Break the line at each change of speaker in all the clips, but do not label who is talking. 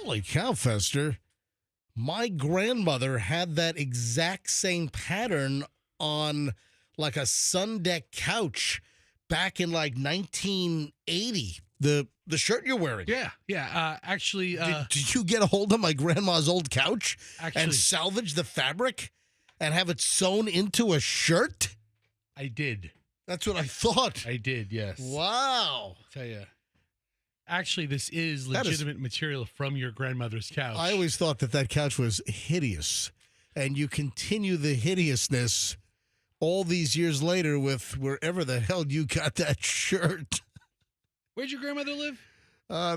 Holy cow, Fester. My grandmother had that exact same pattern on like a sun deck couch back in like 1980. The shirt you're wearing.
Yeah. Actually,
did you get a hold of my grandma's old couch
actually,
and salvage the fabric and have it sewn into a shirt?
I did.
That's what I thought.
I did, yes.
Wow.
I'll tell you. Actually, this is legitimate material from your grandmother's couch.
I always thought that couch was hideous. And you continue the hideousness all these years later with wherever the hell you got that shirt.
Where'd your grandmother live?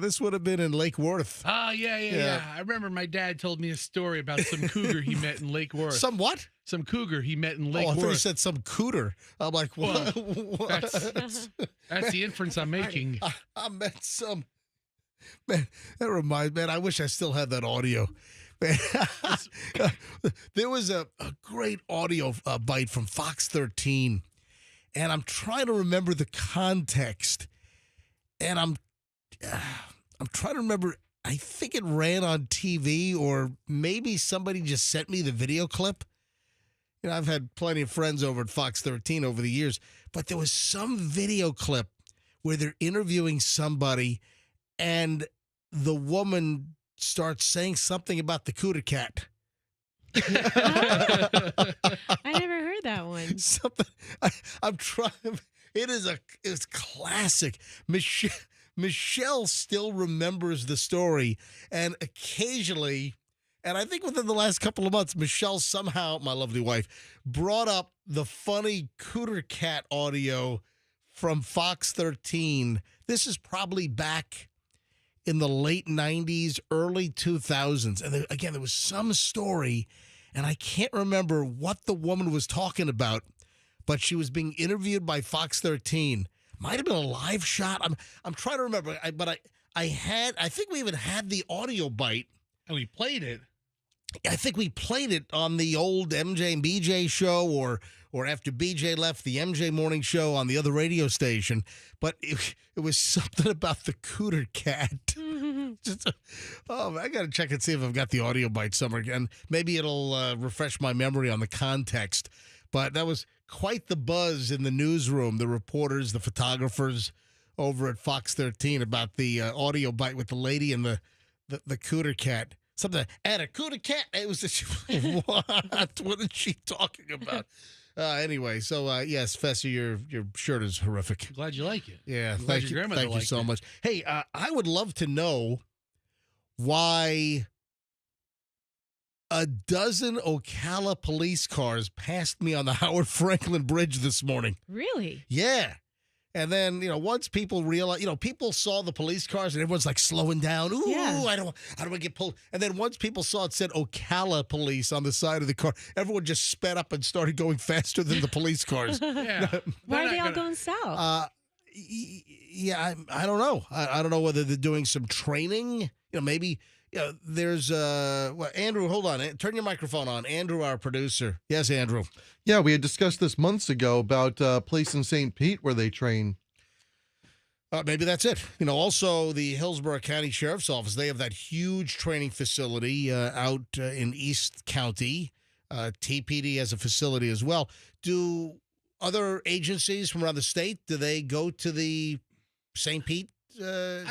This would have been in Lake Worth.
Yeah. I remember my dad told me a story about some cougar he met in Lake Worth.
Some what?
Some cougar he met in Lake
Worth. I thought you
Worth.
said some cooter. I'm like, what?
Well, that's the inference I'm making.
I met some. Man, that reminds me. Man, I wish I still had that audio. Man, there was a great audio bite from Fox 13, and I'm trying to remember the context, and I'm trying to remember. I think it ran on TV, or maybe somebody just sent me the video clip. You know, I've had plenty of friends over at Fox 13 over the years, but there was some video clip where they're interviewing somebody, and the woman starts saying something about the cooter cat.
I never heard that one.
Something I'm trying. It's classic. Michelle still remembers the story, and occasionally, and I think within the last couple of months, Michelle somehow, my lovely wife, brought up the funny cooter cat audio from Fox 13. This is probably back in the late 90s, early 2000s. And again, there was some story, and I can't remember what the woman was talking about, but she was being interviewed by Fox 13. Might have been a live shot. I'm trying to remember, but I think we even had the audio bite.
And we played it.
I think we played it on the old MJ and BJ show, or after BJ left, the MJ morning show on the other radio station. But it was something about the cooter cat. I got to check and see if I've got the audio bite somewhere again. Maybe it'll refresh my memory on the context. But that was quite the buzz in the newsroom, the reporters, the photographers over at Fox 13 about the audio bite with the lady and the cooter cat. Something, and a cooter cat. It was just, what? What is she talking about? Anyway, so yes, Fessy, your shirt is horrific.
I'm glad you like it.
Yeah,
thank you.
Thank you so much. Hey, I would love to know why A dozen Ocala police cars passed me on the Howard Franklin Bridge this morning.
Really?
Yeah. And then, once people realize, people saw the police cars and everyone's like slowing down. Ooh,
Yeah.
I don't want to get pulled. And then once people saw it said Ocala police on the side of the car, everyone just sped up and started going faster than the police cars.
Yeah.
Why are they all going south?
Yeah, I don't know. I don't know whether they're doing some training. Maybe there's Andrew, hold on. Turn your microphone on. Andrew, our producer. Yes, Andrew.
Yeah, we had discussed this months ago about a place in St. Pete where they train.
Maybe that's it. Also the Hillsborough County Sheriff's Office, they have that huge training facility out in East County. TPD has a facility as well. Do other agencies from around the state, do they go to the St. Pete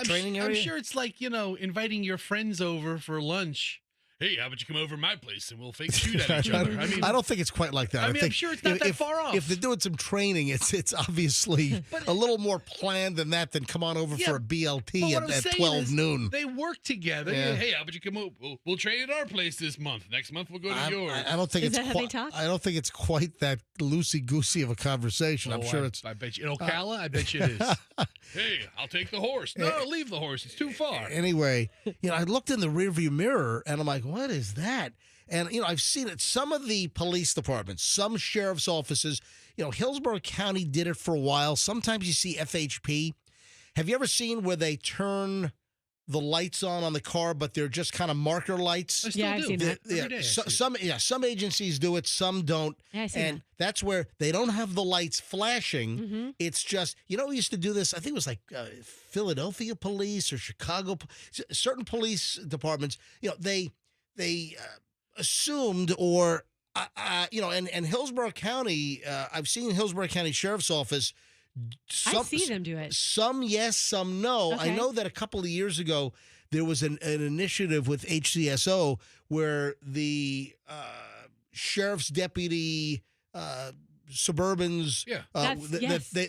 training area?
I'm sure it's like, inviting your friends over for lunch. Hey, how about you come over to my place and we'll fake shoot at each other?
I don't think it's quite like that.
I mean, I'm sure it's not that far off.
If they're doing some training, it's obviously a little more planned than that than come on over for a BLT at 12 noon.
They work together.
Yeah.
Hey, how about you come over? We'll train at our place this month. Next month we'll go to yours.
I don't think
Is that how they talk?
I don't think it's quite that loosey-goosey of a conversation. I'm sure it's...
I bet you. In Okala, I bet you it is. Hey, I'll take the horse. No, leave the horse. It's too far.
Anyway, I looked in the rearview mirror and I'm like, what is that? And, I've seen it. Some of the police departments, some sheriff's offices, Hillsborough County did it for a while. Sometimes you see FHP. Have you ever seen where they turn the lights on the car, but they're just kind of marker lights?
I still
I've
do.
seen that.
Every day I see it.
Some agencies do it, some don't.
Yeah, I see
And
that.
that's where they don't have the lights flashing.
Mm-hmm.
It's just, we used to do this, I think it was like Philadelphia police or Chicago, certain police departments, they assumed or, and Hillsborough County, I've seen Hillsborough County Sheriff's Office.
I see them do it.
Some yes, some no. I
Okay.
know that a couple of years ago, there was an initiative with HCSO where the sheriff's deputy Suburbans,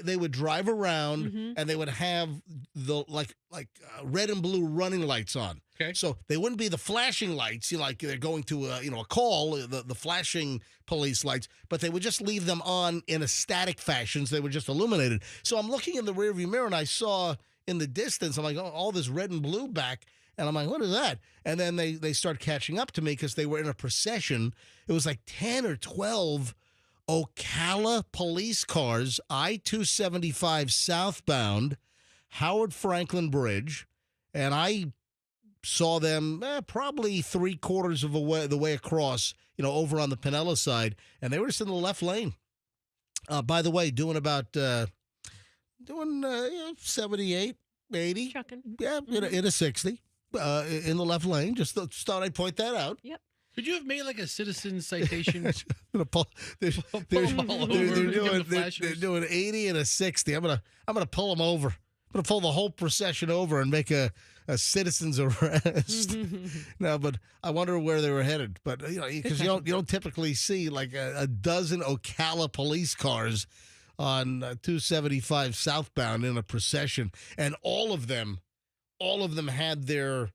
they would drive around
Mhm.
and they would have the red and blue running lights on.
Okay.
So they wouldn't be the flashing lights, like they're going to a call, the flashing police lights, but they would just leave them on in a static fashion. So they were just illuminated. So I'm looking in the rearview mirror and I saw in the distance, I'm like, oh, all this red and blue back. And I'm like, what is that? And then they start catching up to me because they were in a procession. It was like 10 or 12 Okala police cars, I-275 southbound, Howard Franklin Bridge. And I saw them probably 3/4 of the way across, over on the Pinella side. And they were just in the left lane. By the way, doing about 78, 80.
Trucking.
Yeah, in a 60 in the left lane. Just thought I'd point that out.
Yep.
Could you have made like a citizen citation?
They're
them all over, give them the
they're
flashers.
doing 80 and a 60. I'm gonna pull them over. I'm gonna pull the whole procession over and make a citizen's arrest. No, but I wonder where they were headed. But because you don't typically see like a dozen Okala police cars on 275 southbound in a procession, and all of them had their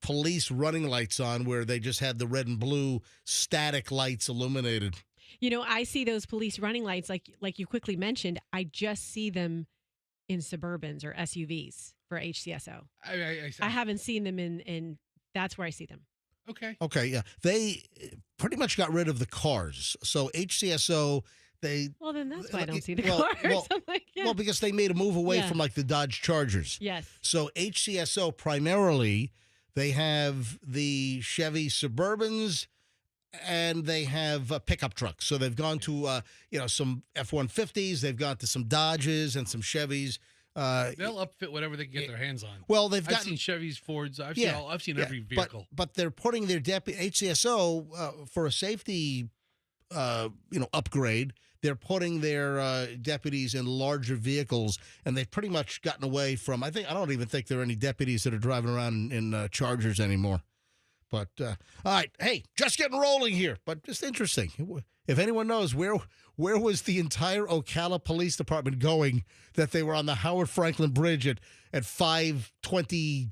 police running lights on, where they just had the red and blue static lights illuminated.
I see those police running lights like you quickly mentioned. I just see them in Suburbans or SUVs for HCSO. I haven't seen them in that's where I see them.
Okay.
Okay, yeah. They pretty much got rid of the cars. So HCSO,
Well, then that's why I don't see the
well,
cars.
well,
I'm like, yeah.
well, because they made a move away
Yeah.
from like the Dodge Chargers.
Yes.
So HCSO primarily, they have the Chevy Suburbans and they have pickup trucks. So they've gone to some F-150s, they've gone to some Dodges and some Chevys.
They'll upfit whatever they can get their hands on.
Well, I've
seen Chevys, Fords. I've seen every
yeah,
vehicle.
But they're putting their HCSO for a safety upgrade. They're putting their deputies in larger vehicles, and they've pretty much gotten away from. I don't even think there are any deputies that are driving around in Chargers anymore. But all right, hey, just getting rolling here, but just interesting. If anyone knows where was the entire Okala Police Department going that they were on the Howard Franklin Bridge at 5:26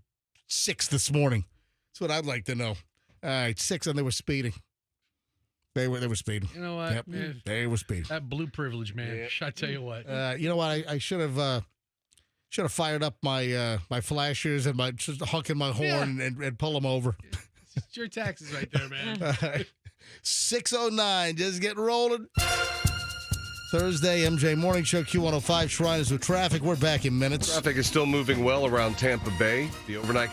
this morning? That's what I'd like to know. All right, 6, and they were speeding. They were speeding.
You know what?
Yep, they were speeding.
That blue privilege, man. I tell you what.
You know what? I should have fired up my my flashers and just honking my horn and pull them over.
It's your taxes right there, man.
6:09, just getting rolling. Thursday, MJ Morning Show, Q105, Shriners with traffic. We're back in minutes.
Traffic is still moving well around Tampa Bay. The overnight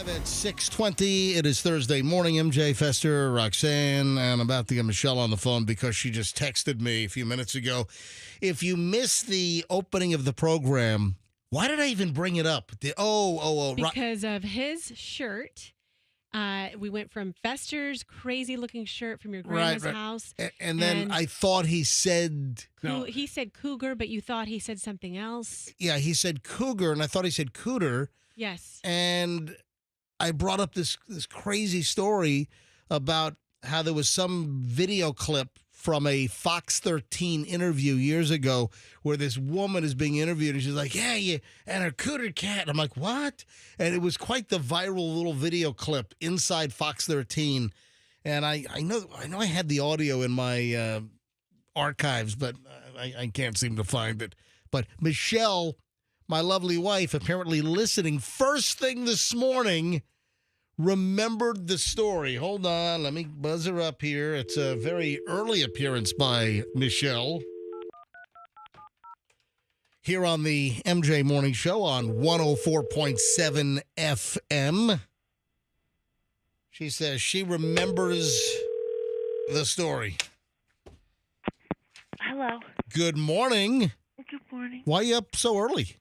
At 6:20, it is Thursday morning. MJ, Fester, Roxanne, and I'm about to get Michelle on the phone because she just texted me a few minutes ago. If you missed the opening of the program, why did I even bring it up?
Because of his shirt. We went from Fester's crazy-looking shirt from your grandma's house.
And then I thought he said...
He said cougar, but you thought he said something else.
Yeah, he said cougar, and I thought he said cooter.
Yes.
And I brought up this crazy story about how there was some video clip from a Fox 13 interview years ago where this woman is being interviewed and she's like, yeah, and her cooter cat. And I'm like, what? And it was quite the viral little video clip inside Fox 13. And I know I had the audio in my archives, but I can't seem to find it. But Michelle, my lovely wife, apparently listening first thing this morning, remembered the story. Hold on, let me buzz her up here. It's a very early appearance by Michelle here on the MJ Morning Show on 104.7 FM. She says she remembers the story.
Hello.
Good morning.
Good morning.
Why are you up so early?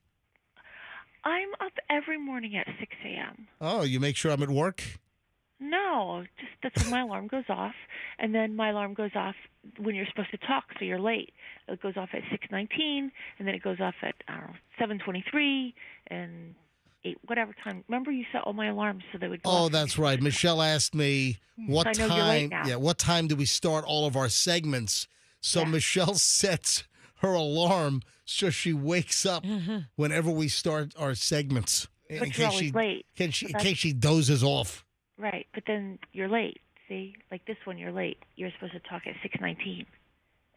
I'm up every morning at 6 a.m.
Oh, you make sure I'm at work?
No, just that's when my alarm goes off, and then my alarm goes off when you're supposed to talk, so you're late. It goes off at 6:19, and then it goes off at 7:23 and 8, whatever time. Remember, you set all my alarms so they would go off.
Oh, that's right. Michelle asked me what
So I know you're late
time.
now.
Yeah, what time do we start all of our segments? So
Yeah.
Michelle sets her alarm so she wakes up whenever we start our segments.
But you're always late.
In case she dozes off.
Right, but then you're late. See, like this one, you're late. You're supposed to talk at 6:19,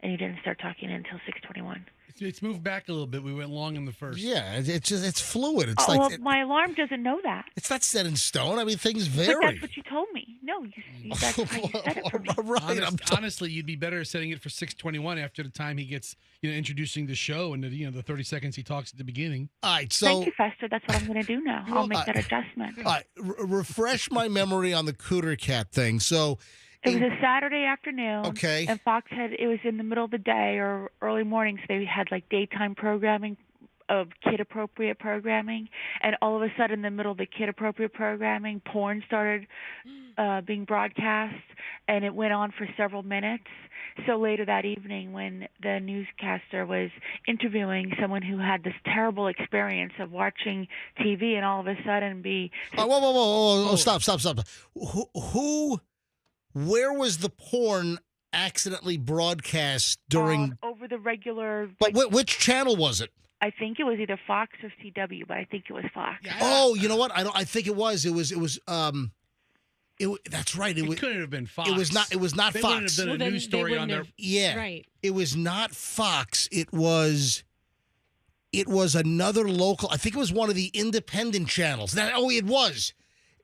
and you didn't start talking until 6:21.
It's moved back a little bit. We went long in the first.
Yeah, it's fluid. It's
Oh,
like
well, my alarm doesn't know that.
it's not set in stone. I mean, things vary.
But that's what you told me. No, that's how you said it for me.
Right.
Honestly, you'd be better setting it for 6:21 after the time he gets, introducing the show and the 30 seconds he talks at the beginning.
All right, so
Thank you, Fester. That's what I'm going to do now. I'll make that adjustment.
all right, refresh my memory on the cooter cat thing. So
It was a Saturday afternoon.
Okay.
And Fox it was in the middle of the day or early morning, so they had like daytime programming of kid-appropriate programming. And all of a sudden, in the middle of the kid-appropriate programming, porn started being broadcast, and it went on for several minutes. So later that evening, when the newscaster was interviewing someone who had this terrible experience of watching TV and all of a sudden
whoa, stop. Where was the porn accidentally broadcast during?
over the regular.
But which channel was it?
I think it was either Fox or CW, but I think it was Fox.
Yeah,
Oh, you know what? I think it was. That's right.
It couldn't have been Fox.
It was not. It was not
They
Fox.
wouldn't have done a
then
news
they
story on
wouldn't
their.
have-
Yeah.
Right.
It was not Fox. It was another local. I think it was one of the independent channels. It was.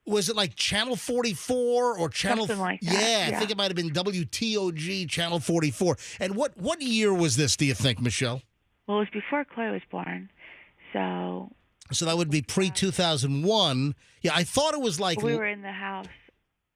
Was it like Channel 44 or Channel?
Something like that,
Yeah, I
yeah.
think it might have been WTOG Channel 44. And what year was this? Do you think, Michelle?
Well, it was before Chloe was born, so
So that would be pre-2001. Yeah, I thought it was like.
we were in the house.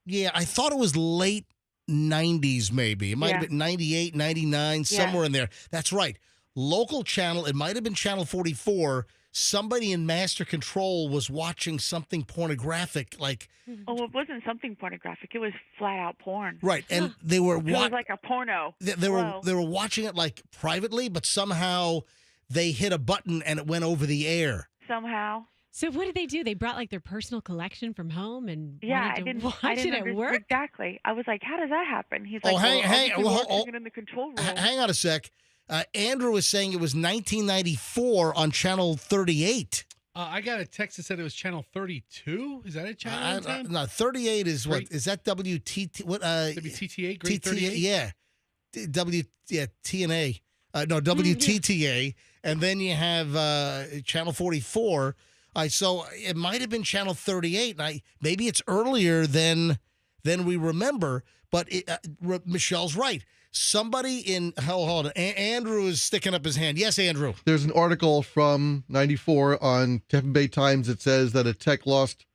Yeah, I thought it was late 90s maybe. It might have
Yeah.
been 98, 99, somewhere in there. That's right. Local channel, it might have been Channel 44. Somebody in master control was watching something pornographic, like.
Oh, it wasn't something pornographic. It was flat out porn.
Right, and they were
It was like a porno.
they
Hello.
were watching it like privately, but somehow they hit a button and it went over the air.
Somehow.
So what did they do? They brought like their personal collection from home and
Yeah,
wanted to watch
I
it
didn't
at
understand
work?
exactly. I was like, how does that happen? He's
Oh,
like,
hang-
obviously
well,
we're watching it in the control room.
Hang on a sec. Andrew was saying it was 1994 on Channel 38.
I got a text that said it was Channel 32. Is that a channel?
No, 38 is what?
Great.
Is that WTT? What?
WTTA, Grade 38?
Yeah. TNA. No, WTTA. And then you have Channel 44. So it might have been Channel 38. And maybe it's earlier than we remember. But Michelle's right. Somebody in hold on. Andrew is sticking up his hand. Yes, Andrew.
There's an article from 94 on Tampa Bay Times that says that a tech lost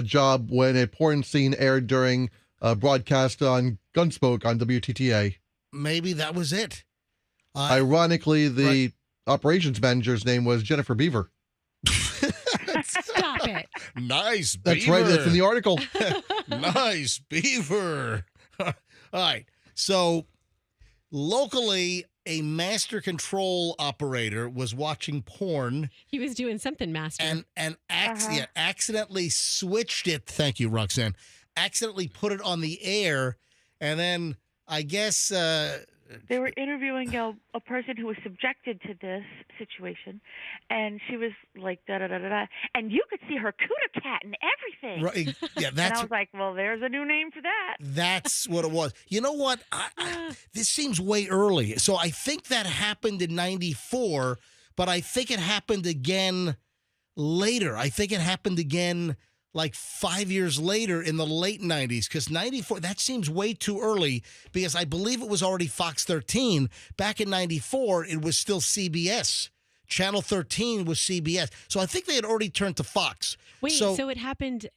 job when a porn scene aired during a broadcast on Gunsmoke on WTTA.
Maybe that was it.
Ironically, the operations manager's name was Jennifer Beaver.
Stop it.
Nice,
That's
Beaver.
right. That's in the article.
Nice, Beaver. All right. So locally, a master control operator was watching porn
He was doing something, master.
and accidentally switched it. Thank you, Roxanne. Accidentally put it on the air, and then I guess
They were interviewing a person who was subjected to this situation, and she was like, da-da-da-da-da, and you could see her cooter cat and everything.
right, yeah,
And
that's
I was like, well, there's a new name for that.
that's what it was. You know what? This seems way early. So I think that happened in '94, but I think it happened again later. I think it happened again like 5 years later in the late 90s, because 94, that seems way too early, because I believe it was already Fox 13. Back in 94, it was still CBS. Channel 13 was CBS. So I think they had already turned to Fox.
Wait, so it happened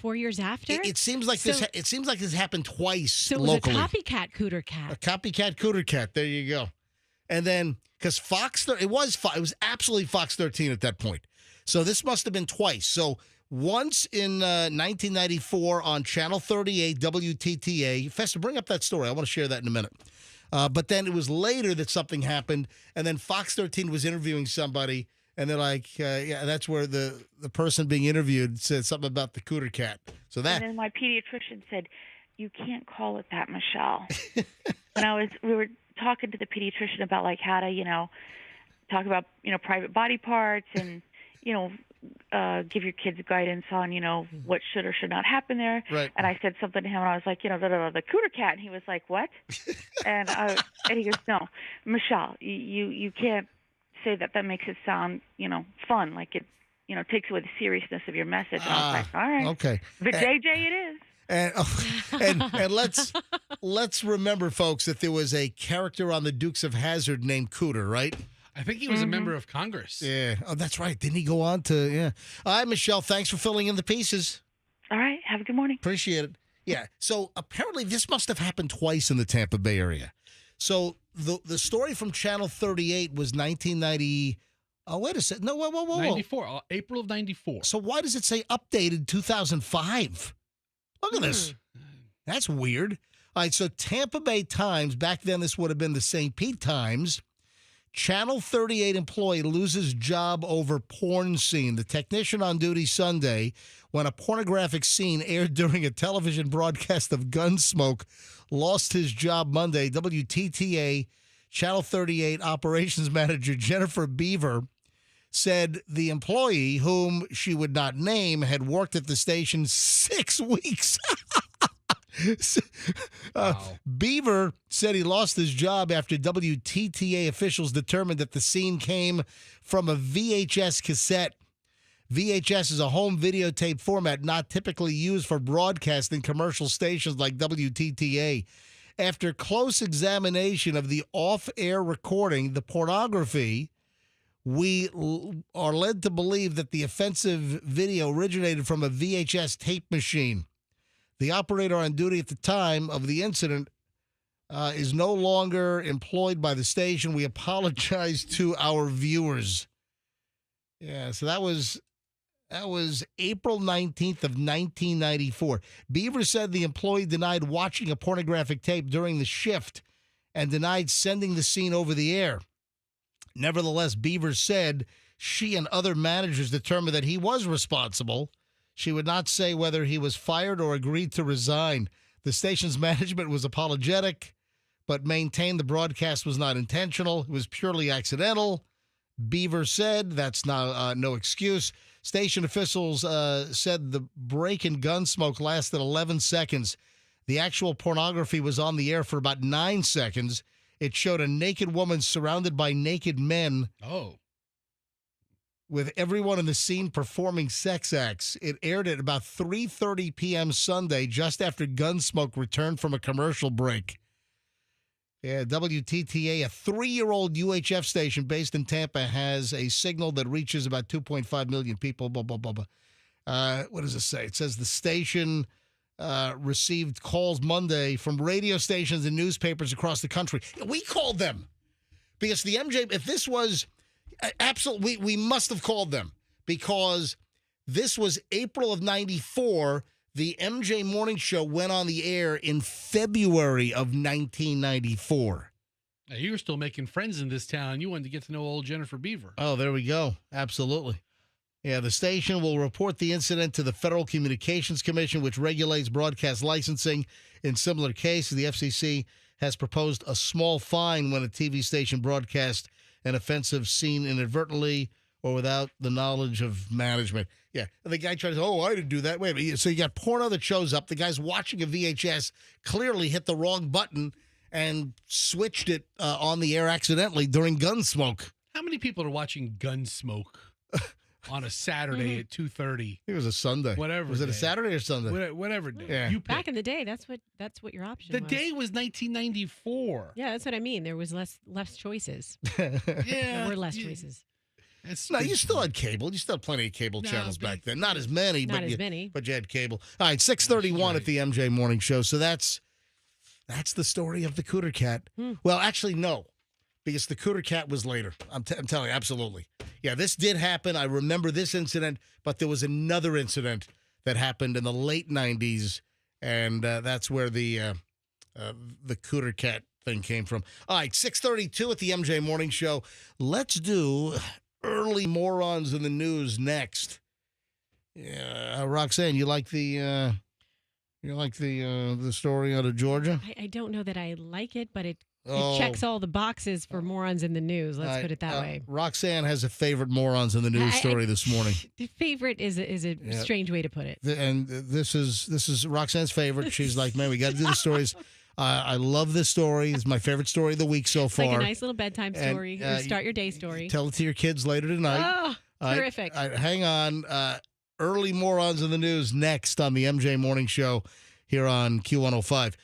4 years after?
It seems like it seems like this happened twice
So it was
locally.
a copycat cooter
A
cat.
copycat cooter cat. There you go. And then, because it was absolutely Fox 13 at that point. So this must have been twice. So once in 1994 on Channel 38 WTTA. Fester, bring up that story. I want to share that in a minute. But then it was later that something happened, and then Fox 13 was interviewing somebody, and they're like, yeah, that's where the person being interviewed said something about the cooter cat. So that.
And then my pediatrician said, you can't call it that, Michelle. And we were talking to the pediatrician about like how to, talk about, private body parts and, give your kids guidance on, what should or should not happen there.
Right.
And I said something to him, and I was like, the cooter cat. And he was like, what? and he goes, no, Michelle, you can't say that. That makes it sound, fun, like it, takes away the seriousness of your message. And I was like, all right.
Okay.
But JJ it is.
And let's remember, folks, that there was a character on the Dukes of Hazzard named Cooter, right?
I think he was a member of Congress.
Yeah. Oh, that's right. Didn't he go on to? Yeah. All right, Michelle. Thanks for filling in the pieces.
All right. Have a good morning.
Appreciate it. Yeah. So apparently this must have happened twice in the Tampa Bay area. So the story from Channel 38 was 1990. Oh, wait a second. No, whoa.
94, April of 94.
So why does it say updated 2005? Look at this. That's weird. All right. So Tampa Bay Times, back then this would have been the St. Pete Times. Channel 38 employee loses job over porn scene. The technician on duty Sunday when a pornographic scene aired during a television broadcast of Gunsmoke lost his job Monday. WTTA Channel 38 operations manager Jennifer Beaver said the employee, whom she would not name, had worked at the station 6 weeks.
Wow.
Beaver said he lost his job after WTTA officials determined that the scene came from a VHS cassette. VHS is a home videotape format not typically used for broadcasting commercial stations like WTTA. After close examination of the off-air recording, the pornography, we are led to believe that the offensive video originated from a VHS tape machine. The operator on duty at the time of the incident is no longer employed by the station. We apologize to our viewers. Yeah, so that was April 19th of 1994. Beaver said the employee denied watching a pornographic tape during the shift and denied sending the scene over the air. Nevertheless, Beaver said she and other managers determined that he was responsible. She would not say whether he was fired or agreed to resign. The station's management was apologetic, but maintained the broadcast was not intentional. It was purely accidental. Beaver said that's not no excuse. Station officials said the break in Gunsmoke lasted 11 seconds. The actual pornography was on the air for about 9 seconds. It showed a naked woman surrounded by naked men.
Oh.
With everyone in the scene performing sex acts. It aired at about 3:30 p.m. Sunday, just after Gunsmoke returned from a commercial break. Yeah, WTTA, a 3-year-old UHF station based in Tampa, has a signal that reaches about 2.5 million people, blah, blah, blah, blah. What does it say? It says the station received calls Monday from radio stations and newspapers across the country. We called them because the MJ, if this was absolutely, we must have called them because this was April of 94. The MJ Morning Show went on the air in February of 1994.
Now, you were still making friends in this town. You wanted to get to know old Jennifer Beaver.
Oh, there we go. Absolutely. Yeah, the station will report the incident to the Federal Communications Commission, which regulates broadcast licensing. In similar cases, the FCC has proposed a small fine when a TV station broadcasts an offensive scene inadvertently or without the knowledge of management. Yeah, and the guy tries, I didn't do that. Wait a minute. So you got porno that shows up. The guy's watching a VHS, clearly hit the wrong button and switched it on the air accidentally during Gunsmoke.
How many people are watching Gunsmoke on a Saturday at 2:30?
It was a Sunday.
Whatever.
Was it a Saturday or Sunday?
Whatever day.
Yeah.
You pick.
Back in the day, that's what your option was.
The day was 1994.
Yeah, that's what I mean. There was less choices.
Yeah.
There were less choices.
No, you still had cable. You still had plenty of cable channels back then. Not as many, but you had cable. All right, 6:31 at the MJ Morning Show. So that's the story of the Cooter Cat. Well, actually, no, because the Cooter Cat was later. I'm telling you, absolutely. Yeah, this did happen. I remember this incident, but there was another incident that happened in the late 90s, and that's where the Cooter Cat thing came from. All right, 6:32 at the MJ Morning Show. Let's do early morons in the news next. Yeah, Roxanne, you like the story out of Georgia?
I don't know that I like it, but it checks all the boxes for morons in the news. Let's put it that way.
Roxanne has a favorite morons in the news story this morning.
The favorite is a strange way to put it.
And this is Roxanne's favorite. She's like, man, we got to do the stories. I love this story. It's my favorite story of the week so far.
Like a nice little bedtime story. Or start your day story.
Tell it to your kids later tonight.
Oh, terrific.
Hang on. Early morons in the news next on the MJ Morning Show here on Q105.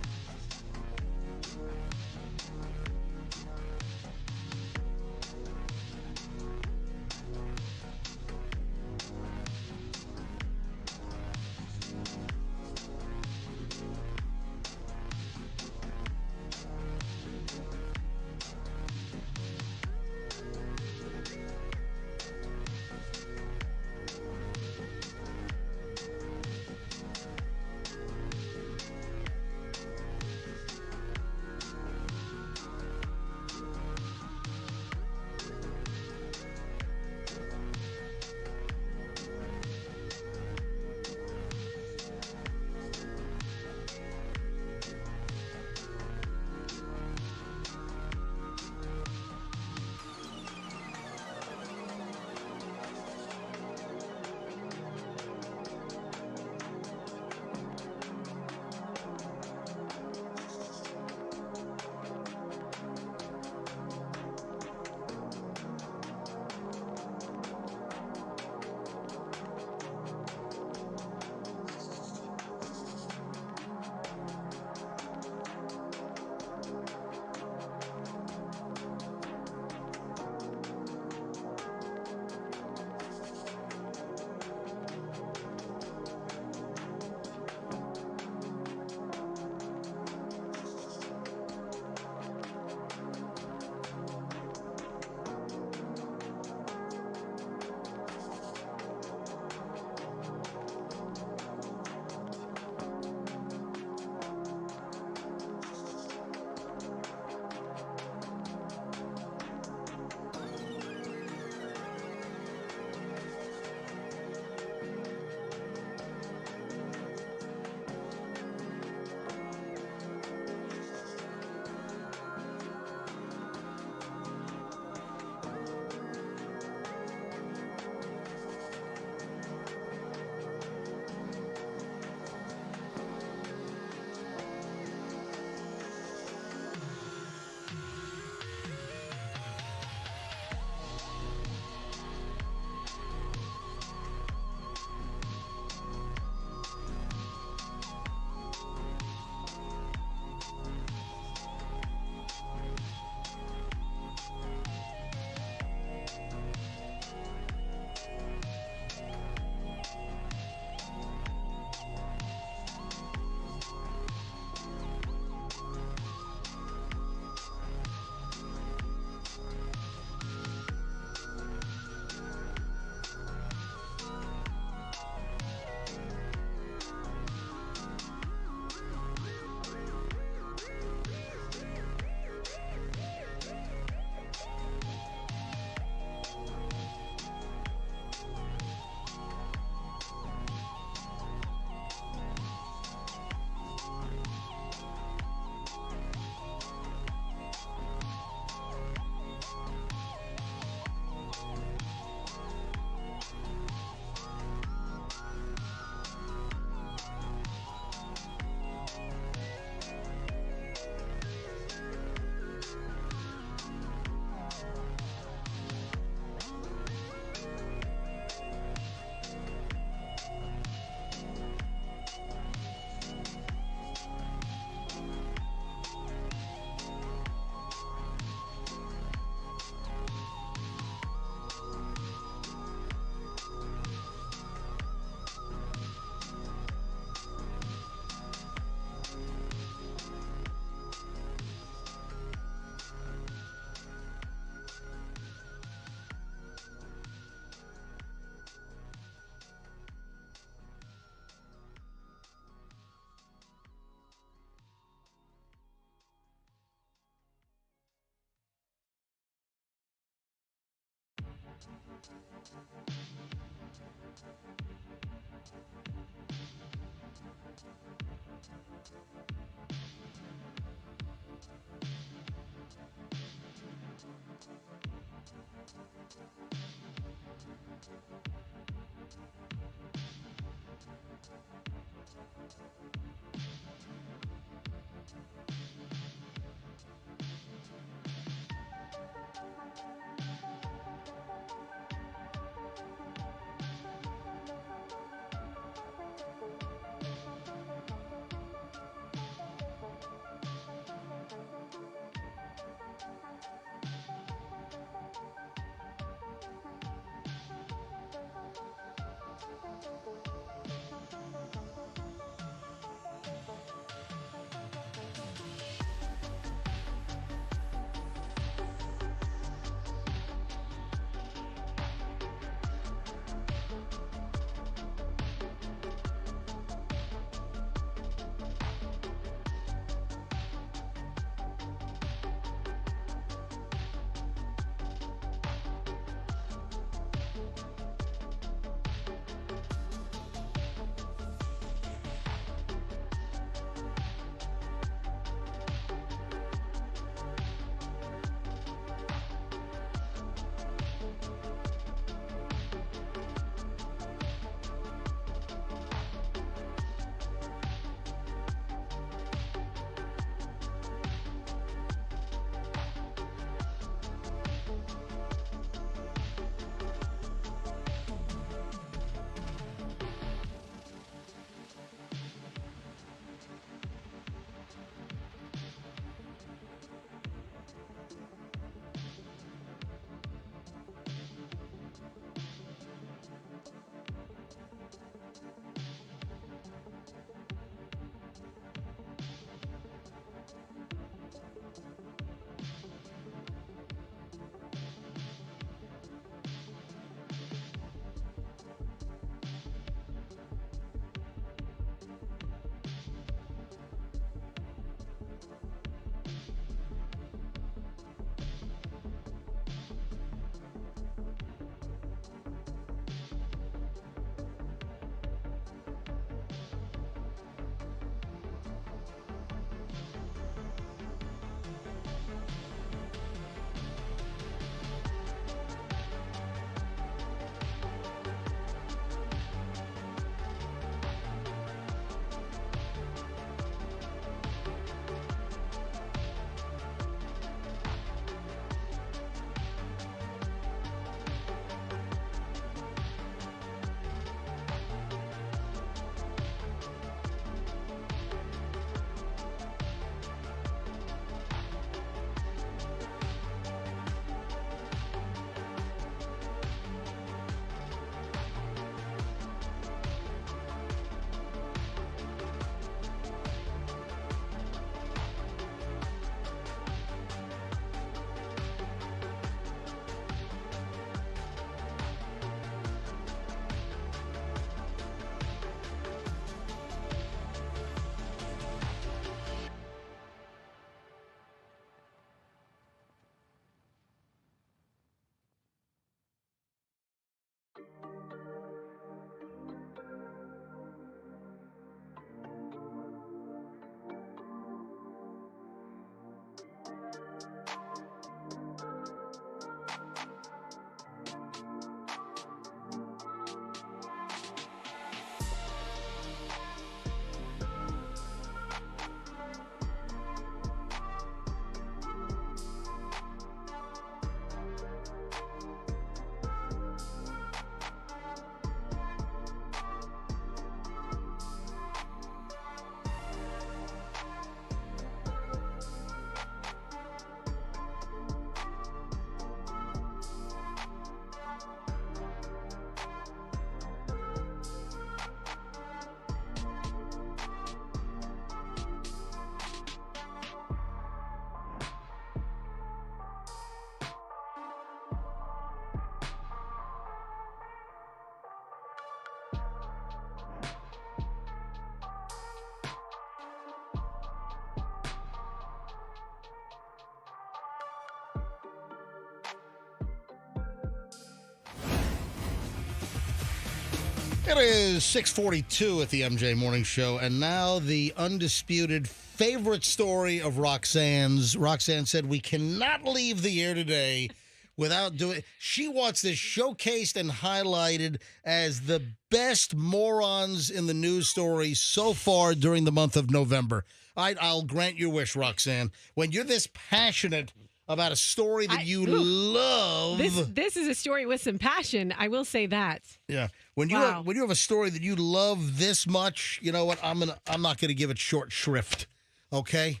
It is 6:42 at the MJ Morning Show, and now the undisputed favorite story of Roxanne's. Roxanne said we cannot leave the air today without doing. She wants this showcased and highlighted as the best morons in the news story so far during the month of November. I'll grant your wish, Roxanne. When you're this passionate about a story that you love.
This is a story with some passion. I will say that.
Yeah. When you have a story that you love this much, you know what? I'm not gonna give it short shrift. Okay?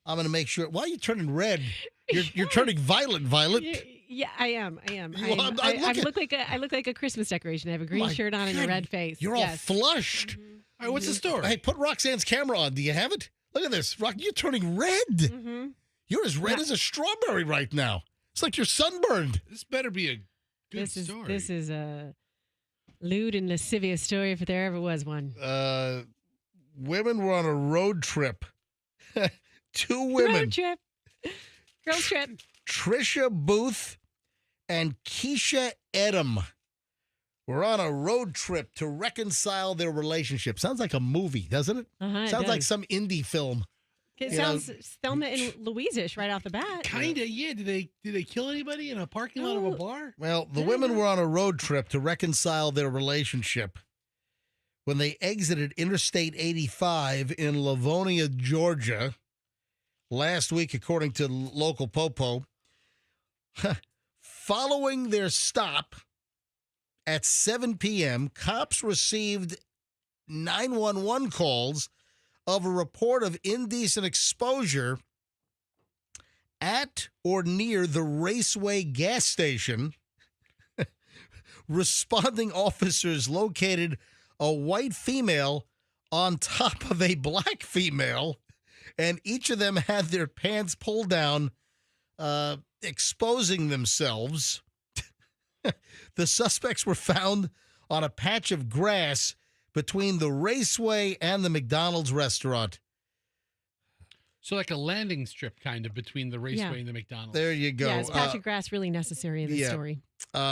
I'm gonna make sure. Why are you turning red? You're turning violet.
Yeah, I am.
I
look like a Christmas decoration. I have a green shirt on and a red face.
You're all flushed.
Mm-hmm.
All right, what's the story?
Hey, put Roxanne's camera on. Do you have it? Look at this. You're turning red.
Mm-hmm.
You're as red as a strawberry right now. It's like you're sunburned.
This better be a good story.
This is a lewd and lascivious story if there ever was one.
Women were on a road trip. Two women.
Road trip. Girl trip.
Trisha Booth and Keisha Edom were on a road trip to reconcile their relationship. Sounds like a movie, doesn't it? Sounds like some indie film.
It sounds Thelma and Louise-ish right off the bat.
Kinda, yeah. Did they kill anybody in a parking lot of a bar?
Well, the women were on a road trip to reconcile their relationship when they exited Interstate 85 in Livonia, Georgia, last week, according to local Popo. Following their stop at 7 p.m., cops received 911 calls of a report of indecent exposure at or near the Raceway gas station. Responding officers located a white female on top of a black female, and each of them had their pants pulled down, exposing themselves. The suspects were found on a patch of grass between the Raceway and the McDonald's restaurant.
So like a landing strip kind of between the Raceway and the McDonald's.
There you go.
Yeah, is patch of grass really necessary in this story?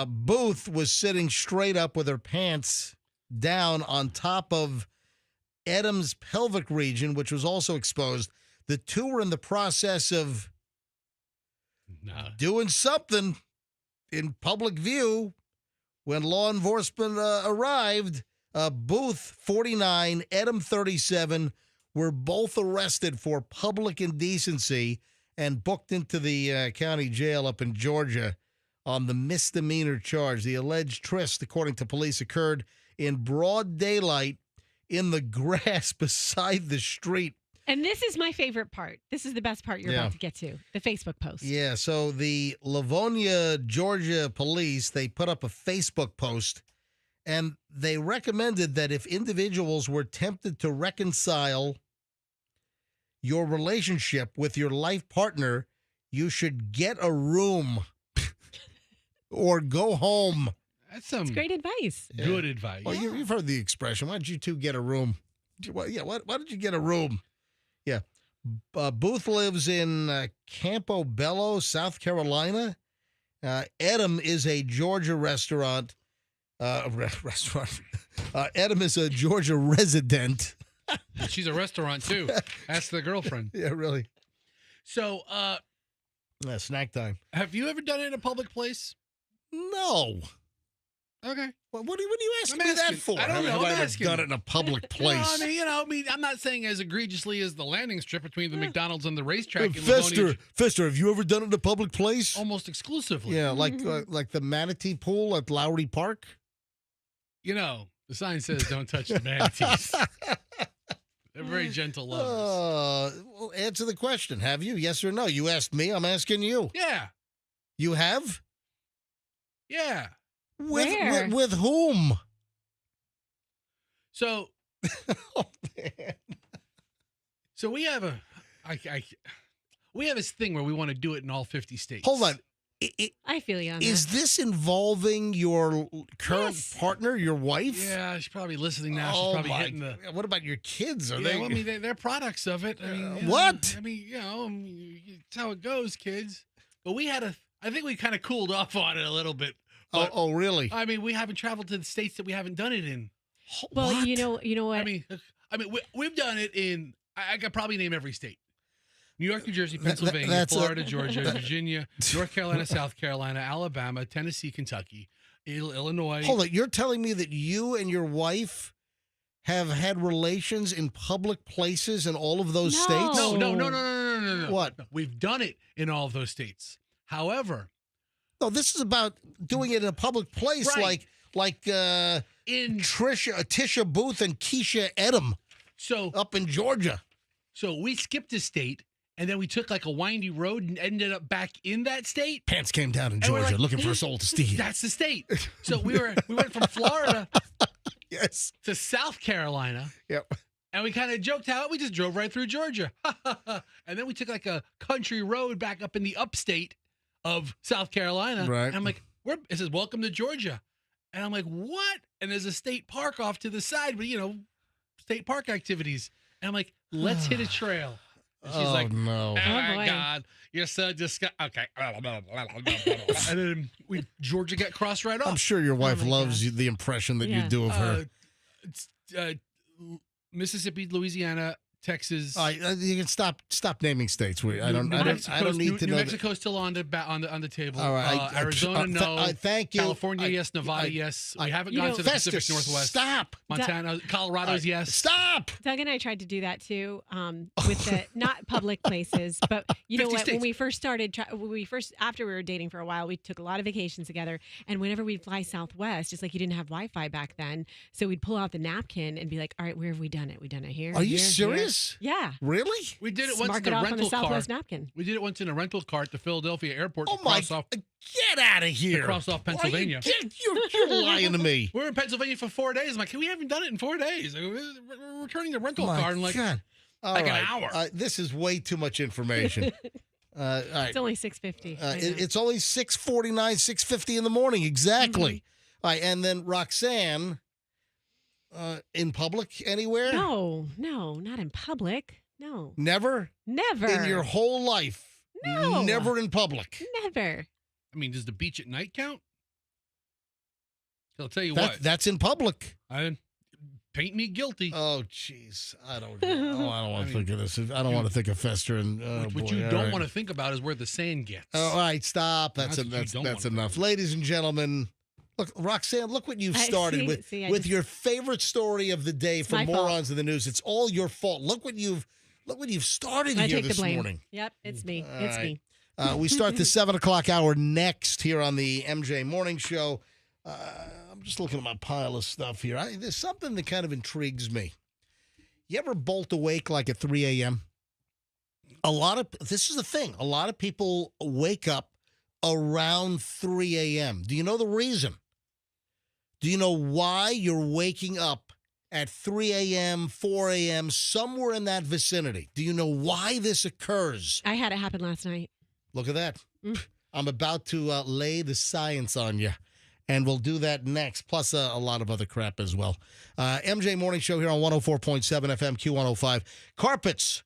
Booth was sitting straight up with her pants down on top of Edom's pelvic region, which was also exposed. The two were in the process of doing something in public view when law enforcement arrived. Booth, 49, Edom, 37, were both arrested for public indecency and booked into the county jail up in Georgia on the misdemeanor charge. The alleged tryst, according to police, occurred in broad daylight in the grass beside the street.
And this is my favorite part. This is the best part you're about to get to, the Facebook post.
Yeah, so the Livonia, Georgia police, they put up a Facebook post, and they recommended that if individuals were tempted to reconcile your relationship with your life partner, you should get a room or go home.
That's
great advice.
Good advice.
Well, you've heard the expression. Why did you two get a room? Why did you get a room? Yeah. Booth lives in Campobello, South Carolina. Edom is a Georgia restaurant. Edom is a Georgia resident.
She's a restaurant, too. Ask the girlfriend.
Yeah, really.
So,
snack time.
Have you ever done it in a public place?
No.
Okay.
Well, what are you asking me that for?
I don't know.
Have I ever done it in a public place?
I'm not saying as egregiously as the landing strip between the McDonald's and the racetrack.
Fester, have you ever done it in a public place?
Almost exclusively.
Yeah, like the manatee pool at Lowry Park.
The sign says don't touch the manatees. They're very gentle lovers.
Well, answer the question. Have you? Yes or no? You asked me. I'm asking you.
Yeah.
You have?
Yeah.
With whom?
So,
oh, man.
So we have this thing where we want to do it in all 50 states.
Hold on.
I feel you on that.
Is this involving your current partner, your wife?
Yeah, she's probably listening now. She's probably hitting the.
What about your kids?
They're products of it.
What?
It's how it goes, kids. But I think we kind of cooled off on it a little bit. But,
really?
We haven't traveled to the states that we haven't done it in.
Well,
What?
you know what?
I mean, we've done it in. I could probably name every state: New York, New Jersey, Pennsylvania,
that's
Florida, Georgia, Virginia, North Carolina, South Carolina, Alabama, Tennessee, Kentucky, Illinois.
Hold on. You're telling me that you and your wife have had relations in public places in all of those states?
No.
What?
No, we've done it in all of those states. However,
No, this is about doing it in a public place,
Right.
like
in
Tisha Booth and Keisha Edom
so
up in Georgia.
so we skipped a state, and then we took like a windy road and ended up back in that state.
Pants came down in
And we're
Georgia
like,
looking for a soul to steal.
That's the state. So we went from Florida
Yes.
to South Carolina.
Yep.
And we kind of joked how we just drove right through Georgia. And then we took like a country road back up in the upstate of South Carolina.
Right.
And I'm like, it says, welcome to Georgia. And I'm like, what? And there's a state park off to the side, but state park activities. And I'm like, let's hit a trail. And she's like,
no.
oh my
boy.
God, you're so disgusting. Okay. And then Georgia got crossed right off.
I'm sure your wife
my
loves
gosh.
the impression that you
Yeah.
do of her.
Mississippi, Louisiana, Texas.
You can stop naming states. I don't
New
need
Mexico's-
to
New
know.
Mexico's still on the table.
All right.
Arizona, no.
Thank you.
California, yes. Nevada, yes. We haven't gone to the
Festus,
Pacific Northwest.
stop.
Montana, Colorado's, yes.
Stop.
Doug and I tried to do that too, with the not public places, but you know
50
what?
states.
When we first started, after we were dating for a while, we took a lot of vacations together, and whenever we'd fly Southwest, just like you didn't have Wi-Fi back then, so we'd pull out the napkin and be like, "All right, where have we done it? We done it here."
Are you
here,
serious?
Here. Yeah.
Really?
We did it
Just
once
mark
in
it
a
off on the
rental car.
Southwest napkin.
We did it once in a rental car at the Philadelphia airport
Oh
to
my!
cross off.
Get out of here!
cross off Pennsylvania.
You're lying to me.
We were in Pennsylvania for 4 days. I'm like, we haven't done it in 4 days. We're returning the rental
My
car in like
God. All
an
right.
hour.
This is way too much information. All right.
It's only 6:50.
It's only 6:49, 6:50 in the morning. Exactly.
Mm-hmm.
All right, and then Roxanne, in public anywhere?
No, not in public. No,
Never?
never.
In your whole life?
No.
Never in public?
Never.
I mean, does the beach at night count? I'll tell you what.
That's in public.
Paint me guilty.
Oh, jeez. I don't know. I don't want to think of this. I don't want to think of Fester and
what you don't want to think about is where the sand gets.
All right, stop. That's
That's what you don't
that's
wanna
enough.
do.
Ladies and gentlemen, look, Roxanne, look what you've
I
started
see-
with
see, I
with
just-
your favorite story of the day for
my fault.
morons in the news. It's all your fault. Look what you've started
I
here
take the
this
blame.
morning.
Yep, it's me.
All
It's
right.
me.
We start the 7 o'clock hour next here on the MJ Morning Show. I'm just looking at my pile of stuff here. There's something that kind of intrigues me. You ever bolt awake like at 3 a.m.? This is the thing. A lot of people wake up around 3 a.m. Do you know the reason? Do you know why you're waking up at 3 a.m., 4 a.m., somewhere in that vicinity? Do you know why this occurs?
I had it happen last night.
Look at that.
Mm.
I'm about to lay the science on you. And we'll do that next, plus a lot of other crap as well. MJ Morning Show here on 104.7 FM, Q105. Carpets.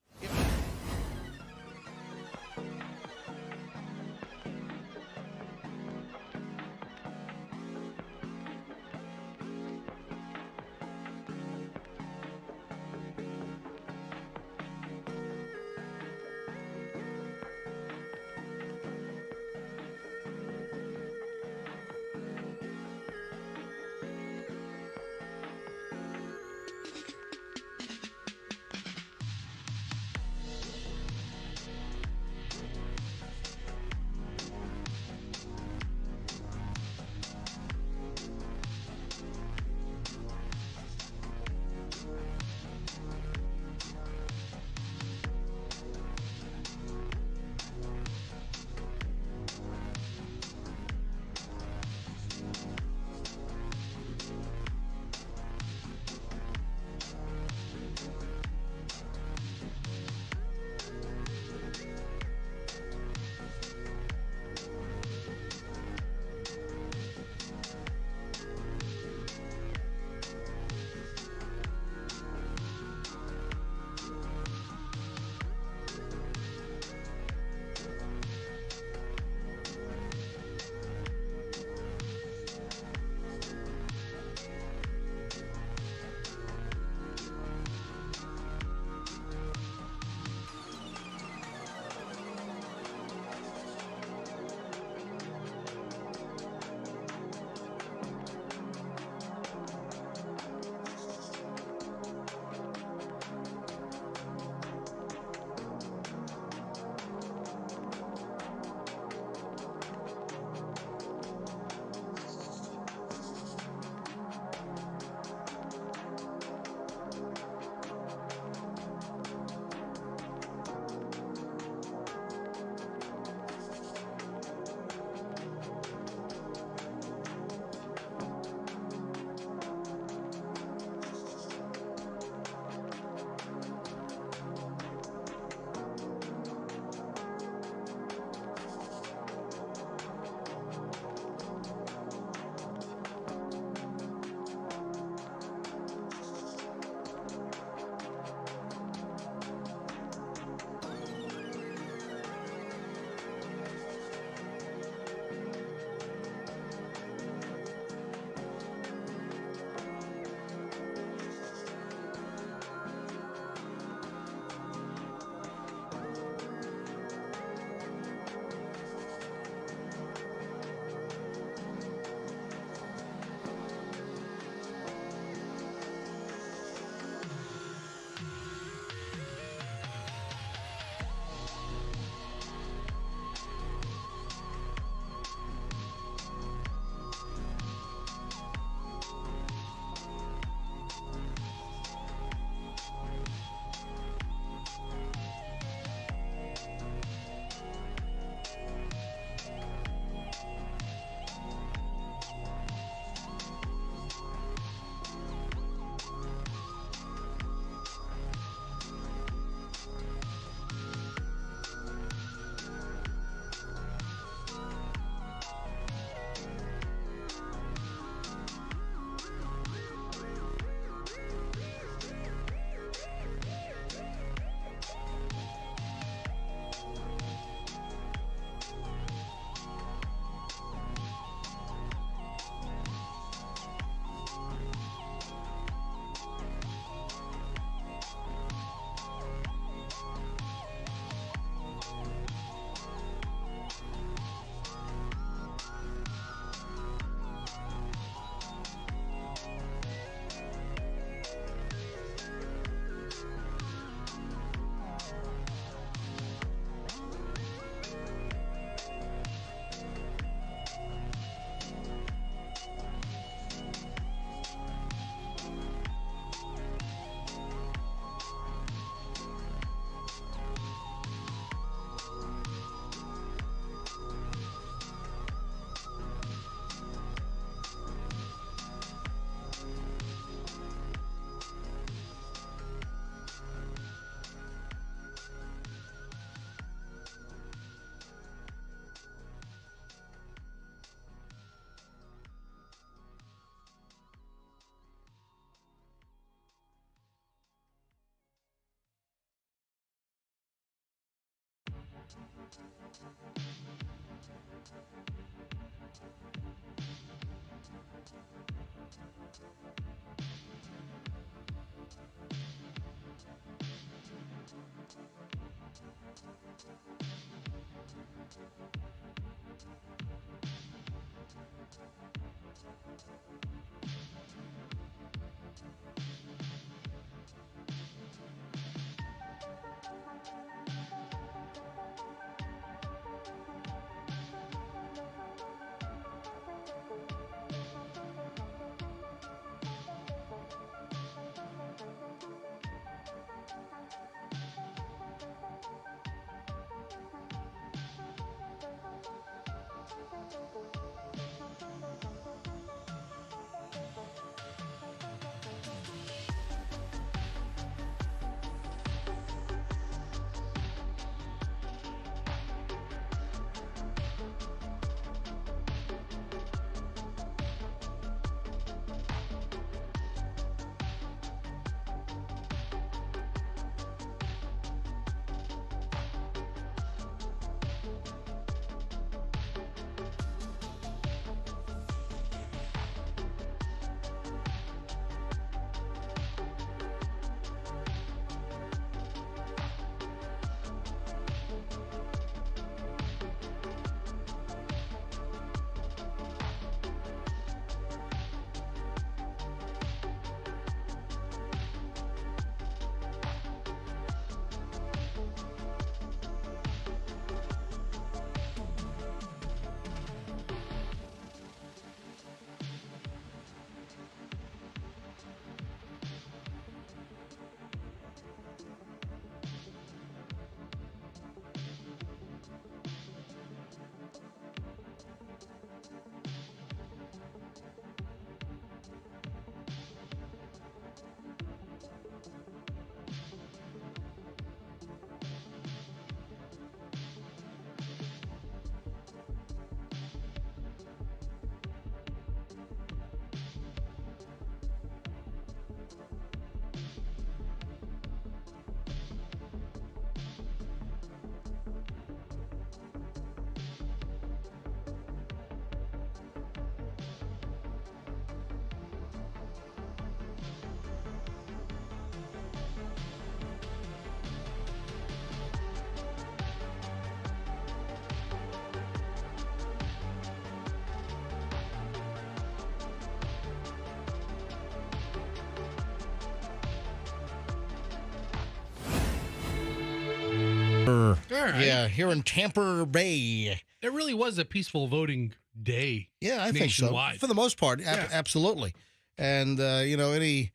All right.
Yeah, here in Tampa Bay.
It really was a peaceful voting day.
Yeah, I think so.
Nationwide.
For the most part,
Yeah.
absolutely. And any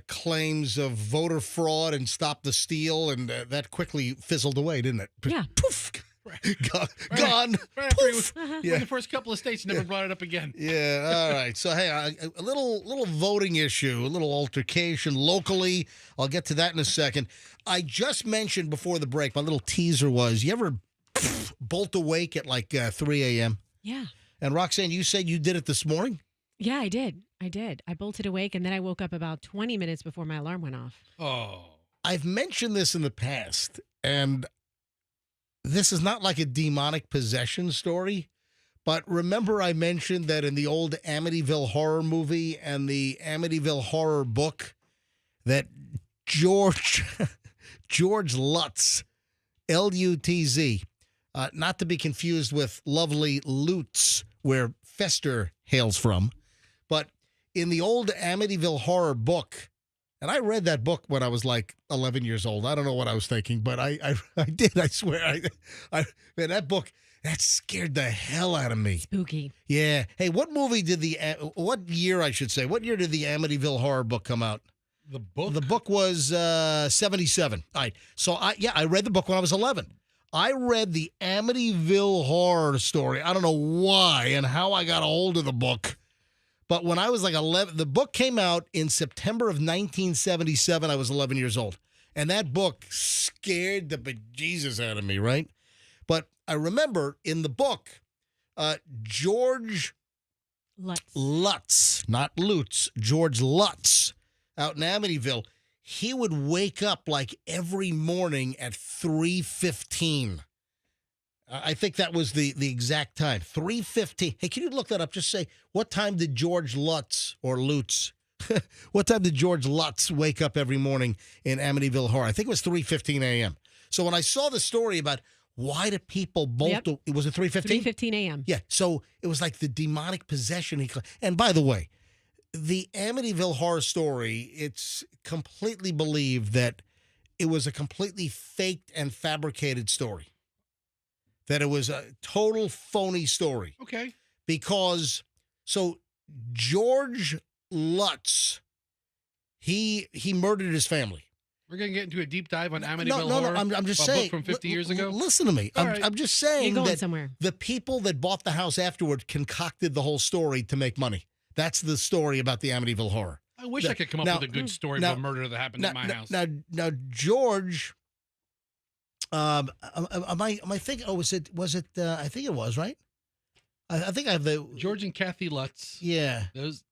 claims of voter fraud and stop the steal, and that quickly fizzled away, didn't it?
Yeah.
Poof.
Right.
Gone.
Right after
Poof.
in the first couple of states, never brought it up again.
Yeah. All right. So hey, a little voting issue, a little altercation locally. I'll get to that in a second. I just mentioned before the break. My little teaser was: you ever bolt awake at like 3 a.m.?
Yeah.
And Roxanne, you said you did it this morning.
Yeah, I did. I bolted awake, and then I woke up about 20 minutes before my alarm went off.
Oh.
I've mentioned this in the past, and this is not like a demonic possession story, but remember I mentioned that in the old Amityville horror movie and the Amityville horror book that George Lutz, L-U-T-Z, not to be confused with lovely Lutz, where Fester hails from, but in the old Amityville horror book, and I read that book when I was like 11 years old. I don't know what I was thinking, but I did. I swear. Man, that book, that scared the hell out of me.
Spooky.
Yeah. Hey, what year did the Amityville horror book come out?
The book?
The book was 77. All right. So I read the book when I was 11. I read the Amityville horror story. I don't know why and how I got a hold of the book. But when I was like 11, the book came out in September of 1977. I was 11 years old. And that book scared the bejesus out of me, right? But I remember in the book, George Lutz, not Lutz, George Lutz out in Amityville, he would wake up like every morning at 3:15. I think that was the exact time, 3:15. Hey, can you look that up? Just say, what time did George Lutz, or Lutz, what time did George Lutz wake up every morning in Amityville Horror? I think it was 3:15 a.m. So when I saw the story about why do people bolt?
Yep.
It was at 3:15.
3:15 a.m.
Yeah, so it was like the demonic possession. And by the way, the Amityville Horror Story, it's completely believed that it was a completely faked and fabricated story. That it was a total phony story.
Okay.
Because, so George Lutz, he murdered his family.
We're going to get into a deep dive on Amityville
No,
Horror.
I'm just
a
saying.
book from 50 years ago.
Listen to me.
All
I'm just saying
You're going
that
somewhere.
the people that bought the house afterward concocted the whole story to make money. That's the story about the Amityville Horror.
I wish I could come up with a good story of a murder that happened at my house.
Now, George, am I thinking? Oh, was it? I think it was right. I think I have the
George and Kathy Lutz.
Yeah.
Those.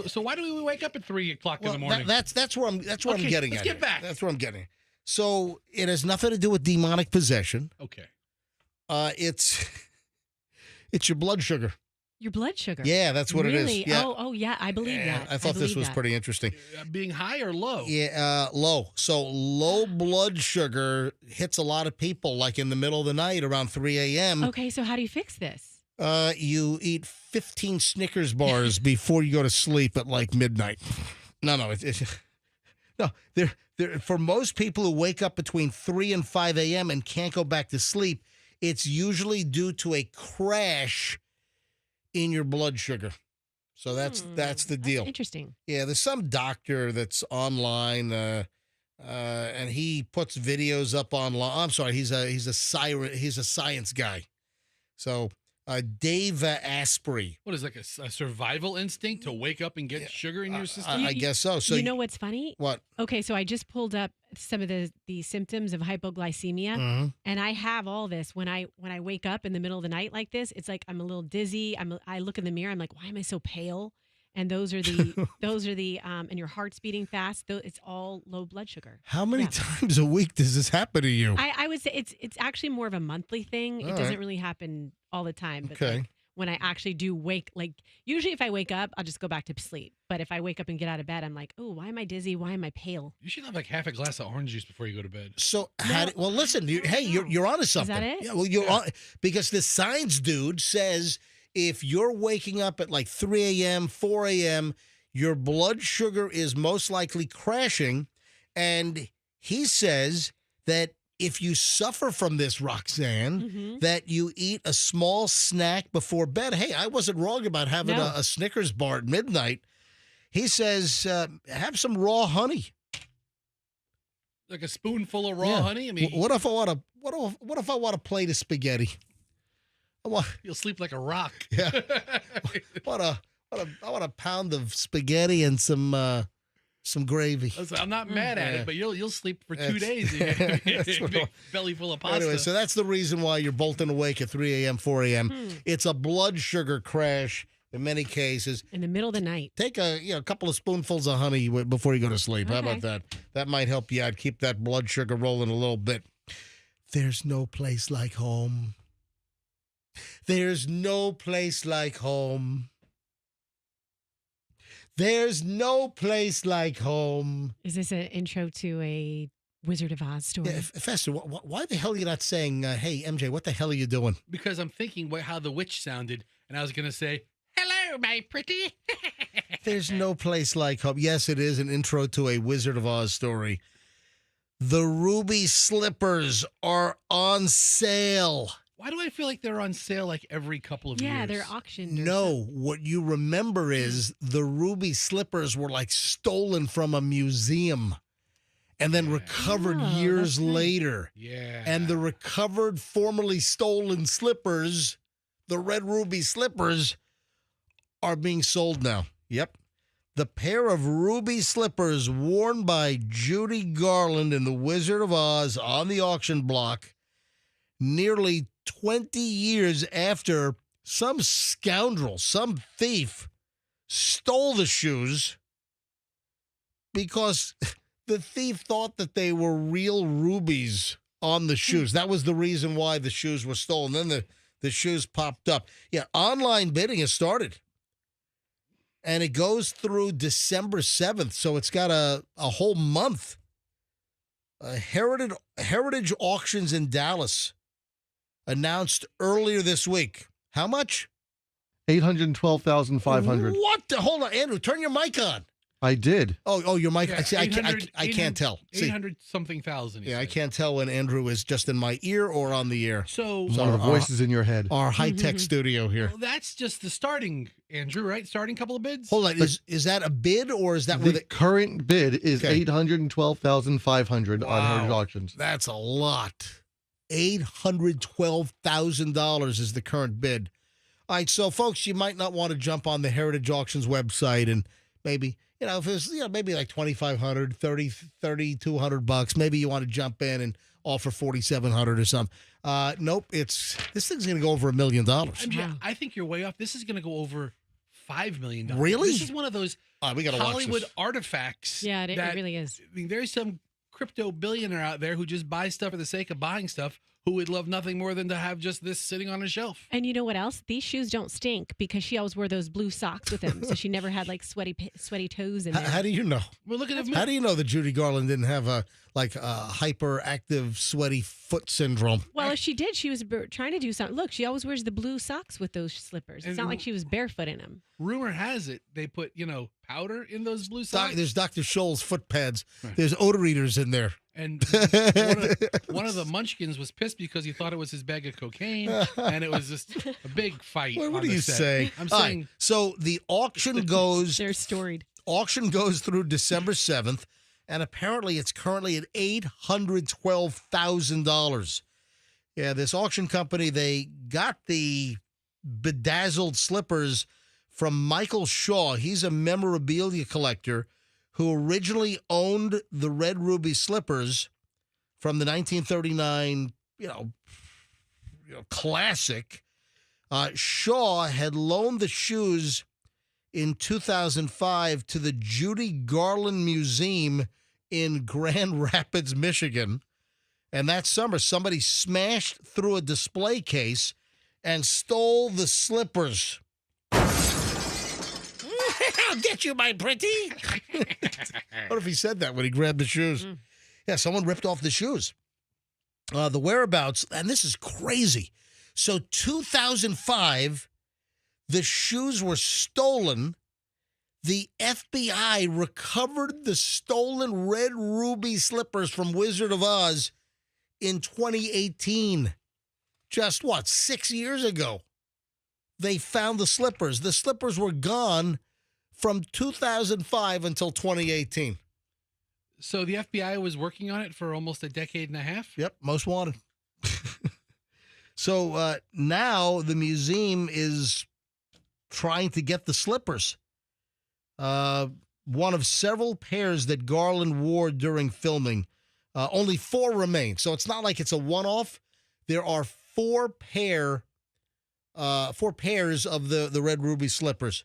So why do we wake up at 3 o'clock in the morning?
That's where I'm getting
let's
at.
get back.
That's where I'm getting. So it has nothing to do with demonic possession.
Okay.
It's your blood sugar.
Your blood sugar.
Yeah, that's what
really?
it is. Yeah.
Oh, yeah. I believe that.
I thought this was pretty interesting.
Being high or low?
Yeah, low. So low blood sugar hits a lot of people, like in the middle of the night around 3 a.m.
Okay, so how do you fix this?
You eat 15 Snickers bars before you go to sleep at like midnight. No. For most people who wake up between 3 and 5 a.m. and can't go back to sleep, it's usually due to a crash in your blood sugar. So that's the deal.
That's interesting.
Yeah, there's some doctor that's online, and he puts videos up online. I'm sorry, he's a science guy. So Dave Asprey.
What is like a survival instinct to wake up and get sugar in your system?
I guess so. So
you know what's funny?
What?
Okay, so I just pulled up some of the symptoms of hypoglycemia,
Mhm.
and I have all this. When I wake up in the middle of the night like this, it's like I'm a little dizzy. I look in the mirror. I'm like, why am I so pale? And those are the and your heart's beating fast. It's all low blood sugar.
How many
Yeah.
times a week does this happen to you?
I would say it's actually more of a monthly thing.
All
It doesn't
right.
really happen all the time. But
Okay.
like, when I actually do wake, like usually if I wake up, I'll just go back to sleep. But if I wake up and get out of bed, I'm like, oh, why am I dizzy? Why am I pale?
You should have like half a glass of orange juice before you go to bed.
So,
No.
well, listen. You're onto something.
that it?
Yeah. Well, you're on because the science dude says if you're waking up at like 3 a.m., 4 a.m., your blood sugar is most likely crashing, and he says that if you suffer from this, Roxanne,
Mm-hmm.
that you eat a small snack before bed. Hey, I wasn't wrong about having
No.
a Snickers bar at midnight. He says have some raw honey.
Like a spoonful of raw
Yeah.
honey. I mean,
What if I want to? What if I want a plate of spaghetti?
you'll sleep like a rock.
Yeah. I want a pound of spaghetti and some gravy.
Listen, I'm not mad at
Yeah.
it, but you'll sleep for 2
That's-
days.
that's what
Big belly full of pasta.
Anyway, so that's the reason why you're bolting awake at 3 a.m., 4 a.m. It's a blood sugar crash in many cases.
In the middle of the night.
Take a couple of spoonfuls of honey before you go to sleep. How about that? That might help you out. Keep that blood sugar rolling a little bit. There's no place like home. There's no place like home. There's no place like home.
Is this an intro to a Wizard of Oz story?
Yeah, Fester, why the hell are you not saying, hey, MJ, what the hell are you doing?
Because I'm thinking how the witch sounded, and I was going to say, hello, my pretty.
There's no place like home. Yes, it is an intro to a Wizard of Oz story. The ruby slippers are on sale.
Why do I feel like they're on sale like every couple of years?
Yeah, they're auctioned. or
No, what you remember is the ruby slippers were like stolen from a museum and then recovered
Oh,
years
that's right.
later.
Yeah.
And the recovered, formerly stolen slippers, the red ruby slippers, are being sold now. Yep. The pair of ruby slippers worn by Judy Garland in The Wizard of Oz on the auction block nearly 20 years after some scoundrel, some thief, stole the shoes because the thief thought that they were real rubies on the shoes. That was the reason why the shoes were stolen. Then the shoes popped up. Yeah, online bidding has started. And it goes through December 7th, so it's got a whole month Heritage Auctions in Dallas announced earlier this week. How much?
$812,500.
What? Hold on, Andrew. Turn your mic on.
I did.
Oh, your mic.
Yeah,
See, I can't tell. See,
800-something thousand.
yeah, I can't tell when Andrew is just in my ear or on the air.
So
One of the voices in your head.
Our high-tech studio here.
well, that's just the starting, Andrew, right? Starting couple of bids?
Hold on. Is that a bid or is that
The
with it?
current bid is
Okay.
$812,500 on Heritage Auctions.
That's a lot. $812,000 is the current bid. All right, so folks, you might not want to jump on the Heritage Auctions website and maybe, if it's, maybe like $2,500, $3,200, maybe you want to jump in and offer $4,700 or something. Nope, this thing's going to go over $1 million.
MJ, I think you're way off. This is going to go over $5 million.
Really?
This is one of those
We got to watch
Hollywood
this.
artifacts.
Yeah, it really is.
I mean, there's some crypto billionaire out there who just buys stuff for the sake of buying stuff, who would love nothing more than to have just this sitting on a shelf.
And you know what else? These shoes don't stink because she always wore those blue socks with them, so she never had like sweaty toes in there.
How do you know?
Well, look at
How do you know that Judy Garland didn't have a hyperactive, sweaty foot syndrome?
Well, if she did, she was trying to do something. Look, she always wears the blue socks with those slippers. It's not like she was barefoot in them.
Rumor has it they put, powder in those blue socks.
There's Dr. Scholl's foot pads. There's odor eaters in there.
And one of the munchkins was pissed because he thought it was his bag of cocaine, and it was just a big fight.
What
on
are
the
you
set.
saying?
I'm
All
saying
right, so the auction goes.
They're storied.
Auction goes through December 7th, and apparently it's currently at $812,000. Yeah, this auction company, they got the bedazzled slippers from Michael Shaw. He's a memorabilia collector who originally owned the Red Ruby slippers from the 1939, classic. Shaw had loaned the shoes in 2005 to the Judy Garland Museum in Grand Rapids, Michigan. And that summer, somebody smashed through a display case and stole the slippers. I'll get you, my pretty. What if he said that when he grabbed the shoes? Yeah, someone ripped off the shoes. The whereabouts, and this is crazy. So 2005, the shoes were stolen. The FBI recovered the stolen Red Ruby slippers from Wizard of Oz in 2018. Just 6 years ago? They found the slippers. The slippers were gone from 2005 until 2018.
So the FBI was working on it for almost a decade and a half?
Yep, most wanted. So now the museum is trying to get the slippers. One of several pairs that Garland wore during filming. Only 4 remain. So it's not like it's a one-off. There are 4 pairs of the Red Ruby slippers.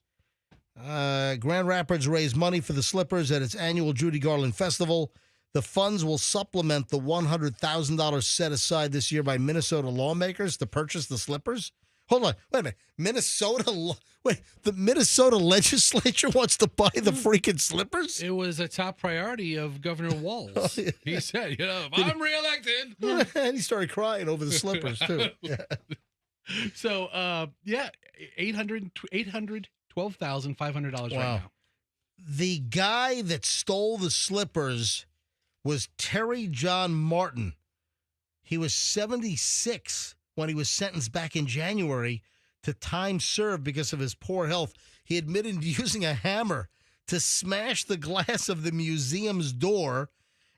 Grand Rapids raised money for the slippers at its annual Judy Garland Festival. The funds will supplement the $100,000 set aside this year by Minnesota lawmakers to purchase the slippers. Hold on. Wait a minute. The Minnesota legislature wants to buy the freaking slippers?
It was a top priority of Governor Walz. He said, if I'm reelected.
And he started crying over the slippers, too. Yeah.
So, $812,500 right now.
The guy that stole the slippers was Terry John Martin. He was 76 when he was sentenced back in January to time served because of his poor health. He admitted to using a hammer to smash the glass of the museum's door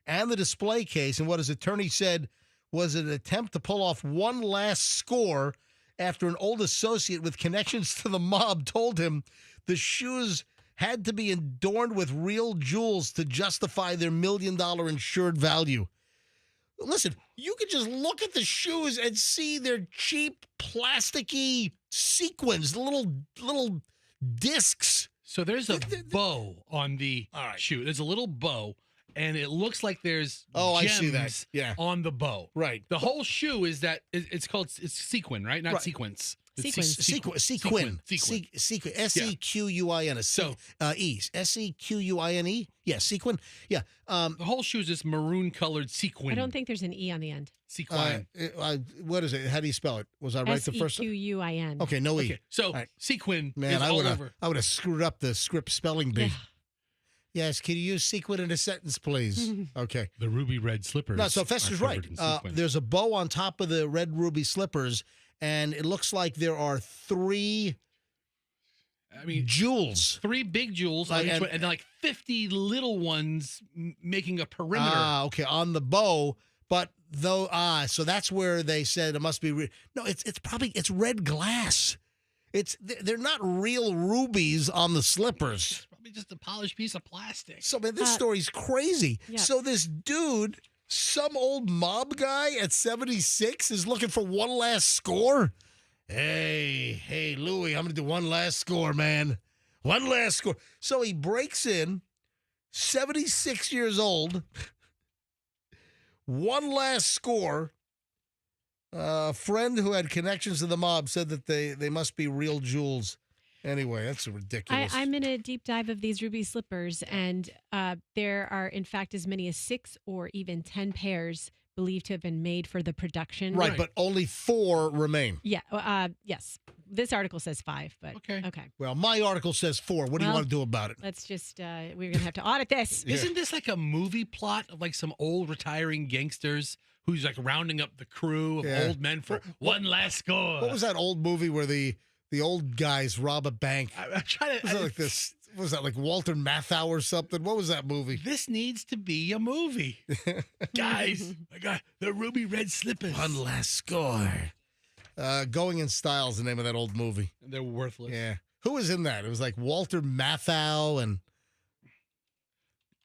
and the display case, and what his attorney said was an attempt to pull off one last score after an old associate with connections to the mob told him the shoes had to be adorned with real jewels to justify their $1 million insured value. Listen, you could just look at the shoes and see their cheap, plasticky sequins, little discs.
So there's a bow on the shoe. There's a little bow, and it looks like there's gems
I see that. Yeah.
on the bow.
Right.
The whole shoe is that it's sequin, right? Not sequence.
Sequin.
Sequin.
Sequin.
Sequin. S-E-Q-U-I-N.
So-
E. S-E-Q-U-I-N-E. Yeah, sequin. Yeah.
The whole shoe is this maroon-colored sequin.
I don't think there's an E on the end.
Sequin.
What is it? How do you spell it? Was I right the first time?
S-E-Q-U-I-n.
Okay, no E.
Okay, so
right.
sequin
Man,
is
I
all
would
over.
have screwed up the script spelling bee.
Yeah.
Yes, can you use sequin in a sentence, please? Okay.
The ruby red slippers.
No, so Fester's
are
right.
covered in sequin.
There's a bow on top of the red ruby slippers, and it looks like there are 3 jewels.
3 big jewels on each one, and like 50 little ones making a perimeter.
Okay, on the bow. But though, so that's where they said it must be. No, it's red glass. They're not real rubies on the slippers.
It's probably just a polished piece of plastic.
So man, this story's crazy.
Yeah.
So this dude, some old mob guy at 76, is looking for one last score. Hey, Louie, I'm gonna do one last score, man. One last score. So he breaks in, 76 years old. One last score. A friend who had connections to the mob said that they must be real jewels. Anyway, that's ridiculous.
I'm in a deep dive of these ruby slippers, and there are, in fact, as many as 6 or even 10 pairs believed to have been made for the production.
Right, but only 4 remain.
Yeah. Yes. This article says 5, but okay.
Well, my article says 4. What do you want to do about it?
Let's just, we're going to have to audit this.
Isn't this like a movie plot of like some old retiring gangsters who's like rounding up the crew of old men for one last score?
What was that old movie where the old guys rob a bank?
I'm trying to.
Was that like this? Was that like Walter Matthau or something? What was that movie?
This needs to be a movie. Guys, I got the ruby red slippers.
One last score. Going in Style is the name of that old movie.
They're worthless.
Yeah. Who was in that? It was like Walter Matthau and...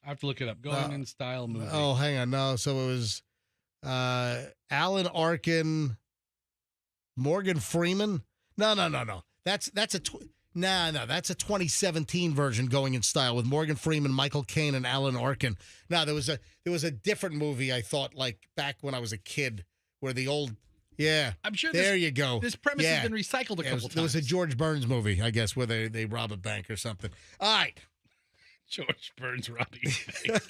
I have to look it up. Going in Style movie.
Oh, hang on. No, so it was Alan Arkin, Morgan Freeman. No. That's a 2017 version, Going in Style, with Morgan Freeman, Michael Caine, and Alan Arkin. No, there was a different movie I thought, like back when I was a kid, where the old... Yeah,
I'm sure.
There you go.
This premise has been recycled a couple times.
There was a George Burns movie, I guess, where they rob a bank or something. All right.
George Burns robbing a bank.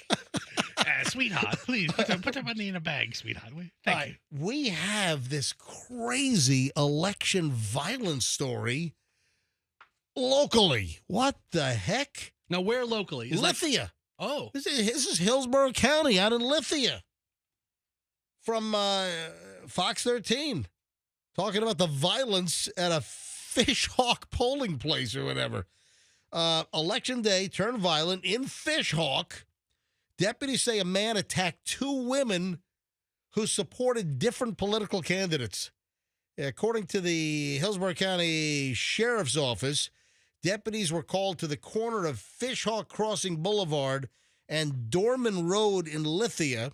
Sweetheart, please put the money in a bag, sweetheart. Thank you.
We have this crazy election violence story locally. What the heck?
Now, where locally?
Lithia.
Oh.
This is Hillsborough County out in Lithia. From Fox 13, talking about the violence at a Fishhawk polling place or whatever. Election day turned violent in Fishhawk. Deputies say a man attacked 2 women who supported different political candidates. According to the Hillsborough County Sheriff's Office, deputies were called to the corner of Fishhawk Crossing Boulevard and Dorman Road in Lithia.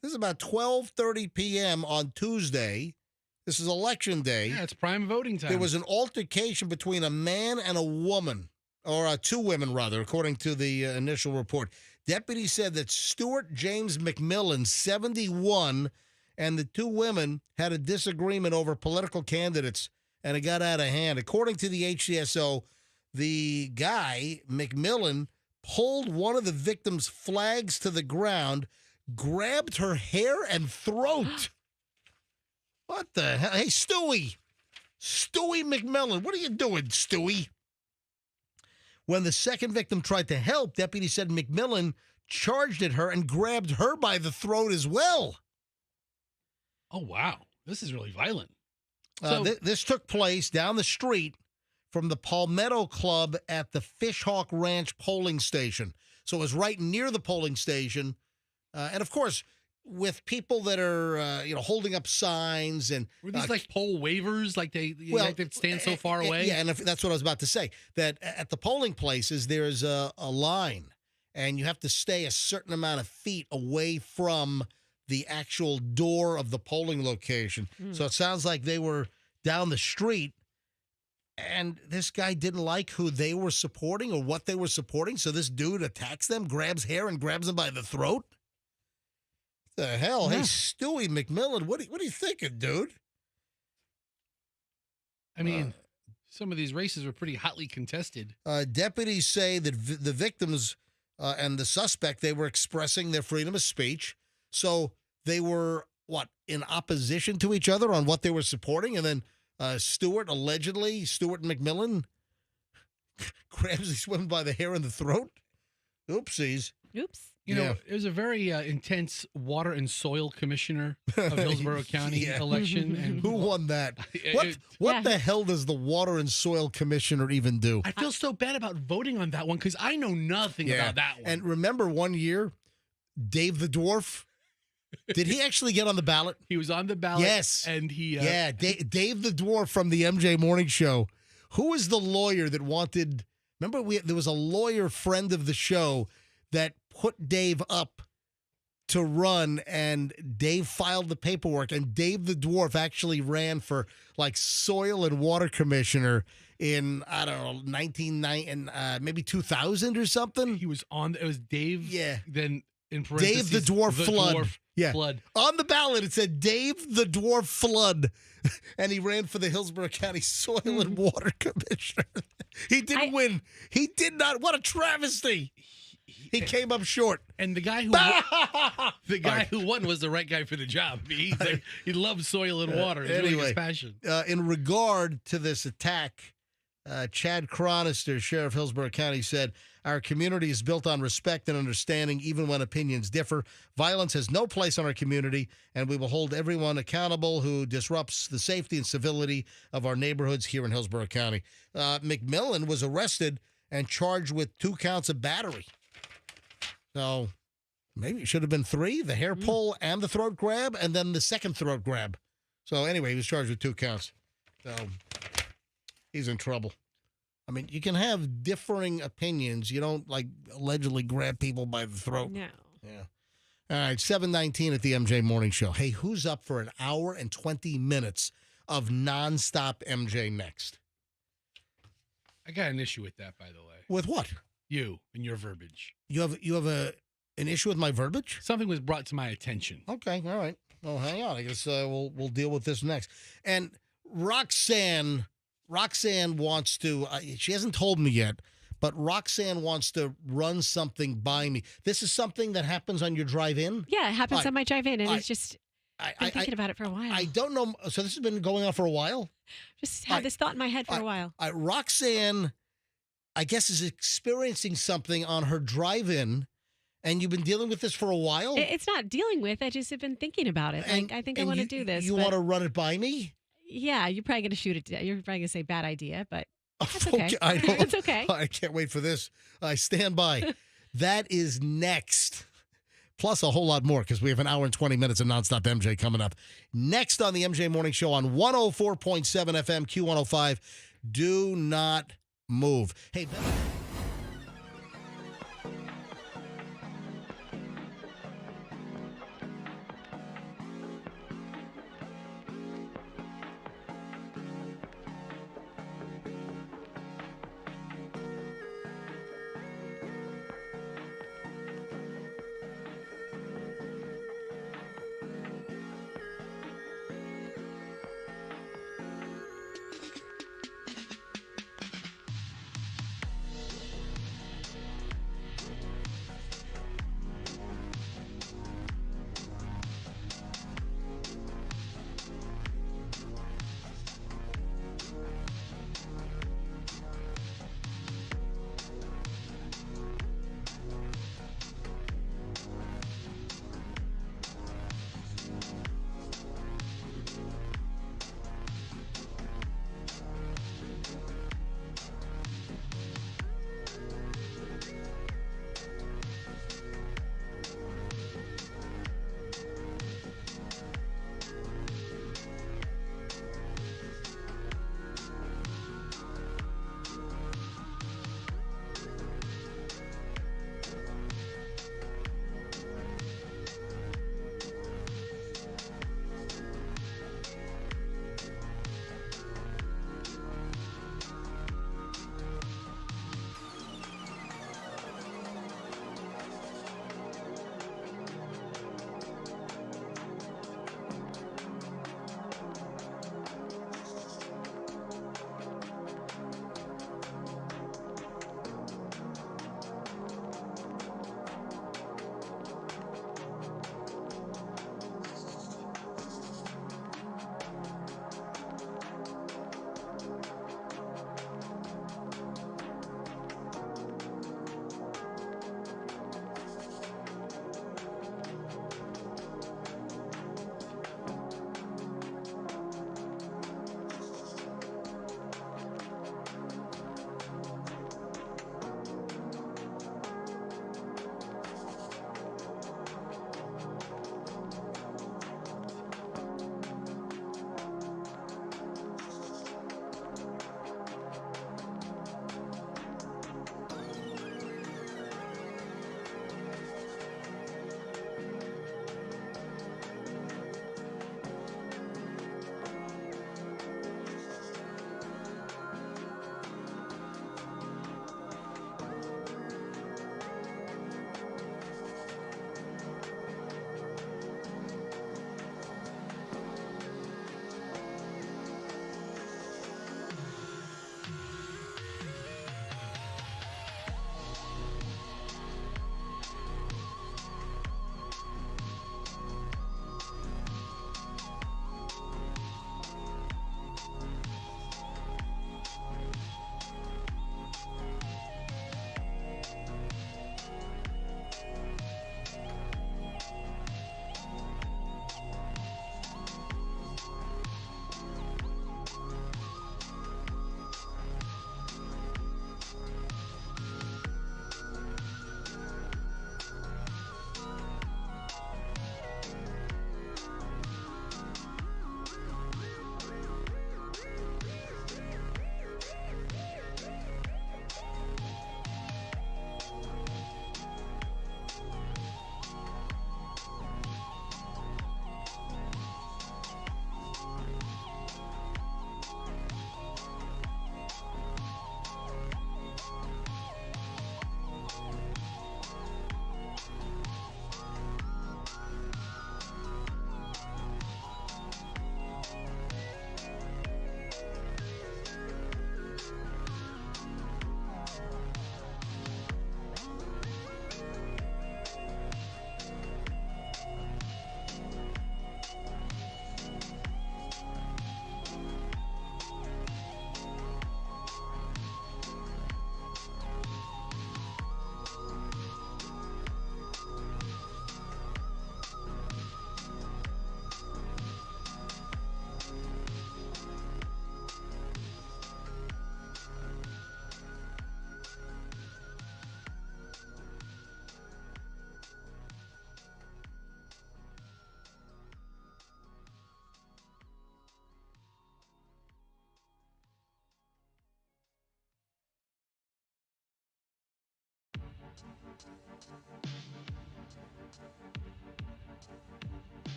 This is about 12:30 p.m. on Tuesday. This is election day.
Yeah, it's prime voting time.
There was an altercation between a man and a woman, or 2 women, rather, according to the initial report. Deputies said that Stuart James McMillan, 71, and the 2 women had a disagreement over political candidates, and it got out of hand. According to the HCSO, the guy, McMillan, pulled one of the victim's flags to the ground, grabbed her hair and throat. What the hell? Hey, Stewie McMillan, what are you doing, Stewie? When the second victim tried to help, deputies said McMillan charged at her and grabbed her by the throat as well.
Oh, wow. This is really violent.
This took place down the street from the Palmetto Club at the Fishhawk Ranch polling station. So it was right near the polling station. And, of course, with people that are, holding up signs and...
Were these like poll waivers? Like they stand so far away?
Yeah, and that's what I was about to say. That at the polling places, there's a line, and you have to stay a certain amount of feet away from the actual door of the polling location. So it sounds like they were down the street, and this guy didn't like who they were supporting or what they were supporting, so this dude attacks them, grabs hair, and grabs them by the throat? The hell? Yeah. Hey, Stewie McMillan, what are you thinking, dude?
I mean, some of these races were pretty hotly contested.
Deputies say that the victims and the suspect, they were expressing their freedom of speech. So they were, in opposition to each other on what they were supporting? And then Stewart and McMillan grabs these women by the hair and the throat? Oopsies.
Oops.
You know, it was a very intense water and soil commissioner of Hillsborough County election. And
who won that? What the hell does the water and soil commissioner even do?
I feel so bad about voting on that one because I know nothing about that one.
And remember one year, Dave the Dwarf? Did he actually get on the ballot?
He was on the ballot.
Yes.
And he...
Dave the Dwarf from the MJ Morning Show. Who was the lawyer that wanted... Remember, there was a lawyer friend of the show that put Dave up to run, and Dave filed the paperwork, and Dave the Dwarf actually ran for soil and water commissioner in, I don't know, 1990, maybe 2000 or something.
He was on, it was Dave.
Yeah.
Then in parentheses,
Dave the Dwarf Flood.
Flood.
On the ballot, it said Dave the Dwarf Flood, and he ran for the Hillsborough County Soil and Water Commissioner. He didn't win. He did not. What a travesty. He came up short.
And the guy who won was the right guy for the job. He loved soil and water. It was really his passion.
In regard to this attack, Chad Chronister, Sheriff Hillsborough County, said, "Our community is built on respect and understanding, even when opinions differ. Violence has no place in our community, and we will hold everyone accountable who disrupts the safety and civility of our neighborhoods here in Hillsborough County." McMillan was arrested and charged with 2 counts of battery. So maybe it should have been 3, the hair pull and the throat grab, and then the second throat grab. So anyway, he was charged with 2 counts. So he's in trouble. I mean, you can have differing opinions. You don't, allegedly grab people by the throat.
No.
Yeah. All right, 7:19 at the MJ Morning Show. Hey, who's up for an hour and 20 minutes of nonstop MJ next?
I got an issue with that, by the way.
With what?
You and your verbiage.
You have an issue with my verbiage?
Something was brought to my attention.
Okay, all right. Well, hang on. I guess we'll deal with this next. And Roxanne wants to. She hasn't told me yet, but Roxanne wants to run something by me. This is something that happens on your drive-in?
Yeah, it happens on my drive-in, and it's just. I've been thinking about it for a while.
I don't know. So this has been going on for a while?
Just had this thought in my head for a while.
Roxanne, I guess, is experiencing something on her drive-in, and you've been dealing with this for a while?
It's not dealing with. I just have been thinking about it. I think I want to do this.
You want to run it by me?
Yeah, you're probably going to shoot it. You're probably going to say bad idea, but that's okay.
Okay,
it's okay.
I can't wait for this. I stand by. That is next. Plus a whole lot more, because we have an hour and 20 minutes of nonstop MJ coming up. Next on the MJ Morning Show on 104.7 FM, Q105. Do not move. Hey,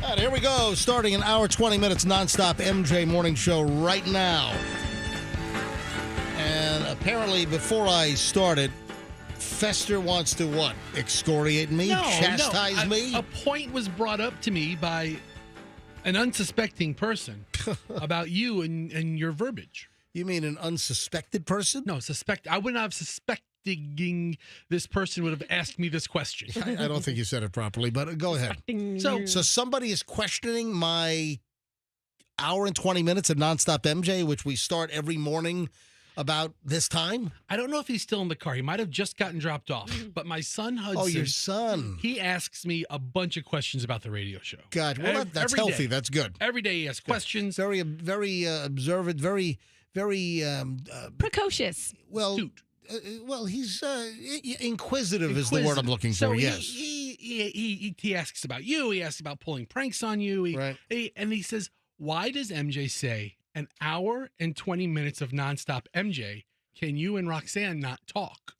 All right, here we go. Starting an hour, 20 minutes, nonstop MJ morning show right now. And apparently, before I started, Fester wants to what? Excoriate me? Chastise me?
A point was brought up to me by an unsuspecting person about you and your verbiage.
You mean an unsuspected person?
No, I would not have suspecting this person would have asked me this question.
I don't think you said it properly, but go ahead. So somebody is questioning my hour and 20 minutes of nonstop MJ, which we start every morning about this time?
I don't know if he's still in the car. He might have just gotten dropped off. But my son, Hudson.
Oh, your son.
He asks me a bunch of questions about the radio show.
God, well, that's healthy.
Day.
That's good.
Every day he has questions.
Very observant, very
precocious.
Well,
astute.
He's inquisitive is the word I'm looking for.
So
yes.
He asks about you. He asks about pulling pranks on you. And he says, why does MJ say an hour and 20 minutes of nonstop MJ? Can you and Roxanne not talk?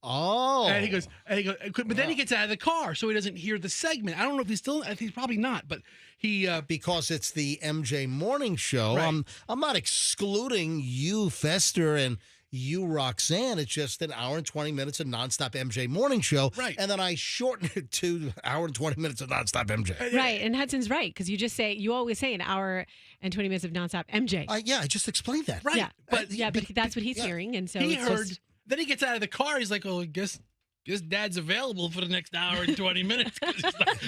Oh.
And he goes, but then he gets out of the car, so he doesn't hear the segment. I don't know if he's still, I think he's probably not, but he.
Because it's the MJ morning show.
Right.
I'm not excluding you, Fester, and you, Roxanne. It's just an hour and 20 minutes of nonstop MJ morning show.
Right.
And then I shorten it to hour and 20 minutes of nonstop MJ.
Right. And Hudson's right, because you always say an hour and 20 minutes of nonstop MJ.
I just explained that.
Right.
Yeah. But that's what he's hearing. And so
he
it's
heard.
just,
Then he gets out of the car. He's like, "Oh, I guess Dad's available for the next hour and 20 minutes. 'Cause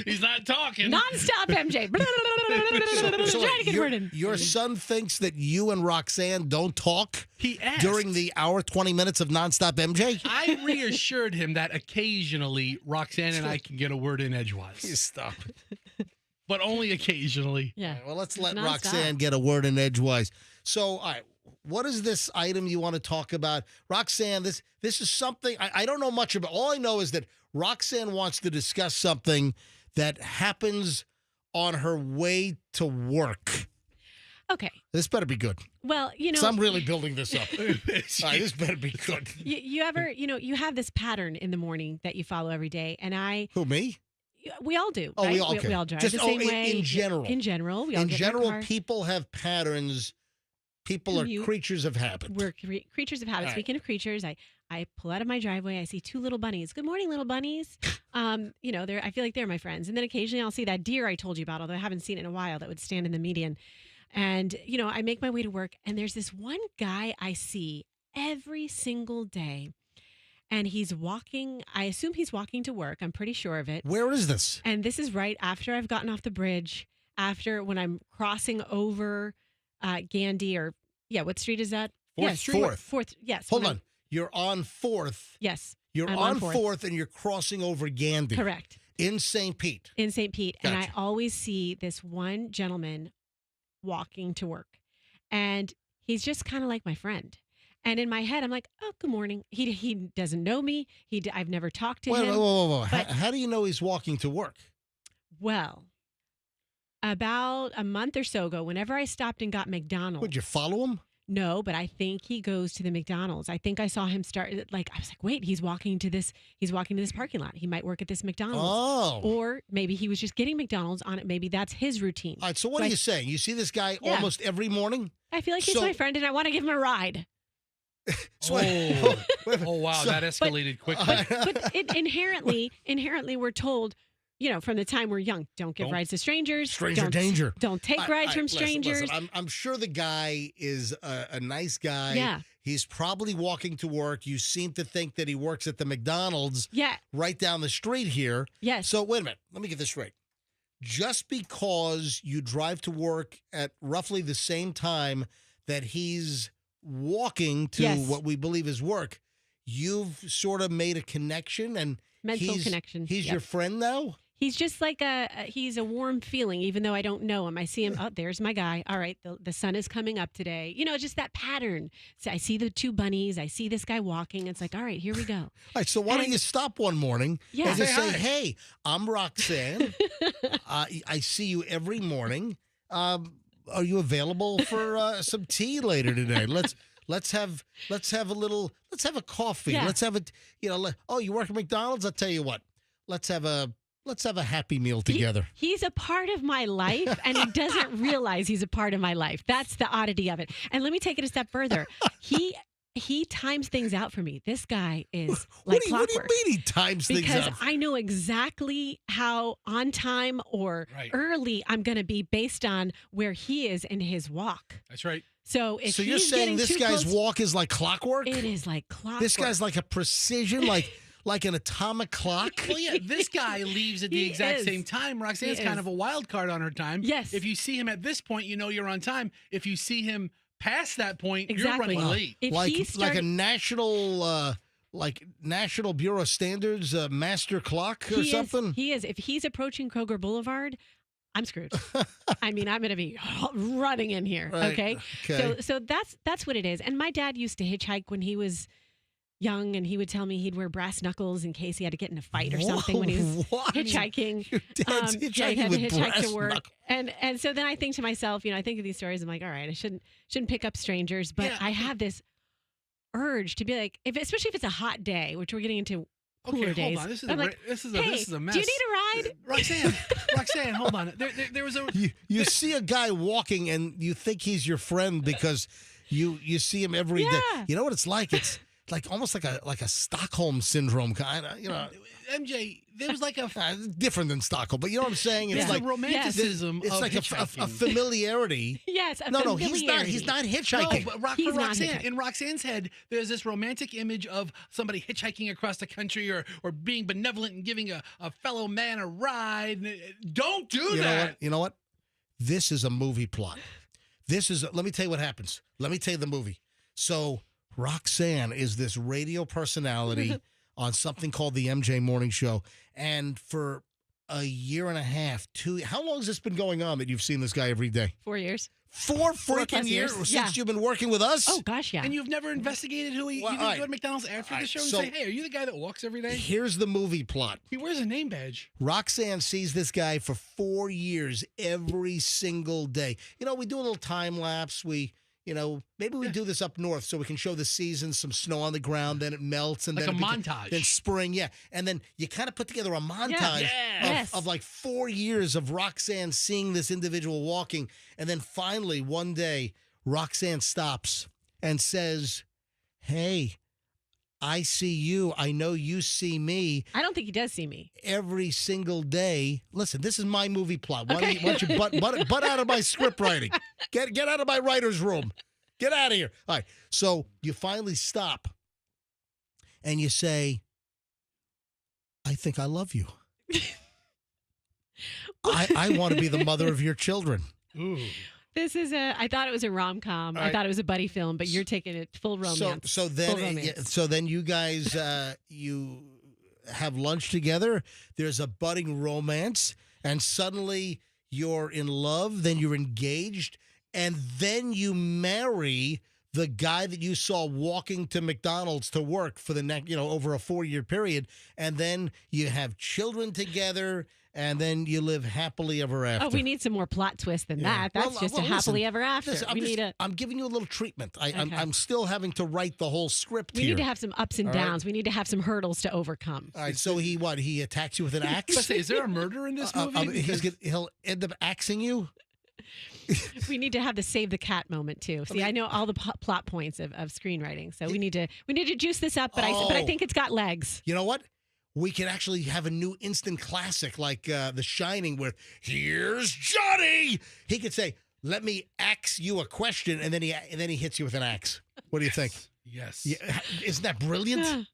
he's not talking."
nonstop MJ.
So
Trying to get a word in.
Your son thinks that you and Roxanne don't talk
He asked
during the hour, 20 minutes of nonstop MJ?
I reassured him that occasionally Roxanne and I can get a word in edgewise,
Stop it.
but only occasionally.
Yeah.
All right, well, let's let
Nonstop.
Roxanne get a word in edgewise. So, all right. What is this item you want to talk about? Roxanne, this is something I don't know much about. All I know is that Roxanne wants to discuss something that happens on her way to work.
Okay.
This better be good.
Well, you know,
'Cause I'm really building this up. All right, this better be good.
you ever, you have this pattern in the morning that you follow every day, and
Who, me?
we all do.
Oh,
right?
we all okay.
We all drive
Just
the same way.
in general.
In general, we all
In
get in our
general,
car.
people have patterns. People
Commute.
are creatures of habit.
We're creatures of habit.
All right.
Speaking of creatures, I pull out of my driveway. I see 2 little bunnies. Good morning, little bunnies. I feel like they're my friends. And then occasionally I'll see that deer I told you about, although I haven't seen it in a while, that would stand in the median. And, I make my way to work, and there's this one guy I see every single day. And he's walking, I assume he's walking to work. I'm pretty sure of it.
Where is this?
And this is right after I've gotten off the bridge, when I'm crossing over Gandhi, or what street is that? Fourth. Yes.
Hold on. You're on 4th.
Yes.
You're
I'm
on
on
4th, and you're crossing over Gandhi.
Correct.
In St. Pete.
In St. Pete.
Gotcha.
And I always see this one gentleman walking to work. And he's just kind of like my friend. And in my head, I'm like, oh, good morning. He doesn't know me. I've never talked to him.
Whoa.
But-
How do you know he's walking to work?
Well, about a month or so ago, whenever I stopped and got McDonald's.
Would you follow him?
No, but I think he goes to the McDonald's. I think I saw him start. I was like, wait, he's walking to this parking lot. He might work at this McDonald's.
Oh.
Or maybe he was just getting McDonald's on it. Maybe that's his routine.
All right, so what are you saying? You see this guy
Yeah.
almost every morning?
I feel like he's my friend, and I want to give him a ride.
So
Oh, wow, that escalated quickly.
But inherently, we're told, from the time we're young, don't give rides to strangers.
Stranger danger.
Don't take rides from strangers.
Listen, I'm sure the guy is a nice guy.
Yeah.
He's probably walking to work. You seem to think that he works at the McDonald's right down the street here.
Yes.
So wait a minute. Let me get this straight. Just because you drive to work at roughly the same time that he's walking to what we believe is work, you've sort of made a connection, and
mental connection.
He's your friend now?
He's just like he's a warm feeling, even though I don't know him. I see him, oh, there's my guy. All right, the sun is coming up today. Just that pattern. So I see the 2 bunnies. I see this guy walking. It's like, all right, here we go.
All right, so why don't you stop one morning and just say, hey, I'm Roxanne. I see you every morning. Are you available for some tea later today? Let's have a coffee.
Yeah.
Let's have you work at McDonald's? I'll tell you what. Let's have a Happy Meal together.
He's a part of my life, and he doesn't realize he's a part of my life. That's the oddity of it. And let me take it a step further. He times things out for me. This guy is like clockwork.
What do you mean he times things out?
Because I know exactly how on time or early I'm going to be based on where he is in his walk.
That's right.
So if
you're saying this guy's walk is like clockwork?
It is like clockwork.
This guy's like a precision, like an atomic clock?
Well, yeah, this guy leaves at the exact same time. Roxanne's kind of a wild card on her time.
Yes.
If you see him at this point, you know you're on time. If you see him past that point,
Exactly.
you're running late.
If
Like
he started-
a national National Bureau of Standards master clock or something?
He is. If he's approaching Kroger Boulevard, I'm screwed. I mean, I'm going to be running in here.
Right.
Okay. So that's what it is. And my dad used to hitchhike when he was young, and he would tell me he'd wear brass knuckles in case he had to get in a fight or something when he was hitchhiking.
Your dad's hitchhiking
he had to
with
hitchhike
brass
to work.
knuckles.
And so then I think to myself, I think of these stories. I'm like, all right, I shouldn't pick up strangers, but I have this urge to be like, especially if it's a hot day, which we're getting into cooler days.
Hold on. This is
hey,
a mess.
do you need a ride?
Roxanne, hold on. There was a
you see a guy walking and you think he's your friend because you see him every day. You know what it's like? It's like almost like a Stockholm syndrome kind of,
MJ, there was like a
different than Stockholm, but you know what I'm saying? It's like
a romanticism.
It's
of
like a familiarity.
Yes,
No, he's not hitchhiking.
No, but
He's
for
not
Roxanne,
hitchhiking.
in Roxanne's head, there's this romantic image of somebody hitchhiking across the country or being benevolent and giving a fellow man a ride. Don't do that.
You know what? This is a movie plot. Let me tell you what happens. Let me tell you the movie. So Roxanne is this radio personality on something called the MJ Morning Show. And for a year and a half, 2. How long has this been going on that you've seen this guy every day?
4 years.
4 freaking years since you've been working with us?
Oh, gosh, yeah.
And you've never investigated who he... you didn't go to McDonald's after the show and say, hey, are you the guy that walks every day?
Here's the movie plot.
He wears a name badge.
Roxanne sees this guy for 4 years every single day. You know, we do a little time lapse. Maybe we do this up north so we can show the seasons, some snow on the ground, then it melts. And
like
then
a montage.
Then spring, yeah. And then you kind of put together a montage of like 4 years of Roxanne seeing this individual walking. And then finally, one day, Roxanne stops and says, hey, I see you. I know you see me.
I don't think he does see me.
Every single day. Listen, this is my movie plot. Why don't you butt out of my script writing? Get out of my writer's room. Get out of here. All right. So you finally stop and you say, I think I love you. I want to be the mother of your children.
Ooh.
I thought it was a rom-com. Right. I thought it was a buddy film, but you're taking it full romance.
So then you guys, you have lunch together. There's a budding romance, and suddenly you're in love. Then you're engaged, and then you marry the guy that you saw walking to McDonald's to work for the next, over a 4-year period, and then you have children together. And then you live happily ever after.
Oh, we need some more plot twist than that. That's just a happily ever after.
I'm giving you a little treatment. I'm still having to write the whole script here.
We need to have some ups and downs. We need to have some hurdles to overcome.
All right, so he attacks you with an axe?
Is there a murder in this movie?
He'll end up axing you?
We need to have the save the cat moment too. See, I know all the plot points of screenwriting, so we need to juice this up. But I think it's got legs.
You know what? We could actually have a new instant classic like The Shining where, here's Johnny. He could say, let me axe you a question, and then he hits you with an axe. What do you think?
Yes.
Yeah, isn't that brilliant?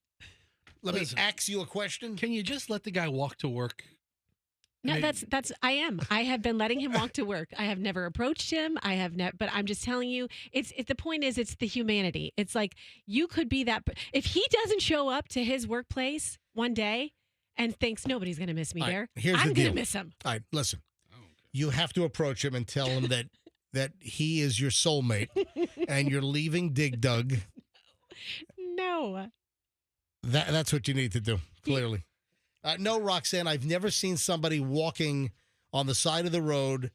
Let me axe you a question.
Can you just let the guy walk to work?
No, I have been letting him walk to work. I have never approached him. But I'm just telling you, the point is, it's the humanity. It's like, you could be that. If he doesn't show up to his workplace one day and thinks nobody's going to miss me there, I'm going to miss him.
All right, listen. You have to approach him and tell him that he is your soulmate and you're leaving Dig Dug.
No.
That's what you need to do, clearly. No, Roxanne, I've never seen somebody walking on the side of the road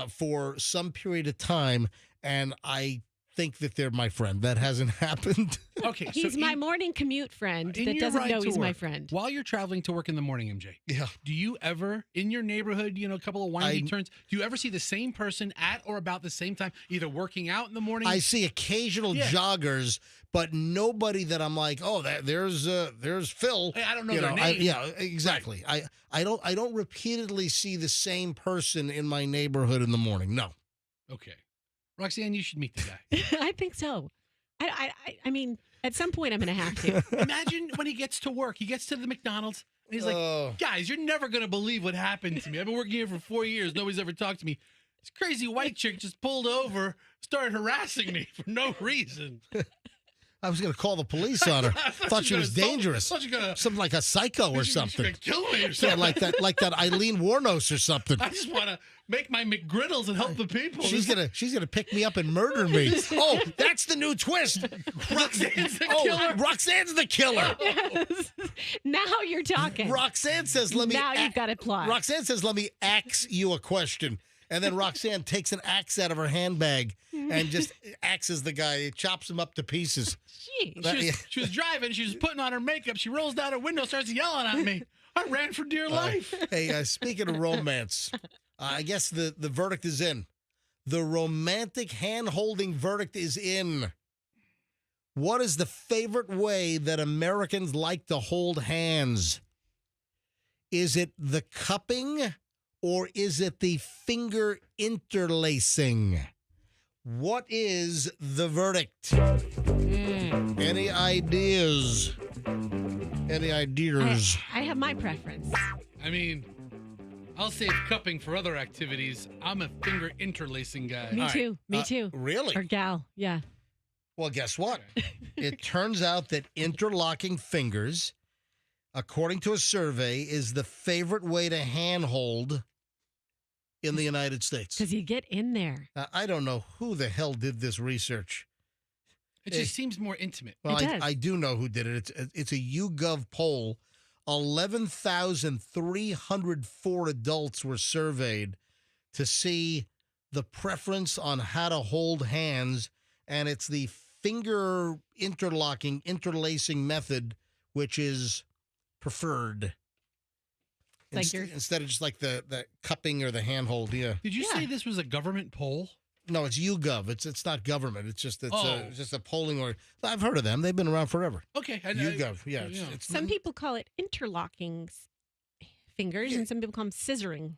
for some period of time, and I think that they're my friend. That hasn't happened.
Okay, he's my morning commute friend that doesn't know he's my friend.
While you're traveling to work in the morning, MJ, do you ever, in your neighborhood, a couple of windy turns, do you ever see the same person at or about the same time, either working out in the morning? I see occasional joggers, but nobody that I'm like, oh, there's Phil. I don't know their name.
Exactly. Right. I don't repeatedly see the same person in my neighborhood in the morning. No.
Okay. Roxanne, you should meet the guy.
I think so. I mean, at some point I'm going to have to.
Imagine when he gets to work, he gets to the McDonald's, and he's like, guys, you're never going to believe what happened to me. I've been working here for 4 years. Nobody's ever talked to me. This crazy white chick just pulled over, started harassing me for no reason.
I was going to call the police on her. I thought she was dangerous. Something like a psycho or something.
She was going to kill me or something.
Yeah, like that Eileen Warnos or something.
I just want to make my McGriddles and help the people.
She's gonna pick me up and murder me. Oh, that's the new twist.
Roxanne's the killer.
Roxanne's the killer.
Yes. Now you're talking.
Roxanne says,
Now you've got a plot.
Roxanne says, let me axe you a question. And then Roxanne takes an axe out of her handbag and just axes the guy, chops him up to pieces.
She was driving. She was putting on her makeup. She rolls down her window, starts yelling at me. I ran for dear life.
Hey, speaking of romance, I guess the verdict is in. The romantic hand-holding verdict is in. What is the favorite way that Americans like to hold hands? Is it the cupping? Or is it the finger interlacing? What is the verdict? Any ideas? Any ideas?
I have my preference.
I mean, I'll save cupping for other activities. I'm a finger interlacing guy.
Me too. Me too.
Really?
Or gal. Yeah.
Well, guess what? It turns out that interlocking fingers according to a survey, is the favorite way to handhold in the United States.
Because you get in there.
Now, I don't know who the hell did this research.
It just seems more intimate.
Well,
It does.
I do know who did it. It's a YouGov poll. 11,304 adults were surveyed to see the preference on how to hold hands, and it's the finger interlacing method, which is preferred.
Like
Instead of just like the cupping or the handhold. Yeah.
Did you say this was a government poll?
No, it's YouGov. It's not government. It's just
Oh.
a polling or I've heard of them. They've been around forever.
Okay.
YouGov. Yeah. It's
Some people call it interlocking fingers, and some people call them scissoring.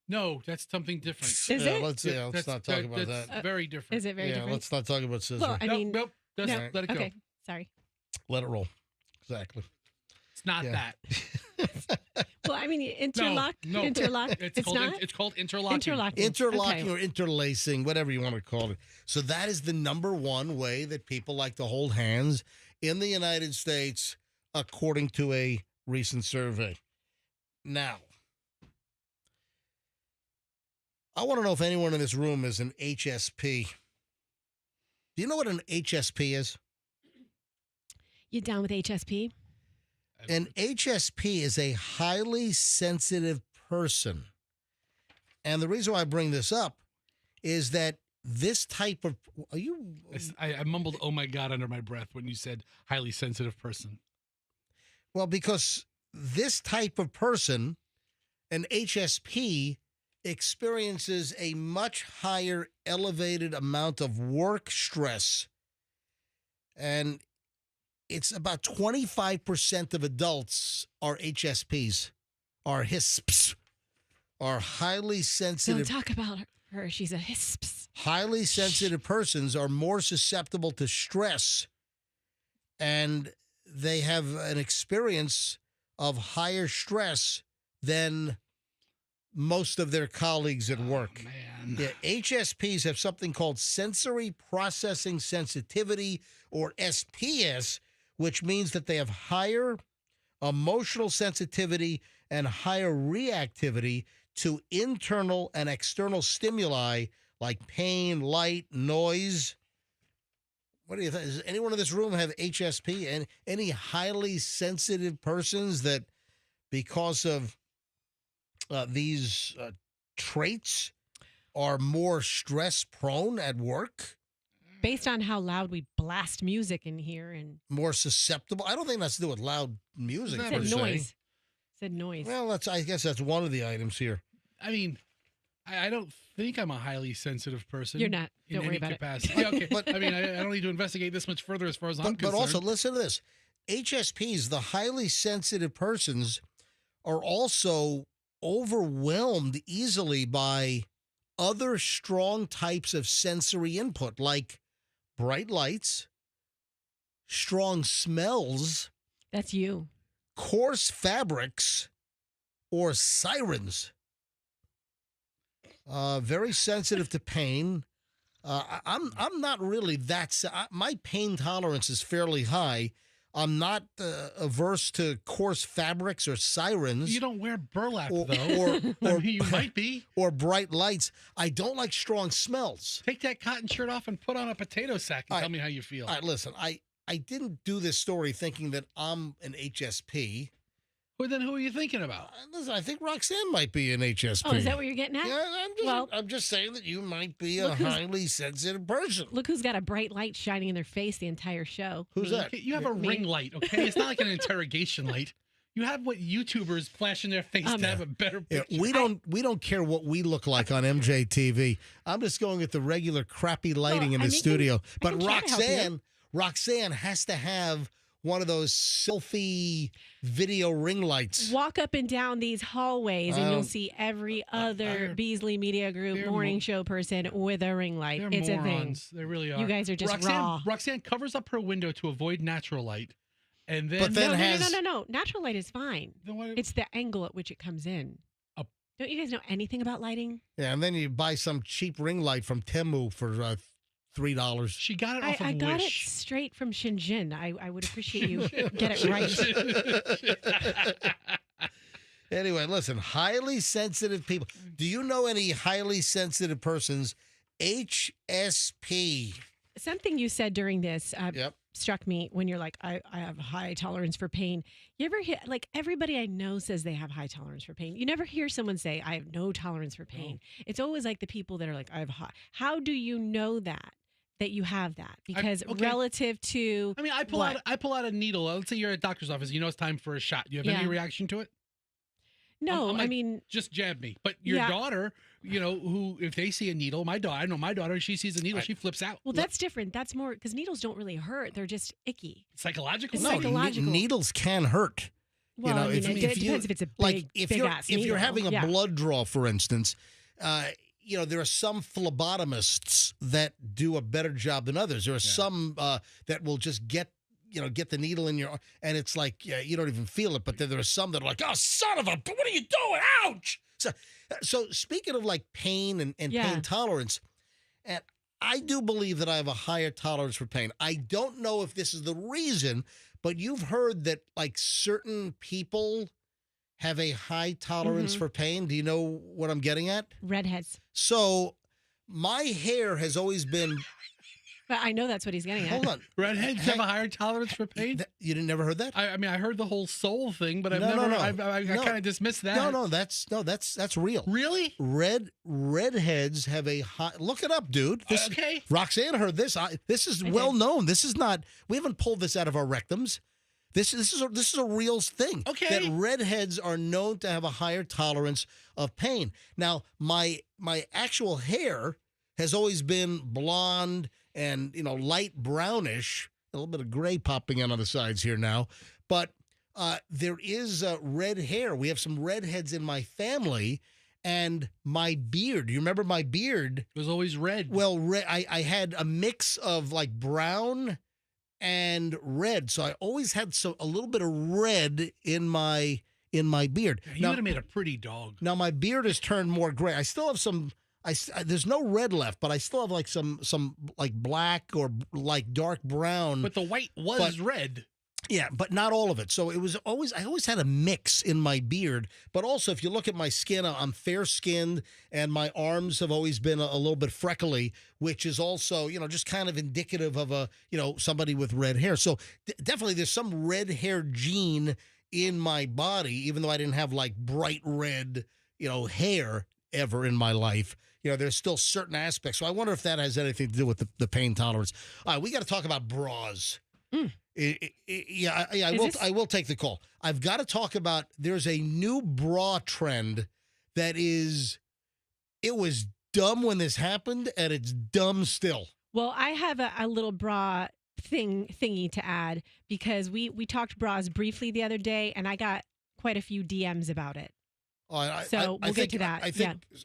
No, that's something different.
Is it?
Let's not talk about
that's
that.
very different.
Is it very different?
Let's not talk about scissors.
Well, I mean,
nope. Just
no.
let it go.
Okay, sorry.
Let it roll. Exactly.
It's not that.
Well, I mean, interlock.
No.
Interlock.
It's called interlocking.
Interlocking
Okay.
or interlacing, whatever you want to call it. So that is the number one way that people like to hold hands in the United States, according to a recent survey. Now, I want to know if anyone in this room is an HSP. Do you know what an HSP is?
You down with HSP?
An HSP is a highly sensitive person. And the reason why I bring this up is that this type of...
I mumbled, oh my God, under my breath when you said highly sensitive person.
Well, because this type of person, an HSP, experiences a much higher elevated amount of work stress. And it's about 25% of adults are HSPs, are HISPs, are highly sensitive.
Don't talk about her. She's a HISPs.
Highly sensitive persons are more susceptible to stress, and they have an experience of higher stress than most of their colleagues at work.
Man.
Yeah, HSPs have something called sensory processing sensitivity, or SPS, which means that they have higher emotional sensitivity and higher reactivity to internal and external stimuli like pain, light, noise. What do you think? Does anyone in this room have HSP? And any highly sensitive persons that, because of these traits, are more stress prone at work?
Based on how loud we blast music in here and
More susceptible? I don't think that's to do with loud music.
It
per
said
se.
noise. Said noise.
Well, I guess that's one of the items here.
I mean, I don't think I'm a highly sensitive person.
You're not.
In
Don't worry
any
about
capacity. Yeah, okay.
But-
I mean, I don't need to investigate this much further as far as I'm
But
concerned.
also, listen to this. HSPs, the highly sensitive persons, are also overwhelmed easily by other strong types of sensory input, like bright lights, strong smells,
That's you.
coarse fabrics, or sirens. Very sensitive to pain. I'm not really that. My pain tolerance is fairly high. I'm not averse to coarse fabrics or sirens.
You don't wear burlap,
or,
though.
or
I mean, you might be.
or bright lights. I don't like strong smells.
Take that cotton shirt off and put on a potato sack and
All right.
tell me how you feel.
All right, listen. I didn't do this story thinking that I'm an HSP.
Well, then who are you thinking about?
Listen, I think Roxanne might be an HSP.
Oh, is that what you're getting at?
Yeah, I'm just saying that you might be a
Look who's-
highly sensitive person.
Look who's got a bright light shining in their face the entire show.
Who's
Me.
that?
Okay, you have a
Me.
ring light, okay? It's not like an interrogation light. You have what YouTubers flash in their face to have a better
Yeah,
picture.
we don't care what we look like on MJTV. I'm just going with the regular crappy lighting in the studio. But
can try to help you.
Roxanne has to have one of those selfie video ring lights.
Walk up and down these hallways and you'll see every other Beasley Media Group
they're
morning show person with a ring light.
They're
It's
morons.
a thing.
They really are.
You guys are just
Roxanne,
raw.
Roxanne covers up her window to avoid natural light. And then,
But then
No. Natural light is fine.
Then what-
It's the angle at which it comes in.
Oh.
Don't you guys know anything about lighting?
Yeah, and then you buy some cheap ring light from Temu for $3.
She got it off of
I got it
Wish.
straight from Shenzhen. I would appreciate you get it right.
Anyway, listen, highly sensitive people. Do you know any highly sensitive persons? HSP.
Something you said during this
Yep.
struck me when you're like, I have high tolerance for pain. You ever hear, like, everybody I know says they have high tolerance for pain. You never hear someone say, I have no tolerance for pain. It's always like the people that are like, I have high. How do you know that you have that? Because relative to,
I mean, I pull out a needle. Let's say you're at a doctor's office. You know it's time for a shot. Do you have any reaction to it?
No,
I'm
I
like,
mean,
just jab me. But your daughter, who if they see a needle, I know my daughter, she sees a needle, she flips out.
Well, that's different. That's more because needles don't really hurt. They're just icky.
Psychological.
It's psychological.
Needles can hurt.
Well, it depends if it's a big,
if
ass
you're
needle.
having a blood draw, for instance, there are some phlebotomists that do a better job than others. There are some that will just get the needle in your, and it's like you don't even feel it. But then there are some that are like, oh, son of a, what are you doing? Ouch! So speaking of like pain and pain tolerance, and I do believe that I have a higher tolerance for pain. I don't know if this is the reason, but you've heard that like certain people have a high tolerance for pain. Do you know what I'm getting at?
Redheads.
So my hair has always been.
But I know that's what he's getting at.
Hold on.
Redheads have a higher tolerance for pain?
You never heard that?
I mean, I heard the whole soul thing, but I kind of dismissed that.
No, that's real.
Really?
Redheads have a high. Look it up, dude.
Okay.
Roxanne heard this. This is well known. This is not. We haven't pulled this out of our rectums. This is a real thing.
Okay.
That redheads are known to have a higher tolerance of pain. Now, my actual hair has always been blonde and light brownish, a little bit of gray popping in on the sides here now, but there is red hair. We have some redheads in my family, and my beard. You remember my beard?
It was always red.
Well, I had a mix of like brown and red, so I always had a little bit of red in my beard.
You would have made a pretty dog.
Now my beard has turned more gray. I still have some. There's no red left, but I still have like some like black or like dark brown.
But the white was red.
Yeah, but not all of it. So I always had a mix in my beard. But also, if you look at my skin, I'm fair skinned, and my arms have always been a little bit freckly, which is also just kind of indicative of somebody with red hair. So definitely, there's some red hair gene in my body, even though I didn't have like bright red hair ever in my life. There's still certain aspects. So I wonder if that has anything to do with the pain tolerance. All right, we got to talk about bras. I will take the call. I've got to talk about, there's a new bra trend that it was dumb when this happened, and it's dumb still.
Well, I have a little bra thingy to add, because we talked bras briefly the other day, and I got quite a few DMs about it.
We'll
get to that.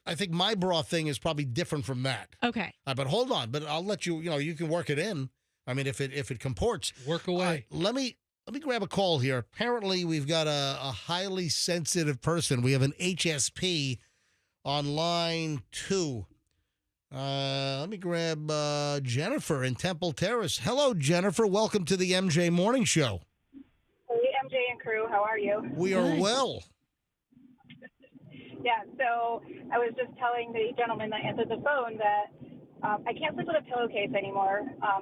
I think my bra thing is probably different from that.
Okay.
But hold on. But I'll let you. You can work it in. I mean, if it comports,
work away.
Let me grab a call here. Apparently, we've got a highly sensitive person. We have an HSP on line 2. Let me grab Jennifer in Temple Terrace. Hello, Jennifer. Welcome to the MJ Morning Show.
Hey, MJ and crew. How are you?
We are well.
Yeah, so I was just telling the gentleman that answered the phone that I can't sleep with a pillowcase anymore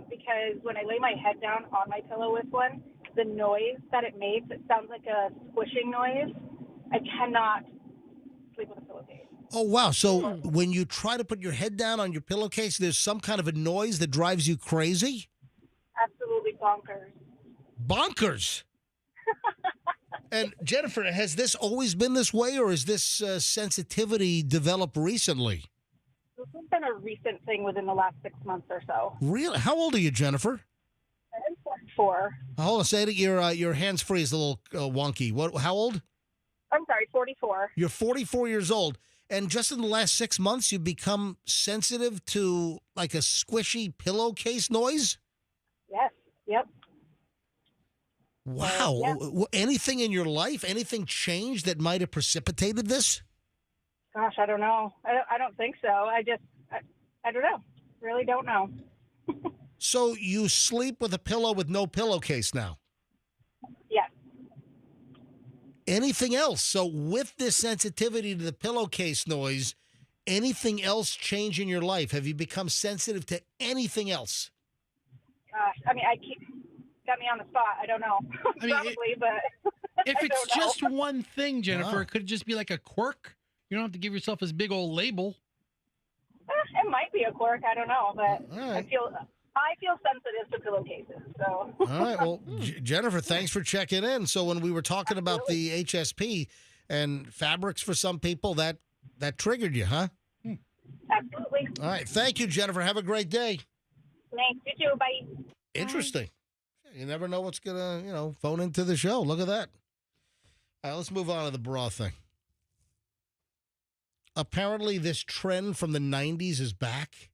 because when I lay my head down on my pillow with one, the noise that it makes, it sounds like a squishing noise. I cannot sleep with a pillowcase.
Oh, wow. So when you try to put your head down on your pillowcase, there's some kind of a noise that drives you crazy?
Absolutely bonkers.
Bonkers? And Jennifer, has this always been this way, or is this sensitivity developed recently?
This has been a recent thing within the last 6 months or so.
Really? How old are you, Jennifer?
I'm 44.
Hold on, say it. Your hands free is a little wonky. How old?
I'm sorry, 44.
You're 44 years old, and just in the last 6 months, you've become sensitive to like a squishy pillowcase noise?
Yes. Yep.
Wow.
Yeah.
Anything in your life, anything changed that might have precipitated this?
Gosh, I don't know. I don't think so. I don't know. Really don't know.
So you sleep with a pillow with no pillowcase now?
Yes.
Anything else? So with this sensitivity to the pillowcase noise, anything else change in your life? Have you become sensitive to anything else?
Gosh, I mean, got me on the spot. I don't know.
I mean,
Probably, but
if
I
it's
don't know.
just one thing, Jennifer,
Wow.
it could just be like a quirk. You don't have to give yourself this big old label.
It might be a quirk. I don't know, but
All right.
I feel sensitive to pillowcases. So.
All right. Well, Jennifer, thanks for checking in. So when we were talking about the HSP and fabrics for some people, that triggered you, huh?
Absolutely.
All right. Thank you, Jennifer. Have a great day.
Thanks. You too. Bye.
Interesting. You never know what's going to, phone into the show. Look at that. All right, let's move on to the bra thing. Apparently, this trend from the 90s is back.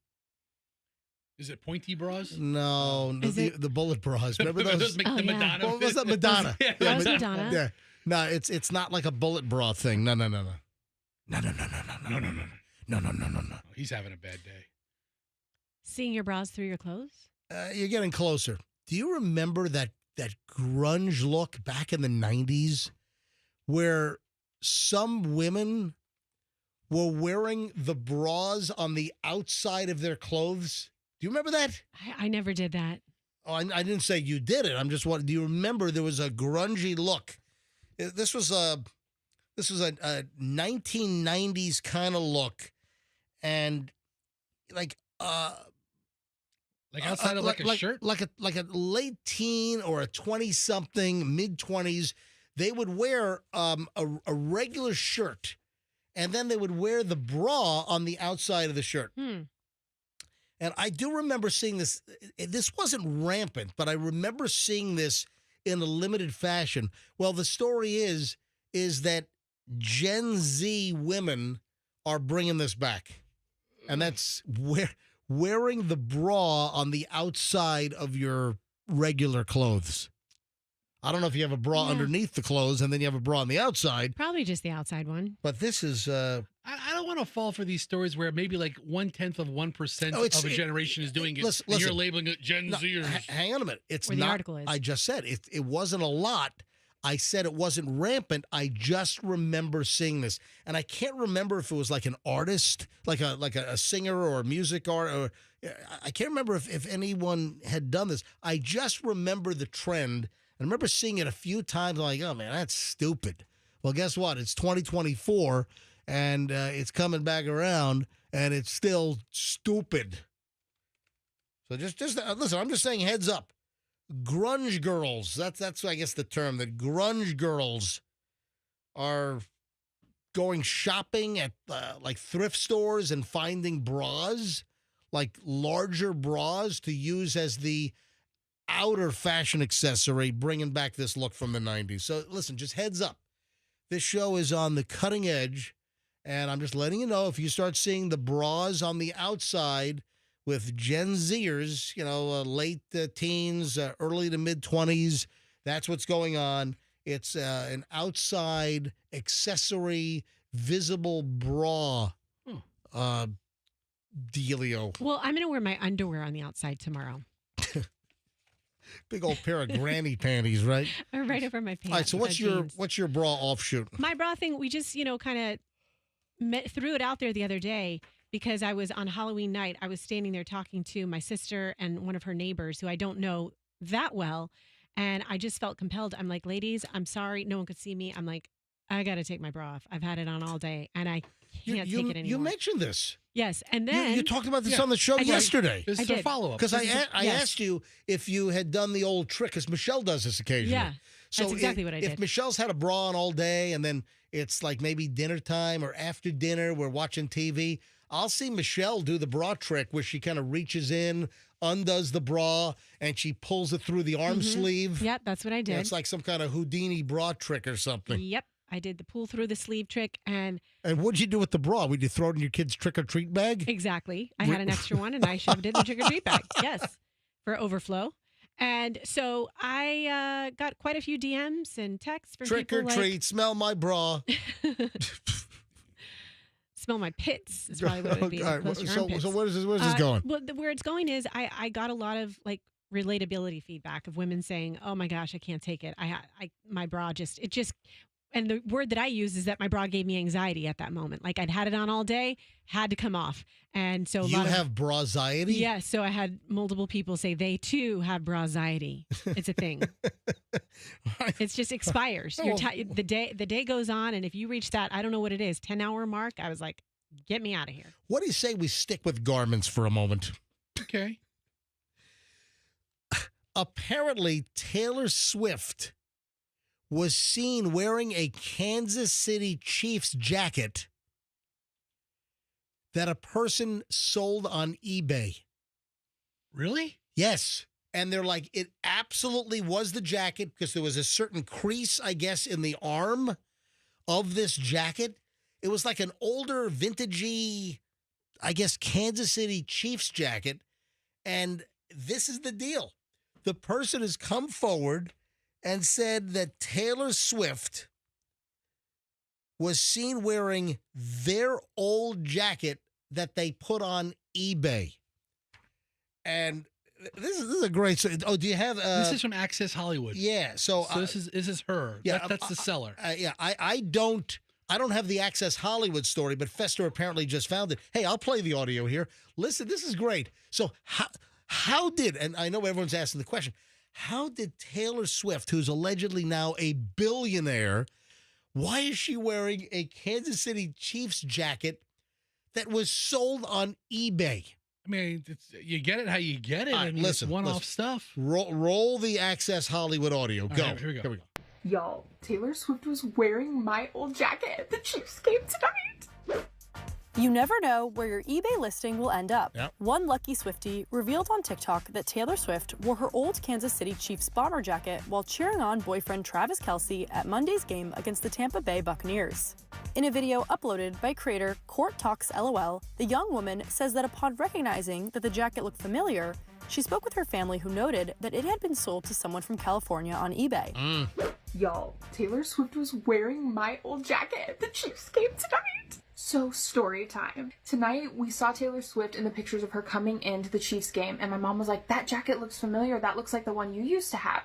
Is it pointy bras?
No, the bullet bras. Remember those?
the
Oh, yeah.
Madonna.
What was that? Madonna.
Yeah,
That was
Ma-
Madonna.
Yeah. No, it's not like a bullet bra thing. No. No.
He's having a bad day.
Seeing your bras through your clothes?
You're getting closer. Do you remember that grunge look back in the 90s where some women were wearing the bras on the outside of their clothes? Do you remember that?
I never did that.
Oh, I didn't say you did it. I'm just wondering, do you remember there was a grungy look? This was a 1990s kind of look, and like
outside of a shirt?
like a late teen or a 20-something, mid-20s, they would wear a regular shirt, and then they would wear the bra on the outside of the shirt. And I do remember seeing this. This wasn't rampant, but I remember seeing this in a limited fashion. Well, the story is that Gen Z women are bringing this back, and that's wearing the bra on the outside of your regular clothes. I don't know if you have a bra underneath the clothes and then you have a bra on the outside.
Probably just the outside one.
But this is...
I don't want to fall for these stories where maybe like 0.1% of a generation is doing it, and you're labeling it Gen Zers.
Hang on a minute. It's
Where
not...
the article is.
I just said it wasn't a lot. I said it wasn't rampant. I just remember seeing this. And I can't remember if it was like an artist, like a singer or a music art. Or I can't remember if anyone had done this. I just remember the trend. I remember seeing it a few times. I'm like, oh, man, that's stupid. Well, guess what? It's 2024, and it's coming back around, and it's still stupid. So just listen, I'm just saying heads up. Grunge girls, that's I guess the term, that grunge girls are going shopping at like thrift stores and finding bras, like larger bras to use as the outer fashion accessory, bringing back this look from the 90s. So listen, just heads up. This show is on the cutting edge, and I'm just letting you know if you start seeing the bras on the outside with Gen Zers, late teens, early to mid-20s, that's what's going on. It's an outside accessory, visible bra dealio.
Well, I'm going to wear my underwear on the outside tomorrow.
Big old pair of granny panties, right?
Or right over my pants.
All right, so what's your bra offshoot?
My bra thing, we just, kind of threw it out there the other day because I was on Halloween night. I was standing there talking to my sister and one of her neighbors who I don't know that well. And I just felt compelled. I'm like, ladies, I'm sorry. No one could see me. I'm like, I got to take my bra off. I've had it on all day and I can't take it anymore.
You mentioned this.
Yes. And then
you talked about this on the show yesterday.
This is a follow-up.
Because I asked you if you had done the old trick, because Michelle does this occasionally.
Yeah.
So
that's exactly what I did.
If Michelle's had a bra on all day and then it's like maybe dinner time or after dinner, we're watching TV, I'll see Michelle do the bra trick where she kind of reaches in, undoes the bra, and she pulls it through the arm sleeve.
Yep, that's what I did.
Yeah, it's like some kind of Houdini bra trick or something.
Yep. I did the pull through the sleeve trick. And
what'd you do with the bra? Would you throw it in your kid's trick-or-treat bag?
Exactly. I had an extra one and I shoved it in the trick-or-treat bag. Yes, for overflow. And so I got quite a few DMs and texts from
Trick or
people
treat, smell my bra.
smell my pits. Is probably what it would be.
All right,
Close to your
so
armpits.
where's this going?
Well, where it's going is I got a lot of like relatability feedback of women saying, "Oh my gosh, I can't take it. My bra just and the word that I use is that my bra gave me anxiety at that moment. Like I'd had it on all day, had to come off. And so
you have bra-anxiety?
Yeah, so I had multiple people say they too have bra-anxiety. It's a thing. It just expires. The day goes on, and if you reach that, I don't know what it is, 10-hour mark, I was like, get me out of here.
What do you say we stick with garments for a moment?
Okay.
Apparently, Taylor Swift was seen wearing a Kansas City Chiefs jacket that a person sold on eBay.
Really?
Yes. And they're like, it absolutely was the jacket because there was a certain crease, I guess, in the arm of this jacket. It was like an older, vintagey, I guess, Kansas City Chiefs jacket. And this is the deal. The person has come forward and said that Taylor Swift was seen wearing their old jacket that they put on eBay. And this is a great. Oh, do you have?
This is from Access Hollywood.
Yeah. So
this is her. Yeah, that's the seller.
Yeah. I don't have the Access Hollywood story, but Fester apparently just found it. Hey, I'll play the audio here. Listen, this is great. So how did, and I know everyone's asking the question, how did Taylor Swift, who's allegedly now a billionaire, why is she wearing a Kansas City Chiefs jacket that was sold on eBay?
I mean, you get it how you get it.
Right,
I mean,
listen,
it's one-off stuff.
Roll the Access Hollywood audio. Go.
Right, here we go.
Y'all, Taylor Swift was wearing my old jacket at the Chiefs game tonight.
You never know where your eBay listing will end up.
Yep.
One lucky Swiftie revealed on TikTok that Taylor Swift wore her old Kansas City Chiefs bomber jacket while cheering on boyfriend Travis Kelce at Monday's game against the Tampa Bay Buccaneers. In a video uploaded by creator Court Talks LOL, the young woman says that upon recognizing that the jacket looked familiar, she spoke with her family who noted that it had been sold to someone from California on eBay.
Y'all, Taylor Swift was wearing my old jacket at the Chiefs game tonight. So, story time. Tonight, we saw Taylor Swift in the pictures of her coming into the Chiefs game, and my mom was like, that jacket looks familiar. That looks like the one you used to have.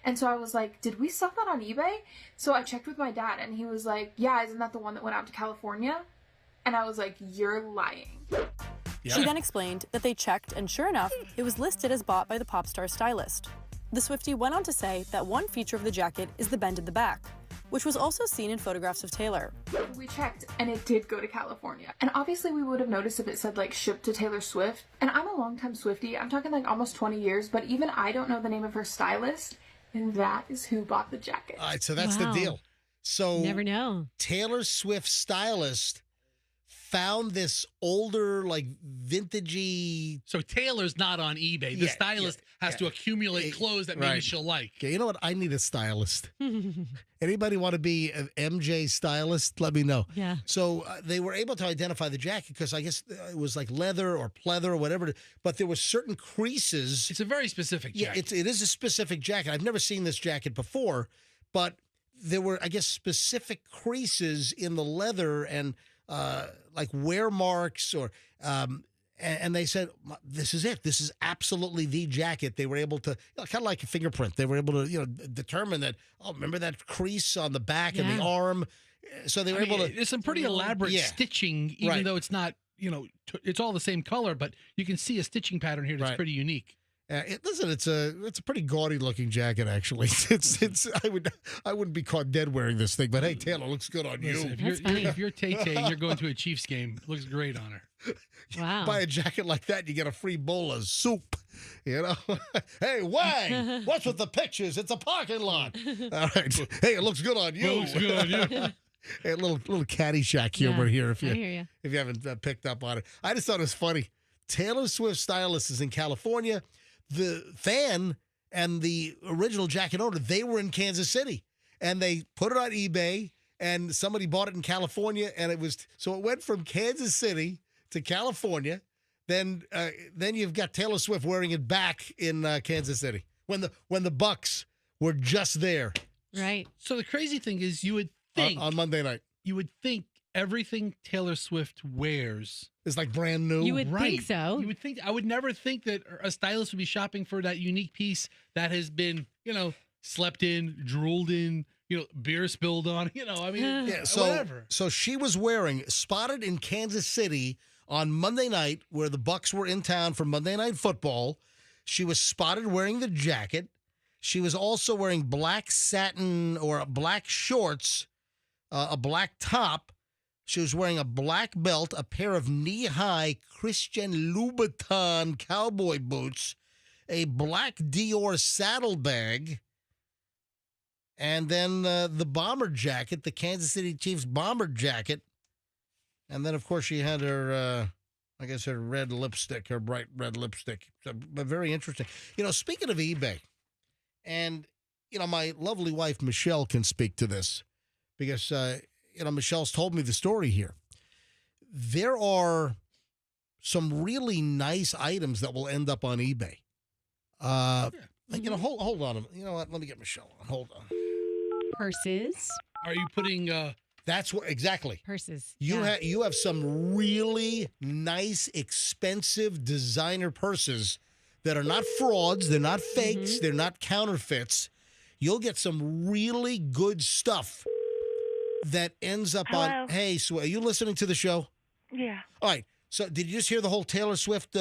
And so I was like, did we sell that on eBay? So I checked with my dad, and he was like, yeah, isn't that the one that went out to California? And I was like, you're lying.
Yeah. She then explained that they checked, and sure enough, it was listed as bought by the pop star stylist. The Swiftie went on to say that one feature of the jacket is the bend in the back, which was also seen in photographs of Taylor.
We checked, and it did go to California. And obviously we would have noticed if it said, like, shipped to Taylor Swift. And I'm a longtime Swiftie. I'm talking, like, almost 20 years, but even I don't know the name of her stylist, and that is who bought the jacket.
All right, so that's the deal. So
never know.
Taylor Swift's stylist found this older, like, vintagey.
So Taylor's not on eBay. The stylist has to accumulate clothes that maybe she'll like.
Okay, you know what? I need a stylist. Anybody want to be an MJ stylist? Let me know.
Yeah.
So they were able to identify the jacket because I guess it was like leather or pleather or whatever, but there were certain creases.
It's a very specific jacket.
Yeah, it is a specific jacket. I've never seen this jacket before, but there were, I guess, specific creases in the leather and like wear marks or and they said, this is it. This is absolutely the jacket. They were able to, kind of like a fingerprint. They were able to, determine that, oh, remember that crease on the back and the arm? So they were able to.
There's some pretty elaborate stitching, even though it's not, it's all the same color, but you can see a stitching pattern here that's pretty unique.
Listen, it's a pretty gaudy looking jacket actually. I wouldn't be caught dead wearing this thing, but hey, Taylor, looks good on you.
If you're Tay-Tay and you're going to a Chiefs game, it looks great on her.
Wow.
Buy a jacket like that, you get a free bowl of soup. Hey, Wang, what's with the pictures? It's a parking lot. All right. Hey, it looks good on you.
Looks good on you.
Hey, a little Caddyshack humor here if
I hear
you haven't picked up on it. I just thought it was funny. Taylor Swift's stylist is in California. The fan and the original jacket owner, they were in Kansas City, and they put it on eBay, and somebody bought it in California, and it went from Kansas City to California. Then you've got Taylor Swift wearing it back in Kansas City when the Bucks were just there.
Right.
So the crazy thing is, you would think
on Monday night,
you would think everything Taylor Swift wears
is like brand new.
You would think so.
You would think. I would never think that a stylist would be shopping for that unique piece that has been, slept in, drooled in, beer spilled on. I mean, whatever.
So she was spotted in Kansas City on Monday night, where the Bucks were in town for Monday Night Football. She was spotted wearing the jacket. She was also wearing black satin or black shorts, a black top. She was wearing a black belt, a pair of knee-high Christian Louboutin cowboy boots, a black Dior saddlebag, and then the bomber jacket, the Kansas City Chiefs bomber jacket. And then, of course, she had her, her red lipstick, her bright red lipstick. But very interesting. Speaking of eBay, and, my lovely wife, Michelle, can speak to this because, Michelle's told me the story here. There are some really nice items that will end up on eBay. Hold on. You know what? Let me get Michelle on. Hold on.
Purses.
Are you putting...
That's what exactly.
Purses.
You have some really nice, expensive designer purses that are not frauds. They're not fakes. They're not counterfeits. You'll get some really good stuff that ends up on. Hey, so are you listening to the show?
Yeah.
All right. So did you just hear the whole Taylor Swift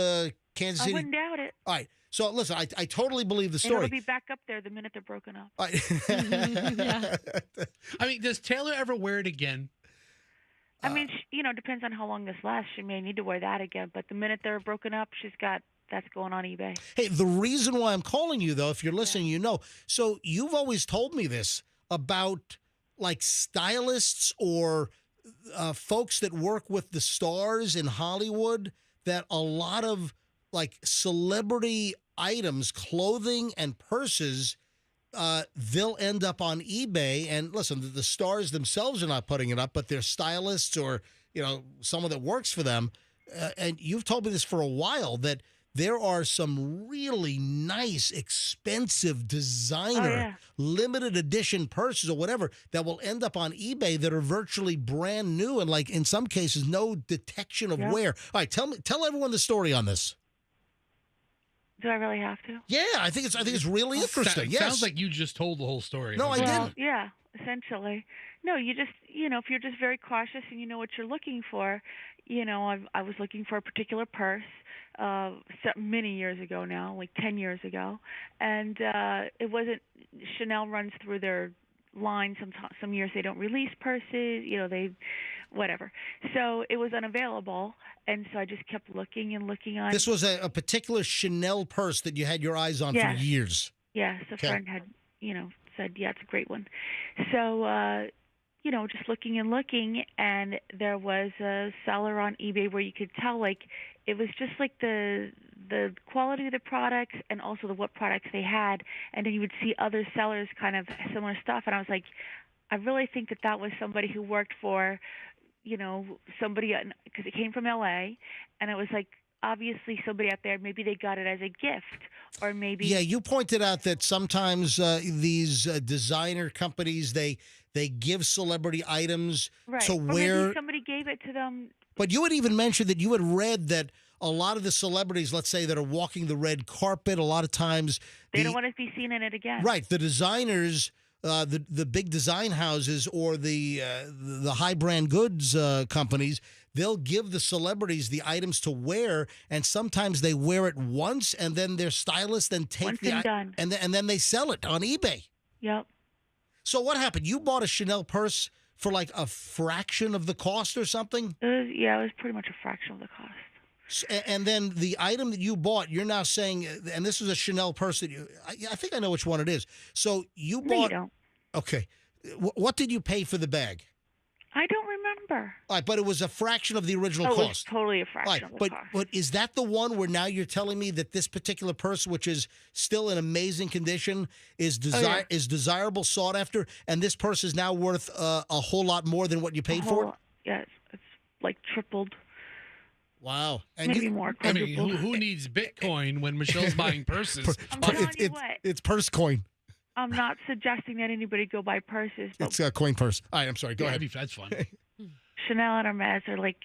Kansas City?
I wouldn't doubt it.
All right. So listen, I totally believe the story.
It'll be back up there the minute they're broken up.
All right.
I mean, does Taylor ever wear it again?
I mean, depends on how long this lasts. She may need to wear that again, but the minute they're broken up, that's going on eBay.
Hey, the reason why I'm calling you, though, if you're listening, so you've always told me this about like stylists or folks that work with the stars in Hollywood, that a lot of like celebrity items, clothing and purses, they'll end up on eBay. And listen, the stars themselves are not putting it up, but their stylists or, someone that works for them. And you've told me this for a while, that there are some really nice, expensive designer, limited edition purses or whatever that will end up on eBay that are virtually brand new and, like, in some cases, no detection of wear. All right, tell everyone the story on this.
Do I really have to?
Yeah, I think it's really interesting. Yes.
Sounds like you just told the whole story.
No, I didn't.
Yeah, essentially. No, you just, if you're just very cautious and you know what you're looking for, I was looking for a particular purse many years ago now, like 10 years ago, and it wasn't. Chanel runs through their line. Some years they don't release purses. Whatever. So it was unavailable, and so I just kept looking and looking on.
This was a particular Chanel purse that you had your eyes on for years.
Yes, a friend had, said, yeah, it's a great one. So, just looking and looking, and there was a seller on eBay where you could tell, like, it was just like the quality of the products and also what products they had, and then you would see other sellers kind of similar stuff, and I was like, I really think that was somebody who worked for, somebody, because it came from LA, and it was like, obviously somebody out there, maybe they got it as a gift, or maybe...
Yeah, you pointed out that sometimes these designer companies, they give celebrity items to wear.
Or maybe somebody gave it to them.
But you had even mentioned that you had read that a lot of the celebrities, let's say, that are walking the red carpet, a lot of times...
They don't want to be seen in it again.
Right, the designers... the big design houses or the high brand goods companies, they'll give the celebrities the items to wear, and sometimes they wear it once, and then their stylist then take and then they sell it on eBay.
Yep.
So what happened? You bought a Chanel purse for like a fraction of the cost or something?
It was pretty much a fraction of the cost.
And then the item that you bought, you're now saying, and this is a Chanel purse that I think I know which one it is. So you bought.
No, you don't.
Okay. What did you pay for the bag?
I don't remember.
All right, but it was a fraction of the original cost.
It was totally a fraction of the cost.
But is that the one where now you're telling me that this particular purse, which is still in amazing condition, is desirable, sought after, and this purse is now worth a whole lot more than what you paid for it?
Yeah, it's like tripled.
Wow.
And maybe more.
I mean, who needs Bitcoin when Michelle's buying purses?
I'm telling you what.
It's purse coin.
I'm not suggesting that anybody go buy purses. But
it's a coin purse. All right, I'm sorry. Go ahead.
That's fun.
Chanel and Hermes are like,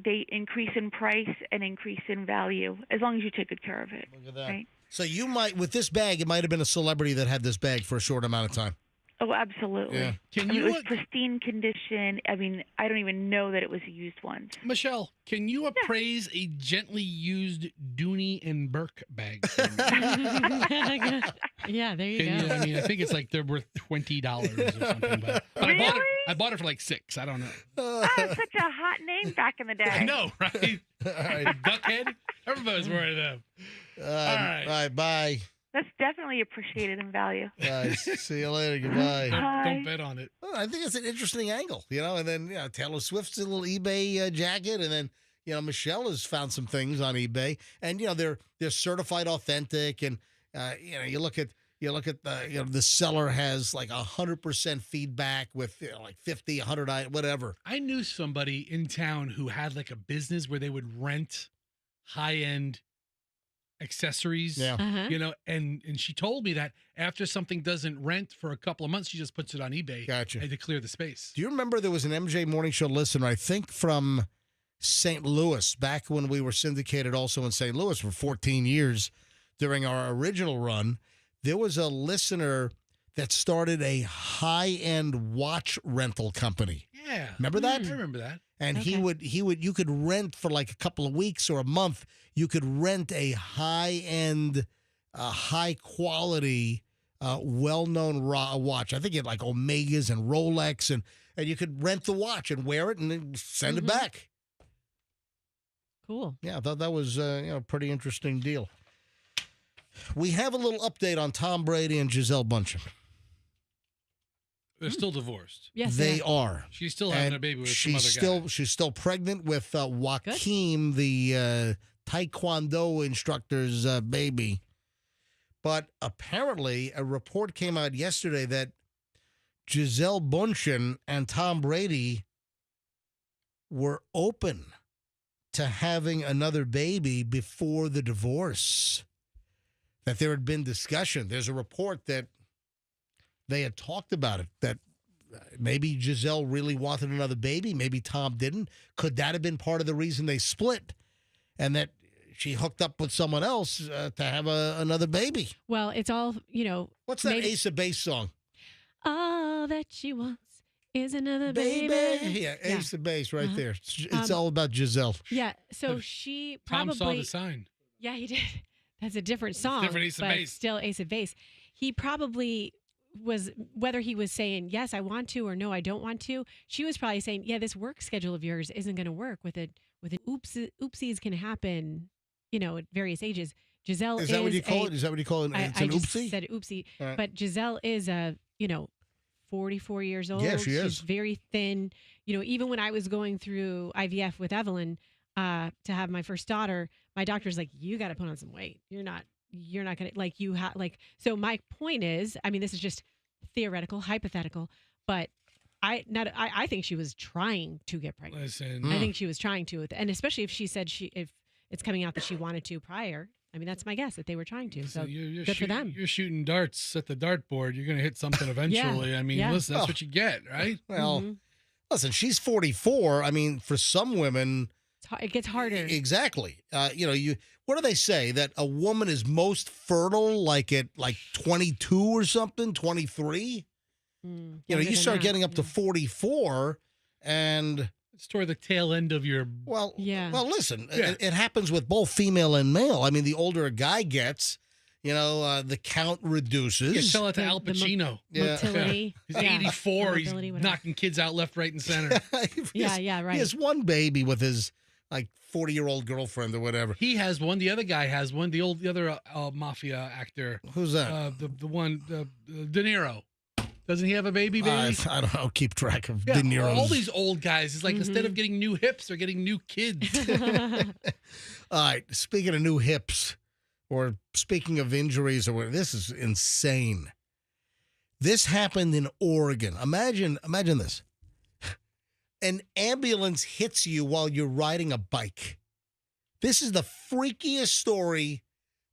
they increase in price and increase in value as long as you take good care of it.
Look at that.
Right?
So you might, with this bag, it might have been a celebrity that had this bag for a short amount of time.
Oh, absolutely.
Yeah.
It was pristine condition. I mean, I don't even know that it was a used one.
Michelle, can you appraise a gently used Dooney and Burke bag? For me?
Yeah, there you go.
I mean, I think it's like they're worth $20 or something. But
Really?
I bought it for like $6. I don't know.
Oh, such a hot name back in the day.
I know, right?
All right.
Duckhead. Everybody's wearing them.
All right. Bye.
That's definitely appreciated in value.
See you later. Goodbye.
Don't bet on it.
Well, I think it's an interesting angle, and then Taylor Swift's a little eBay jacket, and then Michelle has found some things on eBay, and they're certified authentic, and you look at the seller has like 100% feedback with like 50, 100, whatever.
I knew somebody in town who had like a business where they would rent high-end accessories, and she told me that after something doesn't rent for a couple of months, she just puts it on eBay.
Gotcha.
To clear the space.
Do you remember there was an MJ Morning Show listener, I think from St. Louis, back when we were syndicated also in St. Louis for 14 years during our original run? There was a listener that started a high-end watch rental company.
Yeah.
Remember that?
I remember that.
And he would you could rent for like a couple of weeks or a month, you could rent a high-end, high-quality, well-known watch. I think it had like Omegas and Rolex, and you could rent the watch and wear it and then send it back.
Cool.
Yeah, I thought that was a pretty interesting deal. We have a little update on Tom Brady and Gisele Bündchen.
They're still divorced.
Yes,
they are.
She's still having a baby with some other guy.
She's still pregnant with Joaquim, the Taekwondo instructor's baby. But apparently, a report came out yesterday that Gisele Bündchen and Tom Brady were open to having another baby before the divorce. That there had been discussion. There's a report that they had talked about it, that maybe Gisele really wanted another baby. Maybe Tom didn't. Could that have been part of the reason they split? And that she hooked up with someone else to have another baby?
Well, it's all,
What's that Ace of Base song?
All that she wants is another baby.
Yeah, Ace of Base right there. It's all about Gisele.
Yeah, so she probably...
Tom saw the sign.
Yeah, he did. That's a different song.
Different Ace of Base.
Still Ace of Base. He probably was, whether he was saying, yes, I want to, or no, I don't want to, she was probably saying, yeah, this work schedule of yours isn't going to work with it. Oopsies can happen, at various ages. Gisele
is that what you call it? Is that what you call it? It's an oopsie?
Just said oopsie.
Right.
But Gisele is 44 years old.
Yeah, she is.
She's very thin. Even when I was going through IVF with Evelyn to have my first daughter, my doctor's like, you got to put on some weight. You're not going to so my point is, I mean, this is just theoretical, hypothetical, but I think she was trying to get pregnant.
Listen.
I think she was trying to, and especially if she said if it's coming out that she wanted to prior. I mean, that's my guess that they were trying to. So good for them.
You're shooting darts at the dartboard. You're going to hit something eventually.
Yeah.
I mean, listen, that's what you get, right?
Well, listen, she's 44. I mean, for some women,
it gets harder.
Exactly. What do they say? That a woman is most fertile like at 22 or something, 23? You start getting up to 44 and
it's toward the tail end of your...
Well, listen, it happens with both female and male. I mean, the older a guy gets, the count reduces.
Yeah, tell it to Al Pacino.
Motility.
He's 84. He's knocking kids out left, right, and center.
Right.
He has one baby with his 40-year-old girlfriend or whatever.
He has one. The other guy has one. The other mafia actor.
Who's that?
The one, De Niro. Doesn't he have a baby?
I don't know. Keep track of De Niro's.
All these old guys. It's like instead of getting new hips, they're getting new kids.
All right. Speaking of new hips, or speaking of injuries, or whatever, this is insane. This happened in Oregon. Imagine this. An ambulance hits you while you're riding a bike. This is the freakiest story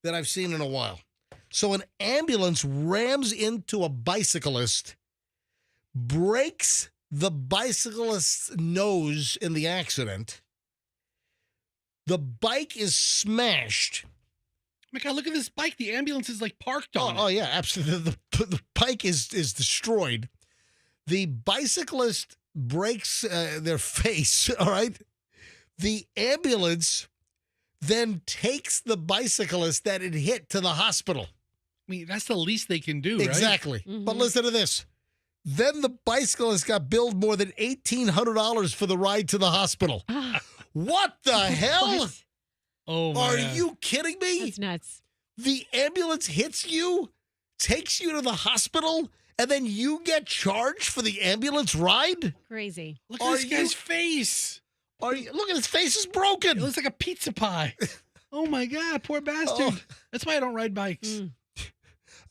that I've seen in a while. So an ambulance rams into a bicyclist, breaks the bicyclist's nose in the accident. The bike is smashed.
Oh my God, look at this bike. The ambulance is like parked on it.
Oh yeah, absolutely. The bike is destroyed. The bicyclist breaks their face, all right? The ambulance then takes the bicyclist that it hit to the hospital.
I mean, that's the least they can do, right?
Exactly.
Mm-hmm.
But listen to this. Then the bicyclist got billed more than $1,800 for the ride to the hospital. What the hell?
What?
Oh,
Are
man.
you kidding me?
That's nuts.
The ambulance hits you, takes you to the hospital, and then you get charged for the ambulance ride?
Crazy.
Look at this guy's face.
Look at his face is broken.
It looks like a pizza pie. Oh my God, poor bastard.
Oh.
That's why I don't ride bikes.
Mm.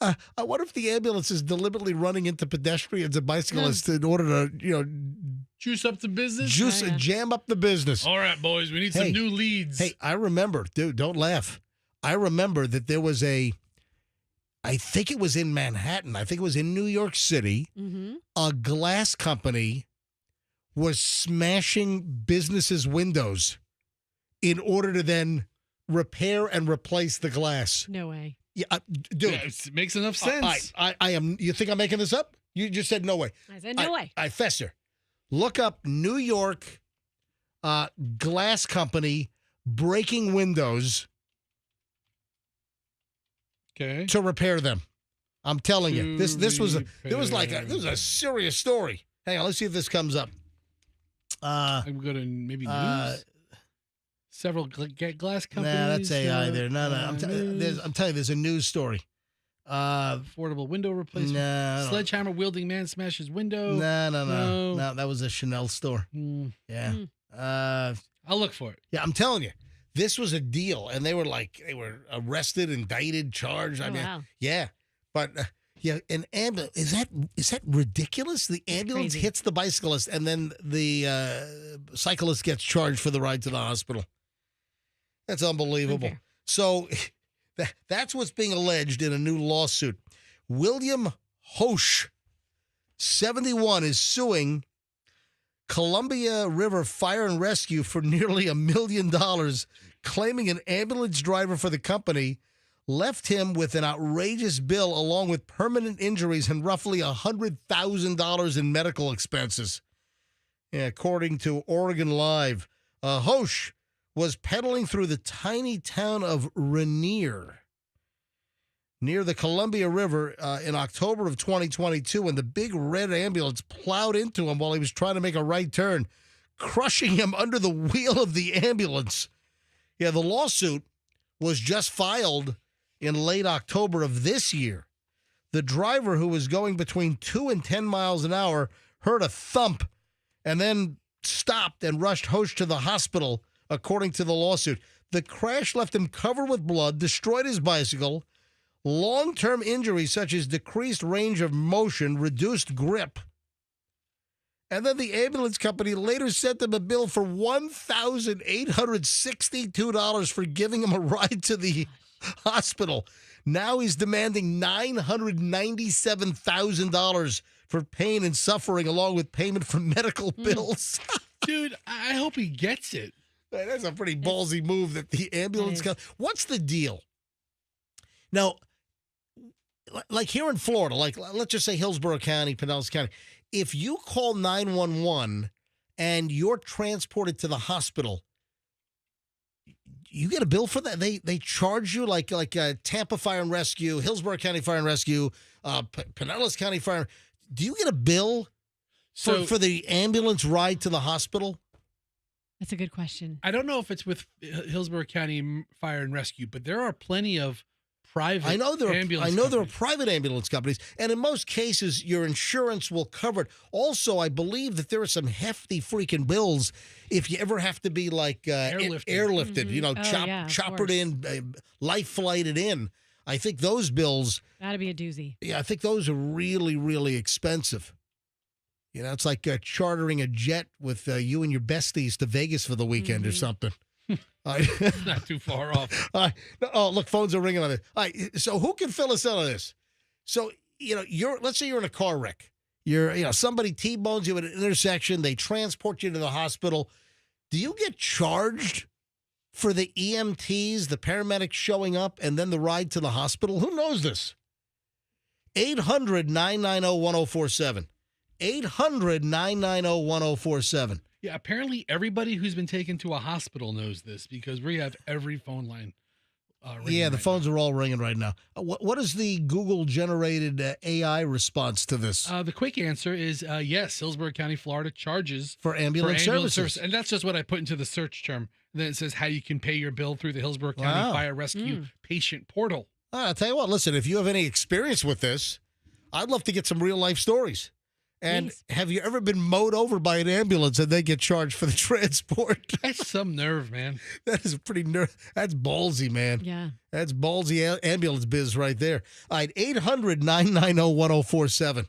I wonder if the ambulance is deliberately running into pedestrians and bicyclists in order to,
Juice up the business.
jam up the business.
All right, boys, we need some new leads.
Hey, I remember, dude, don't laugh. I remember that there was I think it was in Manhattan. I think it was in New York City.
Mm-hmm.
A glass company was smashing businesses' windows in order to then repair and replace the glass.
No way.
Yeah, dude.
Yeah, it makes enough sense.
I am. You think I'm making this up? You just said no way.
I said no way.
I fester. Look up New York glass company breaking windows to repair them. I'm telling you, this was a serious story. Hang on, let's see if this comes up.
I'm going to maybe news. Several glass companies.
Nah, that's AI there. No. I'm telling you, there's a news story.
Affordable window replacement.
No.
Sledgehammer wielding man smashes window.
No. That was a Chanel store. Yeah.
I'll look for it.
Yeah, I'm telling you, this was a deal, and they were arrested, indicted, charged.
Wow.
Yeah, but an ambulance is that ridiculous? The ambulance hits the bicyclist, and then the cyclist gets charged for the ride to the hospital. That's unbelievable.
Okay.
So that's what's being alleged in a new lawsuit. William Hosch, 71, is suing Columbia River Fire and Rescue for nearly $1 million, claiming an ambulance driver for the company left him with an outrageous bill along with permanent injuries and roughly $100,000 in medical expenses. Yeah, according to Oregon Live, Hosch was pedaling through the tiny town of Rainier near the Columbia River in October of 2022 when the big red ambulance plowed into him while he was trying to make a right turn, crushing him under the wheel of the ambulance. Yeah, the lawsuit was just filed in late October of this year. The driver, who was going between 2 and 10 miles an hour, heard a thump and then stopped and rushed Hosch to the hospital, according to the lawsuit. The crash left him covered with blood, destroyed his bicycle, long-term injuries such as decreased range of motion, reduced grip. And then the ambulance company later sent him a bill for $1,862 for giving him a ride to the hospital. Now he's demanding $997,000 for pain and suffering, along with payment for medical bills.
Dude, I hope he gets it.
That's a pretty ballsy move that the ambulance company. What's the deal? Now, like here in Florida, like let's just say Hillsborough County, Pinellas County, if you call 911 and you're transported to the hospital, you get a bill for that. They charge you like Tampa Fire and Rescue, Hillsborough County Fire and Rescue, Pinellas County Fire. Do you get a bill for the ambulance ride to the hospital?
That's a good question.
I don't know if it's with Hillsborough County Fire and Rescue, but there are plenty of private ambulance
there are private ambulance companies, and in most cases, your insurance will cover it. Also, I believe that there are some hefty freaking bills if you ever have to be like airlifted,
Mm-hmm.
choppered in, life flighted in. I think those bills
Gotta be a doozy.
Yeah, I think those are really, really expensive. You know, it's like chartering a jet with you and your besties to Vegas for the weekend or something.
It's not too far off.
Oh, look, phones are ringing on this. All right, so who can fill us in on this? So, let's say you're in a car wreck. somebody T-bones you at an intersection, they transport you to the hospital. Do you get charged for the EMTs, the paramedics showing up, and then the ride to the hospital? Who knows this? 800-990-1047. 800-990-1047.
Yeah, apparently everybody who's been taken to a hospital knows this because we have every phone line ringing.
The phones are all ringing right now. What is the Google-generated AI response to this?
The quick answer is yes, Hillsborough County, Florida charges
for ambulance services.
And that's just what I put into the search term. And then it says how you can pay your bill through the Hillsborough County Fire Rescue Patient Portal.
I'll tell you what, listen, if you have any experience with this, I'd love to get some real-life stories. And have you ever been mowed over by an ambulance and they get charged for the transport?
That's some nerve, man.
That is pretty That's ballsy, man.
Yeah.
That's ballsy ambulance biz right there. All right, 800-990-1047.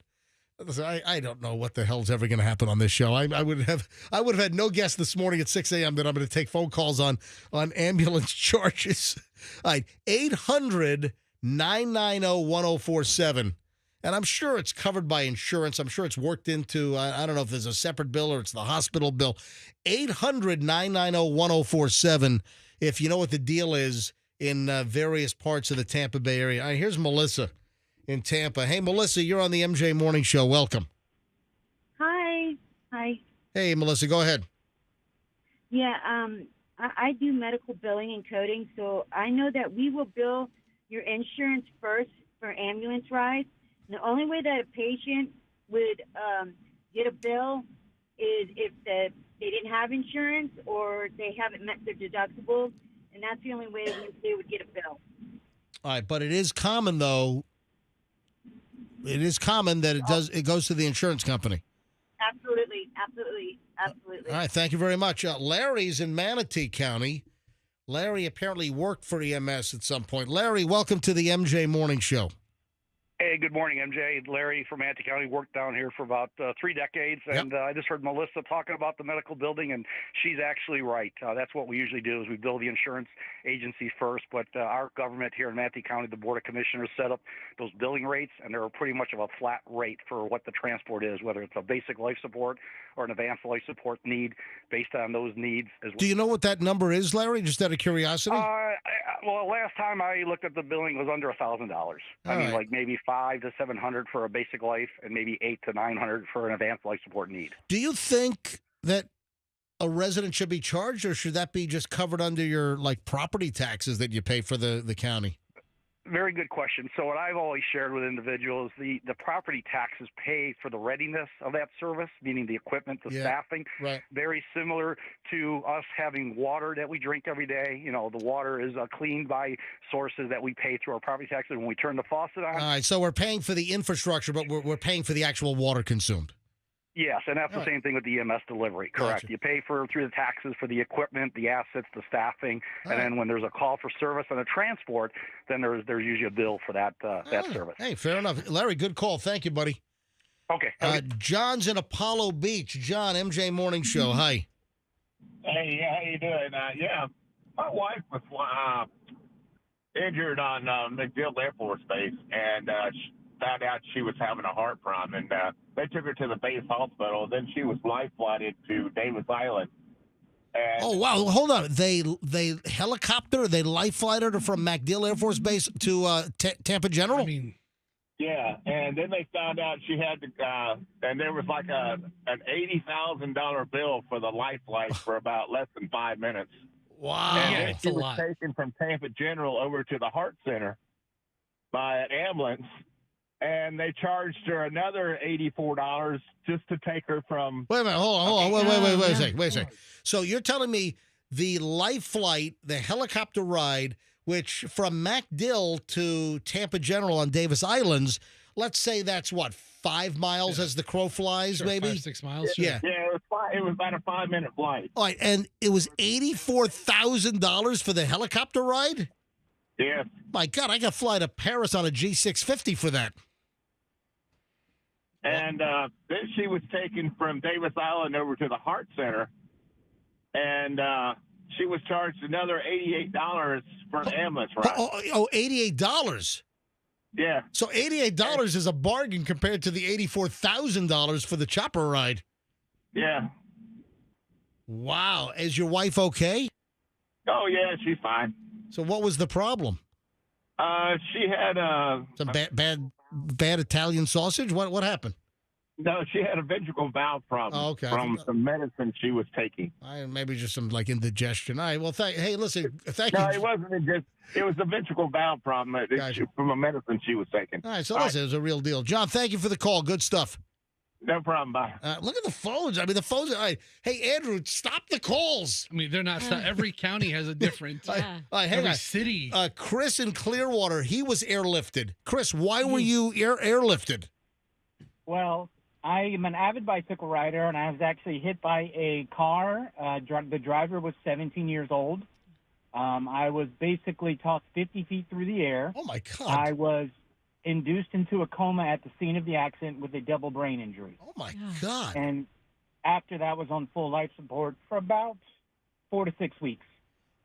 I don't know what the hell's ever going to happen on this show. I would have had no guess this morning at 6 a.m. that I'm going to take phone calls on ambulance charges. All right, 800-990-1047. And I'm sure it's covered by insurance. I'm sure it's worked into, I don't know if there's a separate bill or it's the hospital bill. 800-990-1047 if you know what the deal is in various parts of the Tampa Bay area. All right, here's Melissa in Tampa. Hey, Melissa, you're on the MJ Morning Show. Welcome.
Hi.
Hey, Melissa, go ahead.
Yeah, I do medical billing and coding, so I know that we will bill your insurance first for ambulance rides. And the only way that a patient would get a bill is if they didn't have insurance or they haven't met their deductibles, and that's the only way they would get a bill.
All right, but it is common, though. It is common that it goes to the insurance company.
Absolutely.
All right, thank you very much. Larry's in Manatee County. Larry apparently worked for EMS at some point. Larry, welcome to the MJ Morning Show.
Hey, good morning, MJ. Larry from Manatee County, worked down here for about 3 decades, and I just heard Melissa talking about the medical building, and she's actually right. That's what we usually do is we bill the insurance agency first, but our government here in Manatee County, the Board of Commissioners, set up those billing rates, and they're pretty much of a flat rate for what the transport is, whether it's a basic life support or an advanced life support need based on those needs as well.
Do you know what that number is, Larry, just out of curiosity?
Well, last time I looked at the billing, it was under $1,000. I mean, like maybe $500 to $700 for a basic life and maybe $800 to $900 for an advanced life support need.
Do you think that a resident should be charged, or should that be just covered under your property taxes that you pay for the county?
Very good question. So what I've always shared with individuals, the property taxes pay for the readiness of that service, meaning the equipment, the staffing.
Right.
Very similar to us having water that we drink every day. You know, the water is cleaned by sources that we pay through our property taxes when we turn the faucet on.
All right, so we're paying for the infrastructure, but we're paying for the actual water consumed.
Yes, and that's the same thing with the EMS delivery. Correct. Gotcha. You pay through the taxes for the equipment, the assets, the staffing, and then when there's a call for service and a transport, then there's usually a bill for that service.
Hey, fair enough. Larry, good call. Thank you, buddy.
Okay.
John's in Apollo Beach. John, MJ Morning Show. Hi.
Hey, how you doing? My wife was injured on MacDill Air Force Base, and found out she was having a heart problem, and they took her to the base hospital. Then she was life flighted to Davis Island. And
oh wow! Hold on, they helicopter, they life flighted her from MacDill Air Force Base to Tampa General.
I mean,
yeah, and then they found out she had to, and there was like an $80,000 bill for the life flight for about less than 5 minutes.
Wow,
and then she was taken from Tampa General over to the Heart Center by an ambulance. And they charged her another $84 just to take her from.
Wait a minute, hold on, wait a second. So you're telling me the life flight, the helicopter ride, which from MacDill to Tampa General on Davis Islands, let's say that's what, 5 miles as the crow flies, maybe
5-6 miles.
Yeah,
it was about a 5-minute flight.
All right, and it was $84,000 for the helicopter ride.
Yeah.
My God, I got to fly to Paris on a G650 for that.
And then she was taken from Davis Island over to the Heart Center, and she was charged another $88 for an ambulance ride.
$88.
Yeah.
So $88 is a bargain compared to the $84,000 for the chopper ride.
Yeah.
Wow. Is your wife okay?
Oh, yeah, she's fine.
So what was the problem?
She had
some bad Italian sausage. What happened?
No, she had a ventricle valve problem from some medicine she was taking.
Maybe just some like indigestion. All right. Well, hey, listen. Thank you.
No, it wasn't just. It was a ventricle valve problem from a medicine she was taking.
All right. So listen, it was a real deal. John, thank you for the call. Good stuff.
No problem. Bye.
Look at the phones. I mean, the phones. Hey, Andrew, stop the calls.
I mean, they're not. Every county has a different. Every city.
Chris in Clearwater, he was airlifted. Chris, why were you airlifted?
Well, I am an avid bicycle rider, and I was actually hit by a car. The driver was 17 years old. I was basically tossed 50 feet through the air.
Oh, my God.
I was induced into a coma at the scene of the accident with a double brain injury.
Oh, my God.
And after that was on full life support for about 4 to 6 weeks.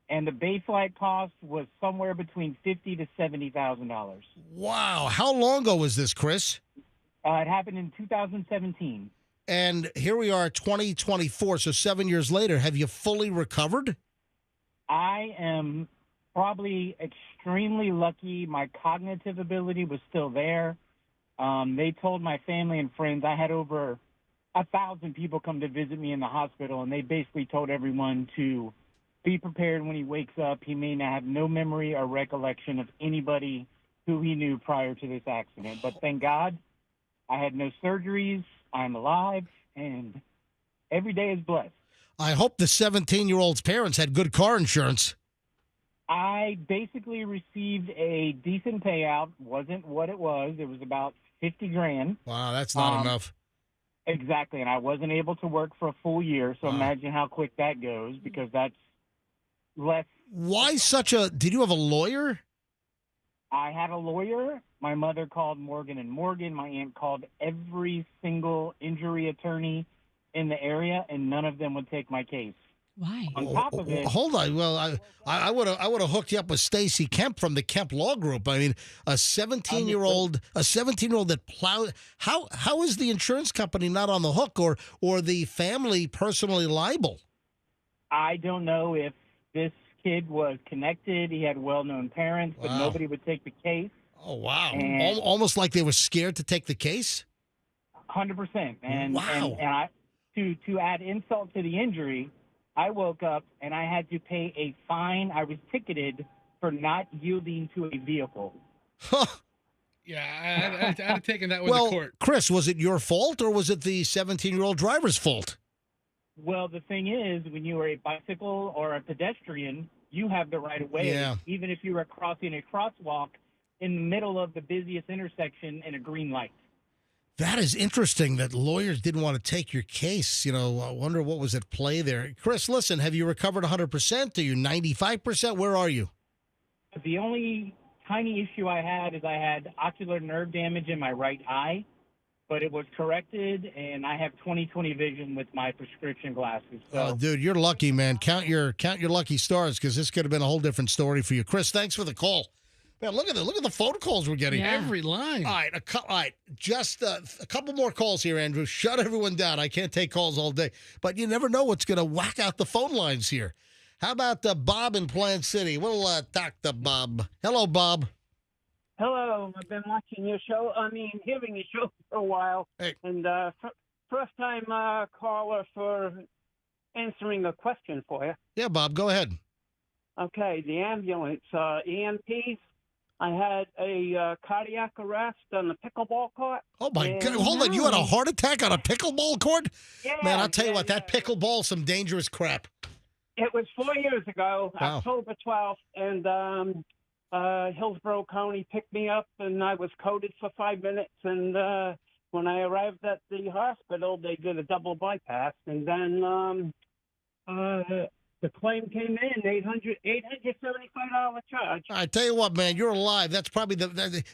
And the base flight cost was somewhere between $50,000 to $70,000.
Wow. How long ago was this, Chris?
It happened in 2017.
And here we are, 2024, so 7 years later. Have you fully recovered?
I am probably extremely lucky. My cognitive ability was still there. They told my family and friends, I had over 1,000 people come to visit me in the hospital, and they basically told everyone to be prepared when he wakes up. He may not have no memory or recollection of anybody who he knew prior to this accident. But thank God, I had no surgeries. I'm alive, and every day is blessed.
I hope the 17-year-old's parents had good car insurance.
I basically received a decent payout. Wasn't what it was. It was about $50,000.
Wow, that's not enough.
Exactly, and I wasn't able to work for a full year, so imagine how quick that goes, because that's less.
Why such a? Did you have a lawyer?
I had a lawyer. My mother called Morgan & Morgan. My aunt called every single injury attorney in the area, and none of them would take my case.
Why?
On top of it,
hold on. Well, I would have hooked you up with Stacy Kemp from the Kemp Law Group. I mean, a 17-year-old that plowed. How is the insurance company not on the hook, or the family personally liable?
I don't know if this kid was connected. He had well-known parents, but nobody would take the case.
Oh, wow. Almost like they were scared to take the case?
100%. And,
wow.
And I, to add insult to the injury, I woke up and I had to pay a fine. I was ticketed for not yielding to a vehicle.
Yeah, I'd have taken that one to court.
Chris, was it your fault or was it the 17-year-old driver's fault?
Well, the thing is, when you are a bicycle or a pedestrian, you have the right of way.
Yeah.
Even if you are crossing a crosswalk in the middle of the busiest intersection in a green light.
That is interesting that lawyers didn't want to take your case. You know, I wonder what was at play there. Chris, listen, have you recovered 100%? Are you 95%? Where are you?
The only tiny issue I had is I had ocular nerve damage in my right eye, but it was corrected, and I have 20/20 vision with my prescription glasses. So.
Oh, dude, you're lucky, man. Count your lucky stars, because this could have been a whole different story for you. Chris, thanks for the call. Man, look at the phone calls we're getting.
Yeah. Every line.
All right, just a couple more calls here, Andrew. Shut everyone down. I can't take calls all day, but you never know what's going to whack out the phone lines here. How about Bob in Plant City? We'll talk to Bob. Hello, Bob.
Hello. I've been watching your show. Hearing your show for a while.
Hey.
And first time caller for answering a question for you.
Yeah, Bob, go ahead.
Okay, the ambulance, EMPs. I had a cardiac arrest on the pickleball court.
Oh, my God. Hold on. You had a heart attack on a pickleball court?
Yeah.
Man, I'll tell you what, that pickleball, some dangerous crap.
It was 4 years ago,
Wow.
October 12th, and Hillsborough County picked me up, and I was coded for 5 minutes. And when I arrived at the hospital, they did a double bypass. And then the claim came in, $875 charge.
I tell you what, man, you're alive. That's probably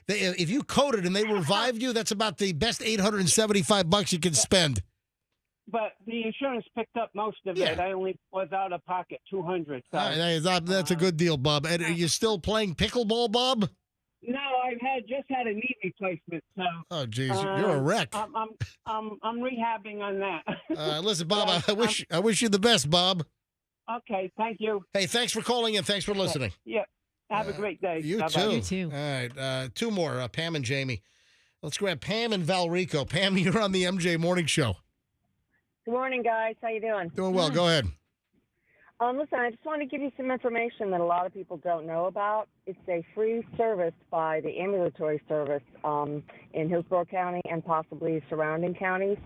if you coded and they revived you, that's about the best $875 you can spend.
But the insurance picked up most of it. I only was out of pocket $200. So.
All right, that's a good deal, Bob. And are you still playing pickleball, Bob?
No, I've had just had a knee replacement. So.
Oh, geez, you're a wreck.
I'm rehabbing on that.
Listen, Bob, I wish you the best, Bob.
Okay, thank you.
Hey, thanks for calling and thanks for listening.
Yeah, have a great day.
You
Bye-bye.
too.
You too.
All right, two more, Pam and Jamie. Let's grab Pam and Valrico. Pam, you're on the MJ Morning Show.
Good morning, guys. How you doing?
Doing well. Go ahead.
Listen, I just want to give you some information that a lot of people don't know about. It's a free service by the ambulatory service in Hillsborough County and possibly surrounding counties.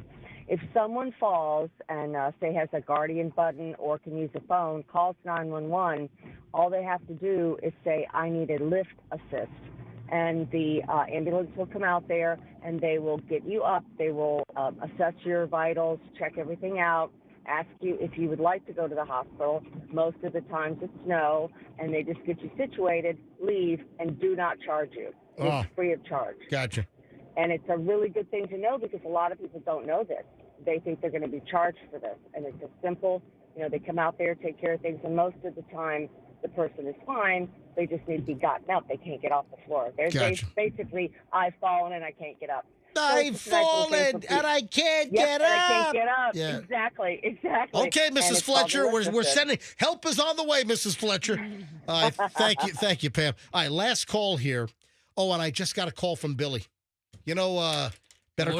If someone falls and, say, has a guardian button or can use a phone, calls 911, all they have to do is say, I need a lift assist. And the ambulance will come out there and they will get you up. They will assess your vitals, check everything out, ask you if you would like to go to the hospital. Most of the times it's no, and they just get you situated, leave, and do not charge you. It's free of charge.
Gotcha.
And it's a really good thing to know because a lot of people don't know this. They think they're going to be charged for this. And it's just simple. They come out there, take care of things, and most of the time the person is fine. They just need to be gotten up. They can't get off the floor. They basically, I've fallen and I can't get up.
I've fallen and I can't get up.
I can't get up.
Yeah.
Exactly.
Okay, Mrs. Fletcher, we're sending help is on the way, Mrs. Fletcher. All right, thank you, Pam. All right, last call here. Oh, and I just got a call from Billy. Better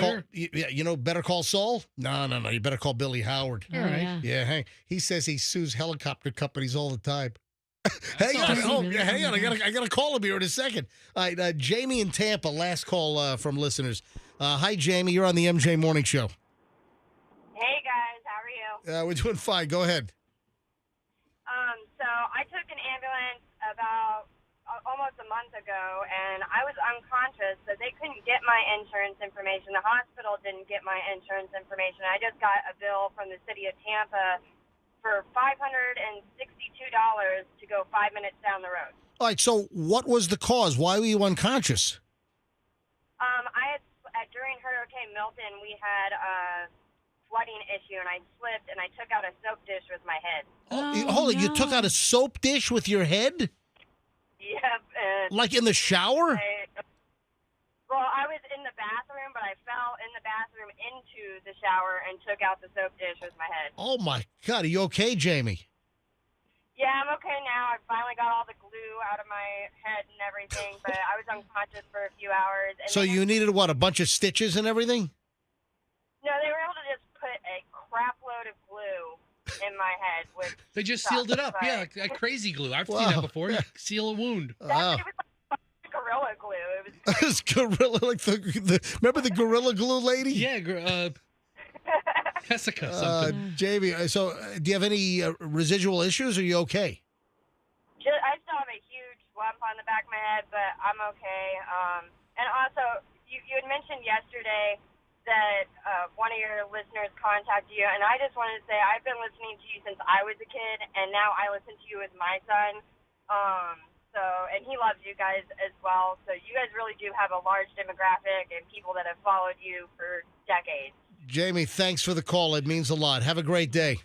call Saul? No. You better call Billy Howard.
All right.
Yeah, hey, he says he sues helicopter companies all the time. Hang on. I gotta call him here in a second. All right, Jamie in Tampa. Last call from listeners. Hi, Jamie. You're on the MJ Morning Show.
Hey guys, how are you?
We're doing fine. Go ahead.
So I took an ambulance about almost a month ago, and I was unconscious, so they couldn't get my insurance information. The hospital didn't get my insurance information. I just got a bill from the city of Tampa for $562 to go 5 minutes down the road.
All right, so what was the cause? Why were you unconscious?
During Hurricane Milton, we had a flooding issue, and I slipped, and I took out a soap dish with my head.
Hold on, you took out a soap dish with your head?
Yep.
Like in the shower?
I was in the bathroom, but I fell in the bathroom into the shower and took out the soap dish with my head.
Oh, my God. Are you okay, Jamie?
Yeah, I'm okay now. I finally got all the glue out of my head and everything, but I was unconscious for a few hours. And
so you needed, what, a bunch of stitches and everything?
No, they were able to just put a crap load of glue in my head.
They just sealed it up. Yeah, like crazy glue. I've seen that before. You seal a wound.
Wow. It was like Gorilla Glue.
It was Gorilla, like remember the Gorilla Glue lady?
Yeah, Jessica something.
Jamie, so do you have any residual issues? Or are you okay?
I still have a huge lump on the back of my head, but I'm okay. And also, you had mentioned yesterday that one of your listeners contacted you, and I just wanted to say I've been listening to you since I was a kid, and now I listen to you with my son. And he loves you guys as well. So you guys really do have a large demographic and people that have followed you for decades.
Jamie, thanks for the call. It means a lot. Have a great day.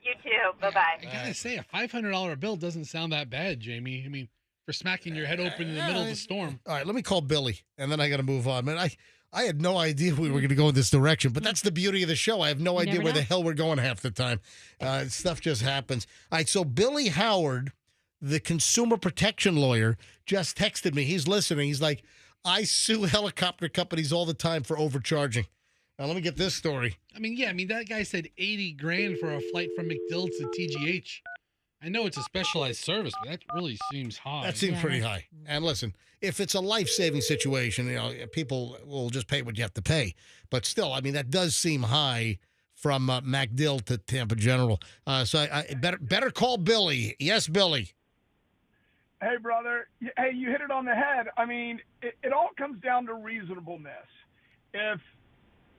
You too. Bye-bye.
I gotta say, a $500 bill doesn't sound that bad, Jamie. I mean, for smacking your head open in the middle of the storm.
All right, let me call Billy, and then I got to move on. Man, I had no idea we were going to go in this direction, but that's the beauty of the show. I have no idea where the hell we're going half the time. Stuff just happens. All right, so Billy Howard, the consumer protection lawyer, just texted me. He's listening. He's like, I sue helicopter companies all the time for overcharging. Now, let me get this story.
I mean, that guy said $80,000 for a flight from McDill to TGH. I know it's a specialized service, but that really seems high.
That seems pretty high. And listen, if it's a life-saving situation, people will just pay what you have to pay. But still, I mean, that does seem high from MacDill to Tampa General. So I better call Billy. Yes, Billy.
Hey, brother. Hey, you hit it on the head. I mean, it all comes down to reasonableness. If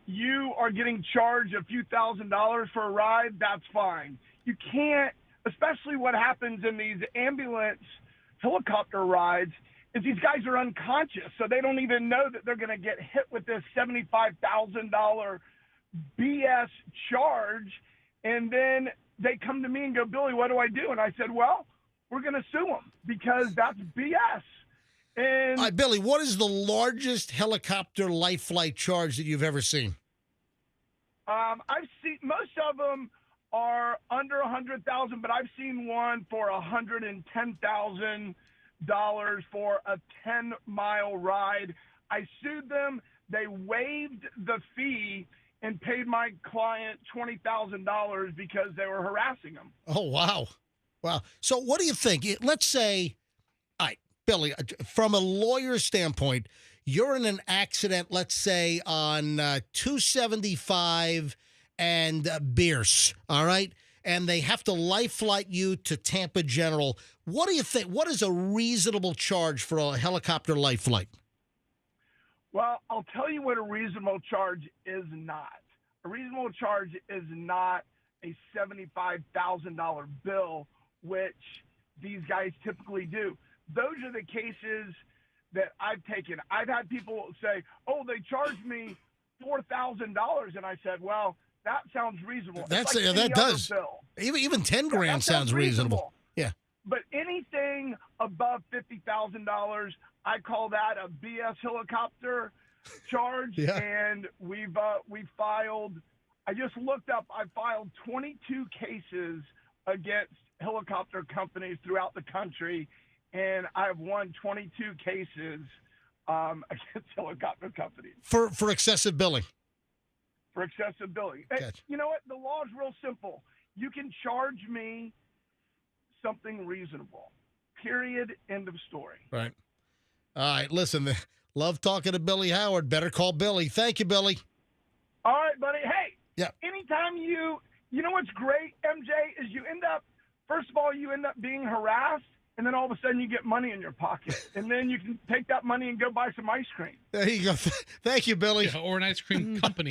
you are getting charged a few $1,000s for a ride, that's fine. You can't, especially what happens in these ambulance helicopter rides, is these guys are unconscious, so they don't even know that they're going to get hit with this $75,000 BS charge. And then they come to me and go, Billy, what do I do? And I said, well, we're going to sue them because that's BS. And
all right, Billy, what is the largest helicopter life flight charge that you've ever seen?
I've seen most of them are under $100,000, but I've seen one for $110,000 for a 10-mile ride. I sued them. They waived the fee and paid my client $20,000 because they were harassing him.
Oh, wow. Wow. So what do you think? Let's say, all right, Billy, from a lawyer standpoint, you're in an accident, let's say, on 275 and Briers, all right? And they have to life flight you to Tampa General. What do you think? What is a reasonable charge for a helicopter life flight?
Well, I'll tell you what a reasonable charge is not. A reasonable charge is not a $75,000 bill, which these guys typically do. Those are the cases that I've taken. I've had people say, oh, they charged me $4,000. And I said, well, that sounds reasonable.
That's
like
that does.
bill.
Even 10 grand sounds reasonable. Yeah.
But anything above $50,000, I call that a BS helicopter charge.
Yeah.
And we filed. I just looked up. I filed 22 cases against helicopter companies throughout the country, and I've won 22 cases against helicopter companies
For excessive billing.
for excessive billing. Hey,
Gotcha.
you know what? The law is real simple. You can charge me something reasonable. Period. End of story.
Right. All right. Listen, love talking to Billy Howard. Better call Billy. Thank you, Billy.
All right, buddy. Hey,
yeah.
Anytime you know what's great, MJ, is first of all, you end up being harassed, and then all of a sudden you get money in your pocket. And then you can take that money and go buy some ice cream.
There you go. Thank you, Billy.
Yeah, or an ice cream company.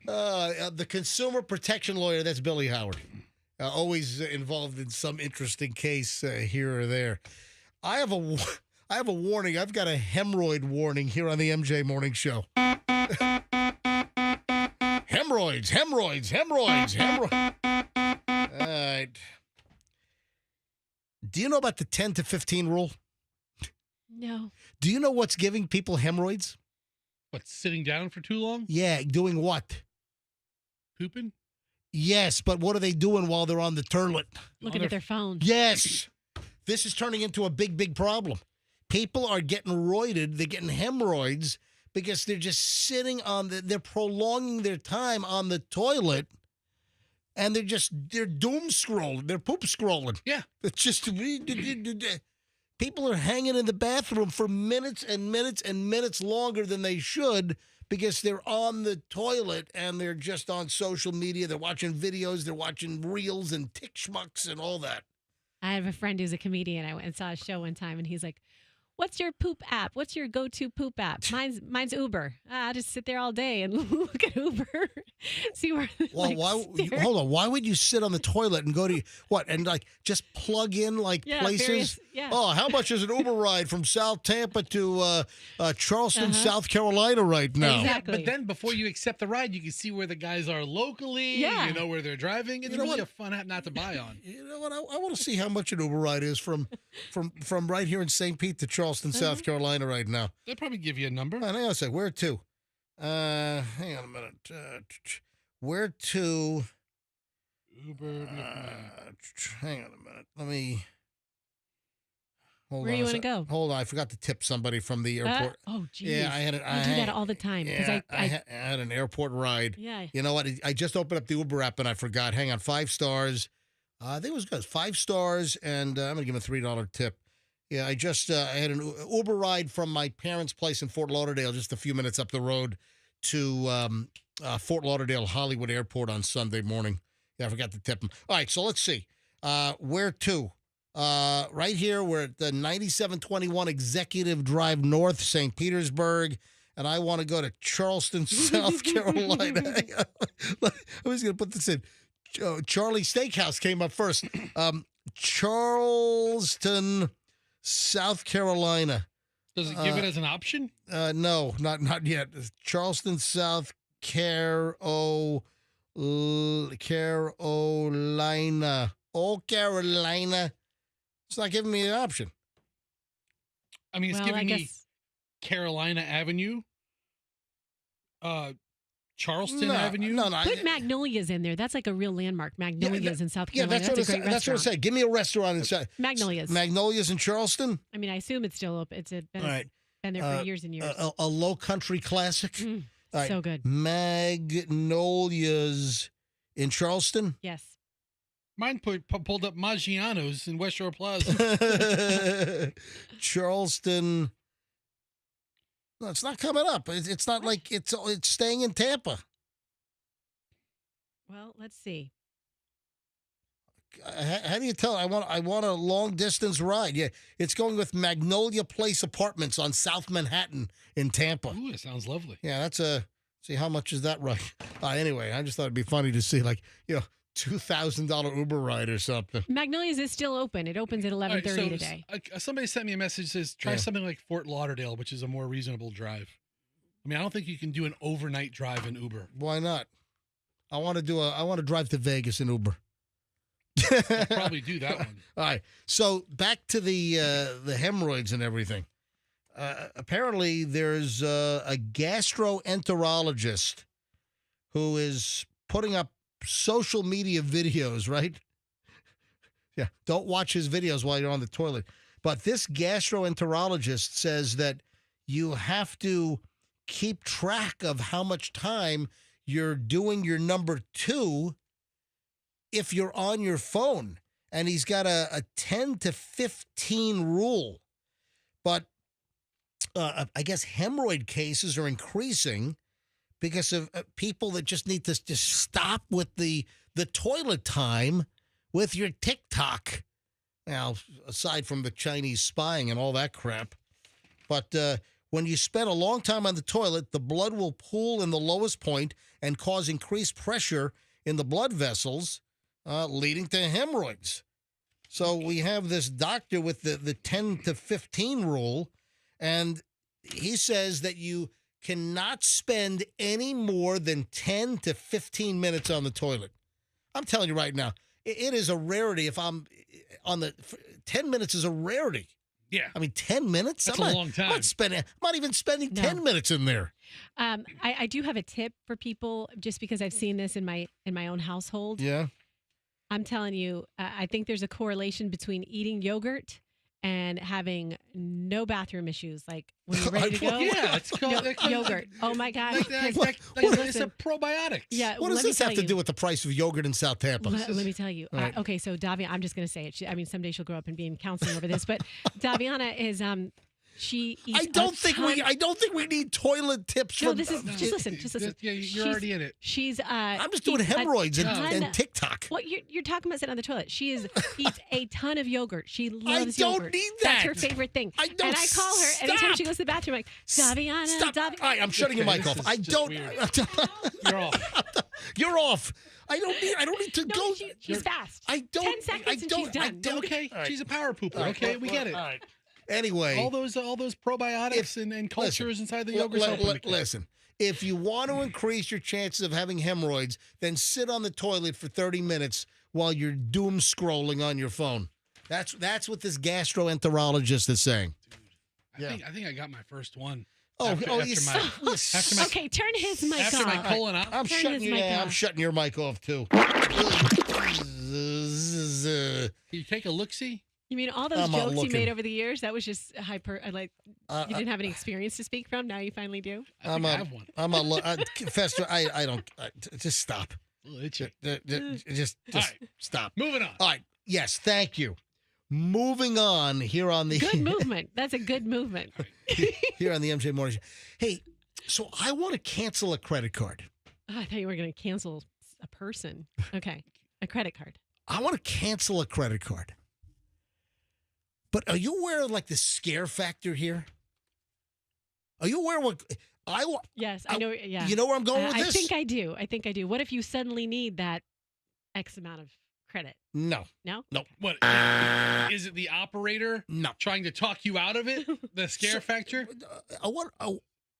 The consumer protection lawyer, that's Billy Howard. Always involved in some interesting case here or there. I have a warning. I've got a hemorrhoid warning here on the MJ Morning Show. Hemorrhoids. All right. Do you know about the 10 to 15 rule?
No.
Do you know what's giving people hemorrhoids?
What, sitting down for too long?
Yeah, doing what?
Pooping?
Yes, but what are they doing while they're on the toilet?
Looking at their phone.
Yes. This is turning into a big, big problem. People are getting roided. They're getting hemorrhoids because they're just sitting they're prolonging their time on the toilet, and they're doom scrolling. They're poop scrolling.
Yeah.
It's just, people are hanging in the bathroom for minutes and minutes and minutes longer than they should because they're on the toilet and they're just on social media. They're watching videos. They're watching reels and tick schmucks and all that.
I have a friend who's a comedian. I went and saw a show one time, and he's like, "What's your poop app? What's your go-to poop app?" Mine's Uber. I just sit there all day and look at Uber, see where.
Well, hold on. Why would you sit on the toilet and go to what and just plug in places? Oh, how much is an Uber ride from South Tampa to Charleston, South Carolina right now?
Exactly.
But then before you accept the ride, you can see where the guys are locally.
Yeah.
You know where they're driving. It's really a fun app not to buy on.
You know what? I want to see how much an Uber ride is from right here in St. Pete to Charleston, South Carolina right now.
They'll probably give you a number.
Hang on a sec. Where to? Hang on a minute. Where to?
Uber.
Hang on a minute. Let me. Hold
Where
on
do you want to go?
Hold on. I forgot to tip somebody from the airport.
Oh, geez.
Yeah, I had it.
I do that all the time.
Yeah, I had an airport ride.
Yeah.
You know what? I just opened up the Uber app and I forgot. Hang on. 5 stars. I think it was good. 5 stars, and I'm going to give him a $3 tip. Yeah, I had an Uber ride from my parents' place in Fort Lauderdale, just a few minutes up the road to Fort Lauderdale Hollywood Airport on Sunday morning. Yeah, I forgot to tip him. All right, so let's see. Where to? Right here, we're at the 9721 Executive Drive North, St. Petersburg, and I want to go to Charleston, South Carolina. I was going to put this in. Charlie Steakhouse came up first. Charleston, South Carolina.
Does it give it as an option?
No, not yet. Charleston, South Carolina. Oh, Carolina. It's not giving me an option.
I mean, it's giving me Carolina Avenue, Charleston Avenue.
Put Magnolias in there. That's like a real landmark. Magnolias in South Carolina.
Yeah, that's what I said. Give me a restaurant inside.
Magnolias.
Magnolias in Charleston?
I mean, I assume it's still open. It's been there for years and years.
A low country classic. Right.
So good.
Magnolias in Charleston?
Yes.
Mine pulled up Maggiano's in West Shore Plaza.
Charleston. No, it's not coming up. It's not like it's staying in Tampa.
Well, let's see.
How do you tell? I want a long distance ride. Yeah, it's going with Magnolia Place Apartments on South Manhattan in Tampa.
Ooh, it sounds lovely.
Yeah, that's see how much is that right? Anyway, I just thought it'd be funny to see $2,000 Uber ride or something.
Magnolia's is still open. It opens at 11:30 today.
Somebody sent me a message that says try something like Fort Lauderdale, which is a more reasonable drive. I mean, I don't think you can do an overnight drive in Uber.
Why not? I want to drive to Vegas in Uber.
I'll probably do that one.
All right. So back to the hemorrhoids and everything. Apparently, there's a gastroenterologist who is putting up social media videos, right? Yeah. Don't watch his videos while you're on the toilet. But this gastroenterologist says that you have to keep track of how much time you're doing your number 2 if you're on your phone. And he's got a 10 to 15 rule. But I guess hemorrhoid cases are increasing because of people that just need to just stop with the toilet time with your TikTok. Now, aside from the Chinese spying and all that crap. But when you spend a long time on the toilet, the blood will pool in the lowest point and cause increased pressure in the blood vessels, leading to hemorrhoids. So we have this doctor with the 10 to 15 rule, and he says that you cannot spend any more than 10 to 15 minutes on the toilet. I'm telling you right now, it is a rarity. If I'm on 10 minutes is a rarity.
Yeah.
I mean, 10 minutes?
That's a long time.
I'm not even spending 10 minutes in there.
I do have a tip for people just because I've seen this in my own household.
Yeah.
I'm telling you, I think there's a correlation between eating yogurt and having no bathroom issues. Like when you're ready to go.
Yeah, it's called
yogurt. Oh my gosh.
It's a probiotics.
Yeah.
What does this have to do with the price of yogurt in South Tampa?
Let me tell you.
Right.
Okay, so Daviana, I'm just going to say it. Someday she'll grow up and be in counseling over this. But Daviana is she eats
I don't think we need toilet tips.
No, just listen.
Yeah, you're already in it.
She's
I'm just doing hemorrhoids and TikTok.
Well, you're talking about sitting on the toilet. She eats a ton of yogurt. She loves
I don't
yogurt.
need that.
That's her favorite thing.
I don't.
And I call her anytime she goes to the bathroom. Like Daviana,
Stop. All right, I'm shutting your mic off. I don't.
You're off.
You're off. I don't need to go.
She's fast.
I don't.
10 seconds and she's done.
Okay,
right.
she's a power pooper.
Right.
Okay, we get it.
All right. Anyway,
all those probiotics and cultures inside the yogurt.
Listen, if you want to increase your chances of having hemorrhoids, then sit on the toilet for 30 minutes while you're doom scrolling on your phone. That's what this gastroenterologist is saying.
Dude, I think I got my first one.
After
my
okay, turn his mic off.
After my colon,
I'm shutting your mic off too.
You take a look-see?
You mean all those jokes you made over the years? That was just hyper. You didn't have any experience to speak from. Now you finally do.
I have one.
Fester. I don't. Just stop. Just
right.
stop.
Moving on.
All right. Yes. Thank you. Moving on here on the
good movement. That's a good movement.
Here on the MJ Morning Show. Hey, so I want to cancel a credit card.
Oh, I thought you were going to cancel a person. Okay, a credit card.
I want to cancel a credit card. But are you aware of like the scare factor here? Are you aware of what
Yes, I know. Yeah.
You know where I'm going with this?
I think I do. What if you suddenly need that X amount of credit?
No.
No?
No.
What? Is it the operator trying to talk you out of it? The scare factor?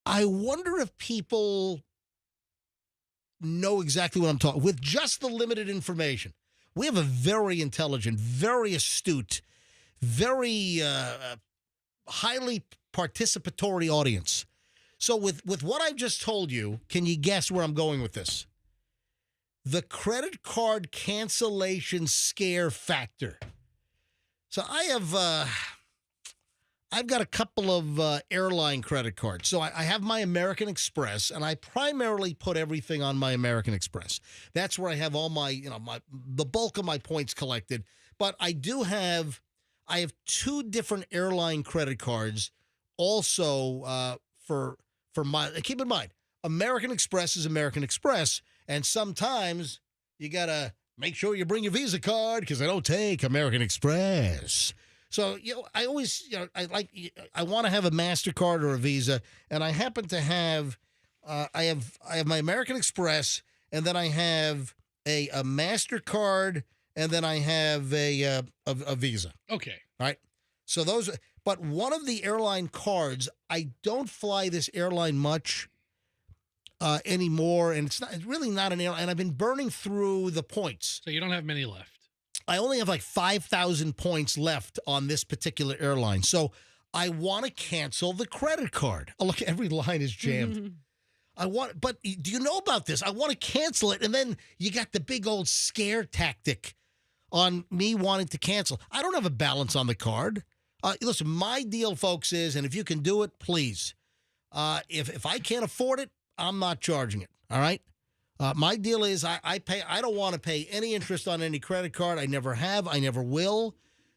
I wonder if people know exactly what I'm talking with just the limited information. We have a very intelligent, very astute, very highly participatory audience. So with what I've just told you, can you guess where I'm going with this? The credit card cancellation scare factor. So I've got a couple of airline credit cards. So I have my American Express, and I primarily put everything on my American Express. That's where I have all my, the bulk of my points collected. But I have two different airline credit cards also for my, keep in mind, American Express is American Express, and sometimes you got to make sure you bring your Visa card because I don't take American Express. So, I always, I want to have a MasterCard or a Visa, and I happen to have, I have my American Express, and then I have a MasterCard, and then I have a Visa.
Okay.
All right. So but one of the airline cards, I don't fly this airline much anymore, and it's really not an airline, and I've been burning through the points.
So you don't have many left.
I only have like 5,000 points left on this particular airline. So I want to cancel the credit card. Oh, look, every line is jammed. But do you know about this? I want to cancel it. And then you got the big old scare tactic on me wanting to cancel. I don't have a balance on the card. Listen, my deal, folks, is, and if you can do it, please. If I can't afford it, I'm not charging it. All right. My deal is I don't want to pay any interest on any credit card. I never have. I never will.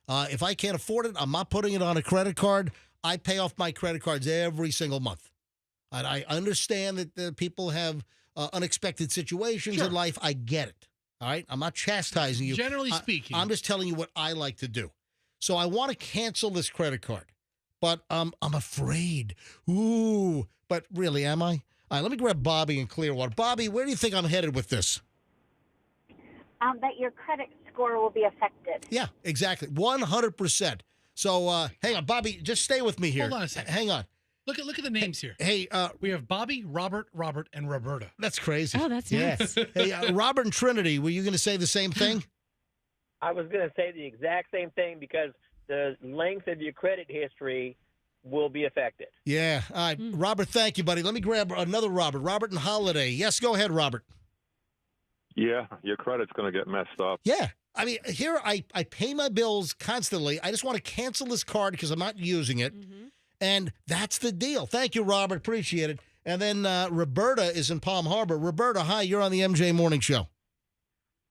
If I can't afford it, I'm not putting it on a credit card. I pay off my credit cards every single month. And I understand that people have unexpected situations in life. I get it. All right. I'm not chastising you.
Generally speaking.
I'm just telling you what I like to do. So I want to cancel this credit card, but I'm afraid. Ooh, but really, am I? All right, let me grab Bobby in Clearwater. Bobby, where do you think I'm headed with this?
That your credit score will be affected.
Yeah, exactly. 100%. So hang on, Bobby, just stay with me here.
Hold on a second.
Hang on.
Look at the names here.
Hey,
we have Bobby, Robert, and Roberta.
That's crazy.
Oh, that's nice.
Hey, Robert and Trinity, were you going to say the same thing?
I was going to say the exact same thing because the length of your credit history will be affected.
Yeah. All right. Robert, thank you, buddy. Let me grab another Robert. Robert and Holiday. Yes, go ahead, Robert.
Yeah, your credit's going to get messed up.
Yeah. I mean, here I pay my bills constantly. I just want to cancel this card because I'm not using it. And that's the deal. Thank you, Robert. Appreciate it. And then Roberta is in Palm Harbor. Roberta, hi. You're on the MJ Morning Show.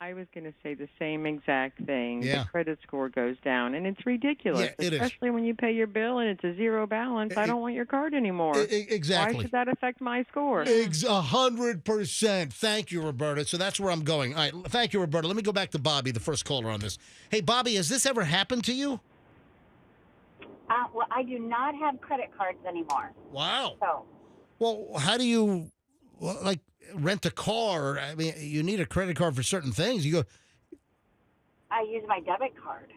I was going to say the same exact thing.
Yeah.
The credit score goes down, and it's ridiculous,
Yeah, it is.
especially when you pay your bill and it's a zero balance. I don't want your card anymore.
Exactly.
Why should that affect my score?
100%. Thank you, Roberta. So that's where I'm going. All right. Thank you, Roberta. Let me go back to Bobby, the first caller on this. Hey, Bobby, has this ever happened to you?
Well, I do not have credit cards anymore.
Wow.
So,
Well, how do you, rent a car? I mean, you need a credit card for certain things. You go,
I use my debit card.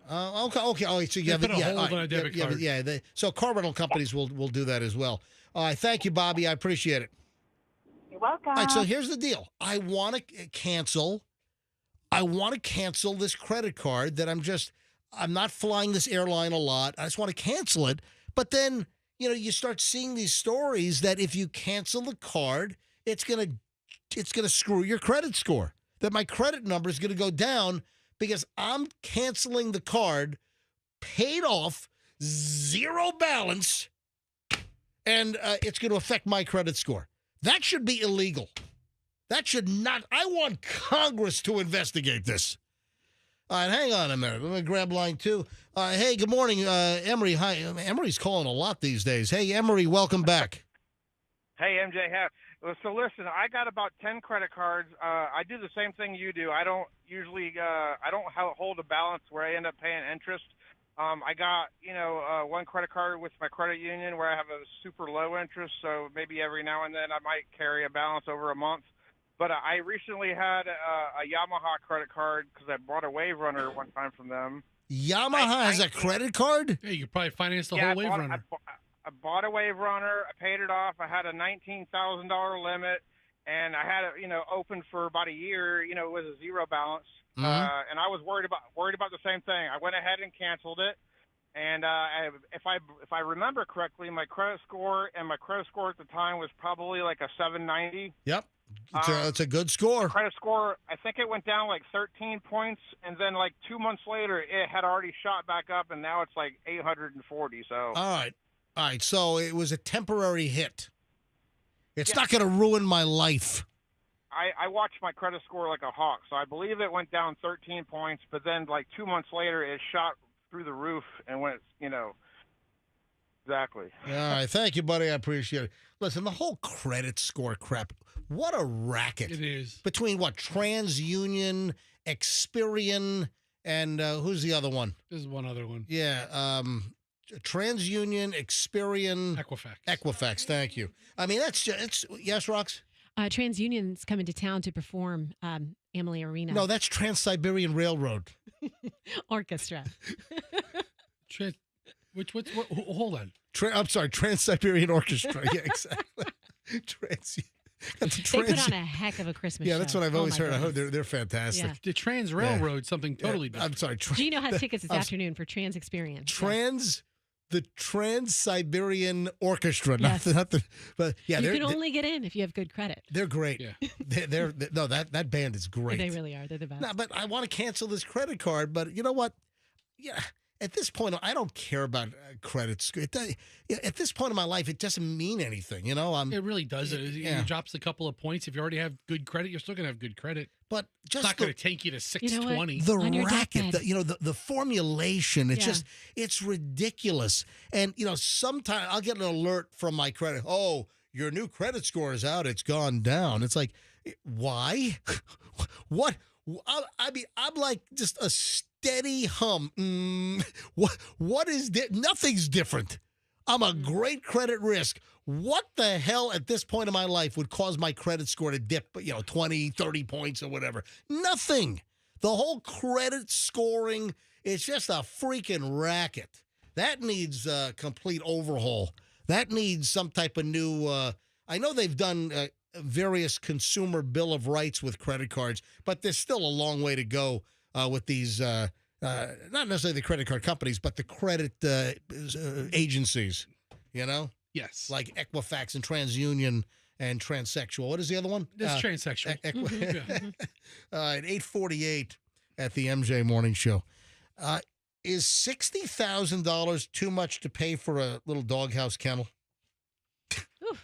okay. Oh, so you have
put a hold
all right,
on a debit card.
So car rental companies will do that as well. All right. Thank you, Bobby. I appreciate it.
You're welcome.
All right. So here's the deal. I want to cancel this credit card that I'm not flying this airline a lot. I just want to cancel it. But then, you start seeing these stories that if you cancel the card, it's gonna screw your credit score. That my credit number is gonna go down because I'm canceling the card, paid off, zero balance, and it's going to affect my credit score. That should be illegal. That should not. I want Congress to investigate this. All right, hang on a minute. Let me grab line 2. Hey, good morning, Emery. Hi, Emery's calling a lot these days. Hey, Emery, welcome back.
Hey, MJ. So listen, I got about 10 credit cards. I do the same thing you do. I don't usually, I don't hold a balance where I end up paying interest. I got, one credit card with my credit union where I have a super low interest. So maybe every now and then I might carry a balance over a month. But I recently had a Yamaha credit card because I bought a Wave Runner one time from them.
Yamaha has a credit card?
Yeah, you could probably finance the whole Wave Runner.
I bought a Wave Runner. I paid it off. I had a $19,000 limit, and I had it, open for about a year, with a zero balance. And I was worried about the same thing. I went ahead and canceled it, And if I remember correctly, my credit score at the time was probably like a 790.
Yep, it's a good score.
Credit score, I think it went down like 13 points, and then like 2 months later, it had already shot back up, and now it's like 840. So
all right. So it was a temporary hit. It's not going to ruin my life.
I watched my credit score like a hawk, so I believe it went down 13 points, but then like 2 months later, it shot through the roof and went, exactly.
All right. Thank you, buddy. I appreciate it. Listen, the whole credit score crap, what a racket.
It is.
Between what? TransUnion, Experian, and who's the other one?
There's one other one.
Yeah. TransUnion, Experian. Equifax. Thank you. I mean, yes, Rox?
TransUnion's coming to town to perform Amalie Arena.
No, that's Trans-Siberian Railroad.
Orchestra.
Hold on.
I'm sorry, Trans-Siberian Orchestra. Yeah, exactly.
They put on a heck of a Christmas show.
Yeah, that's what I've always heard. I heard they're fantastic.
Yeah.
The Trans Railroad, something totally different.
I'm sorry.
Gino has tickets this afternoon for Trans Experience.
The Trans-Siberian Orchestra.
Yes.
But yeah,
you can only get in if you have good credit.
They're great. Yeah. That band is great.
They really are. They're the best.
No, but I want to cancel this credit card. But you know what? Yeah. At this point, I don't care about credit score. At this point in my life, it doesn't mean anything.
It really does. It drops a couple of points. If you already have good credit, you're still going to have good credit.
But
it's not going to take you to 620.
The racket, the formulation, it's ridiculous. And, sometimes I'll get an alert from my credit. Oh, your new credit score is out. It's gone down. It's like, why? What? I mean, I'm like just a steady hum. What is nothing's different. I'm a great credit risk. What the hell at this point in my life would cause my credit score to dip, 20, 30 points or whatever? Nothing. The whole credit scoring, it's just a freaking racket. That needs a complete overhaul. That needs some type of new, I know they've done various consumer bill of rights with credit cards, but there's still a long way to go with these, not necessarily the credit card companies, but the credit agencies,
Yes.
Like Equifax and TransUnion and Transsexual. What is the other one?
That's Transsexual.
At 8:48 at the MJ Morning Show. Is $60,000 too much to pay for a little doghouse kennel?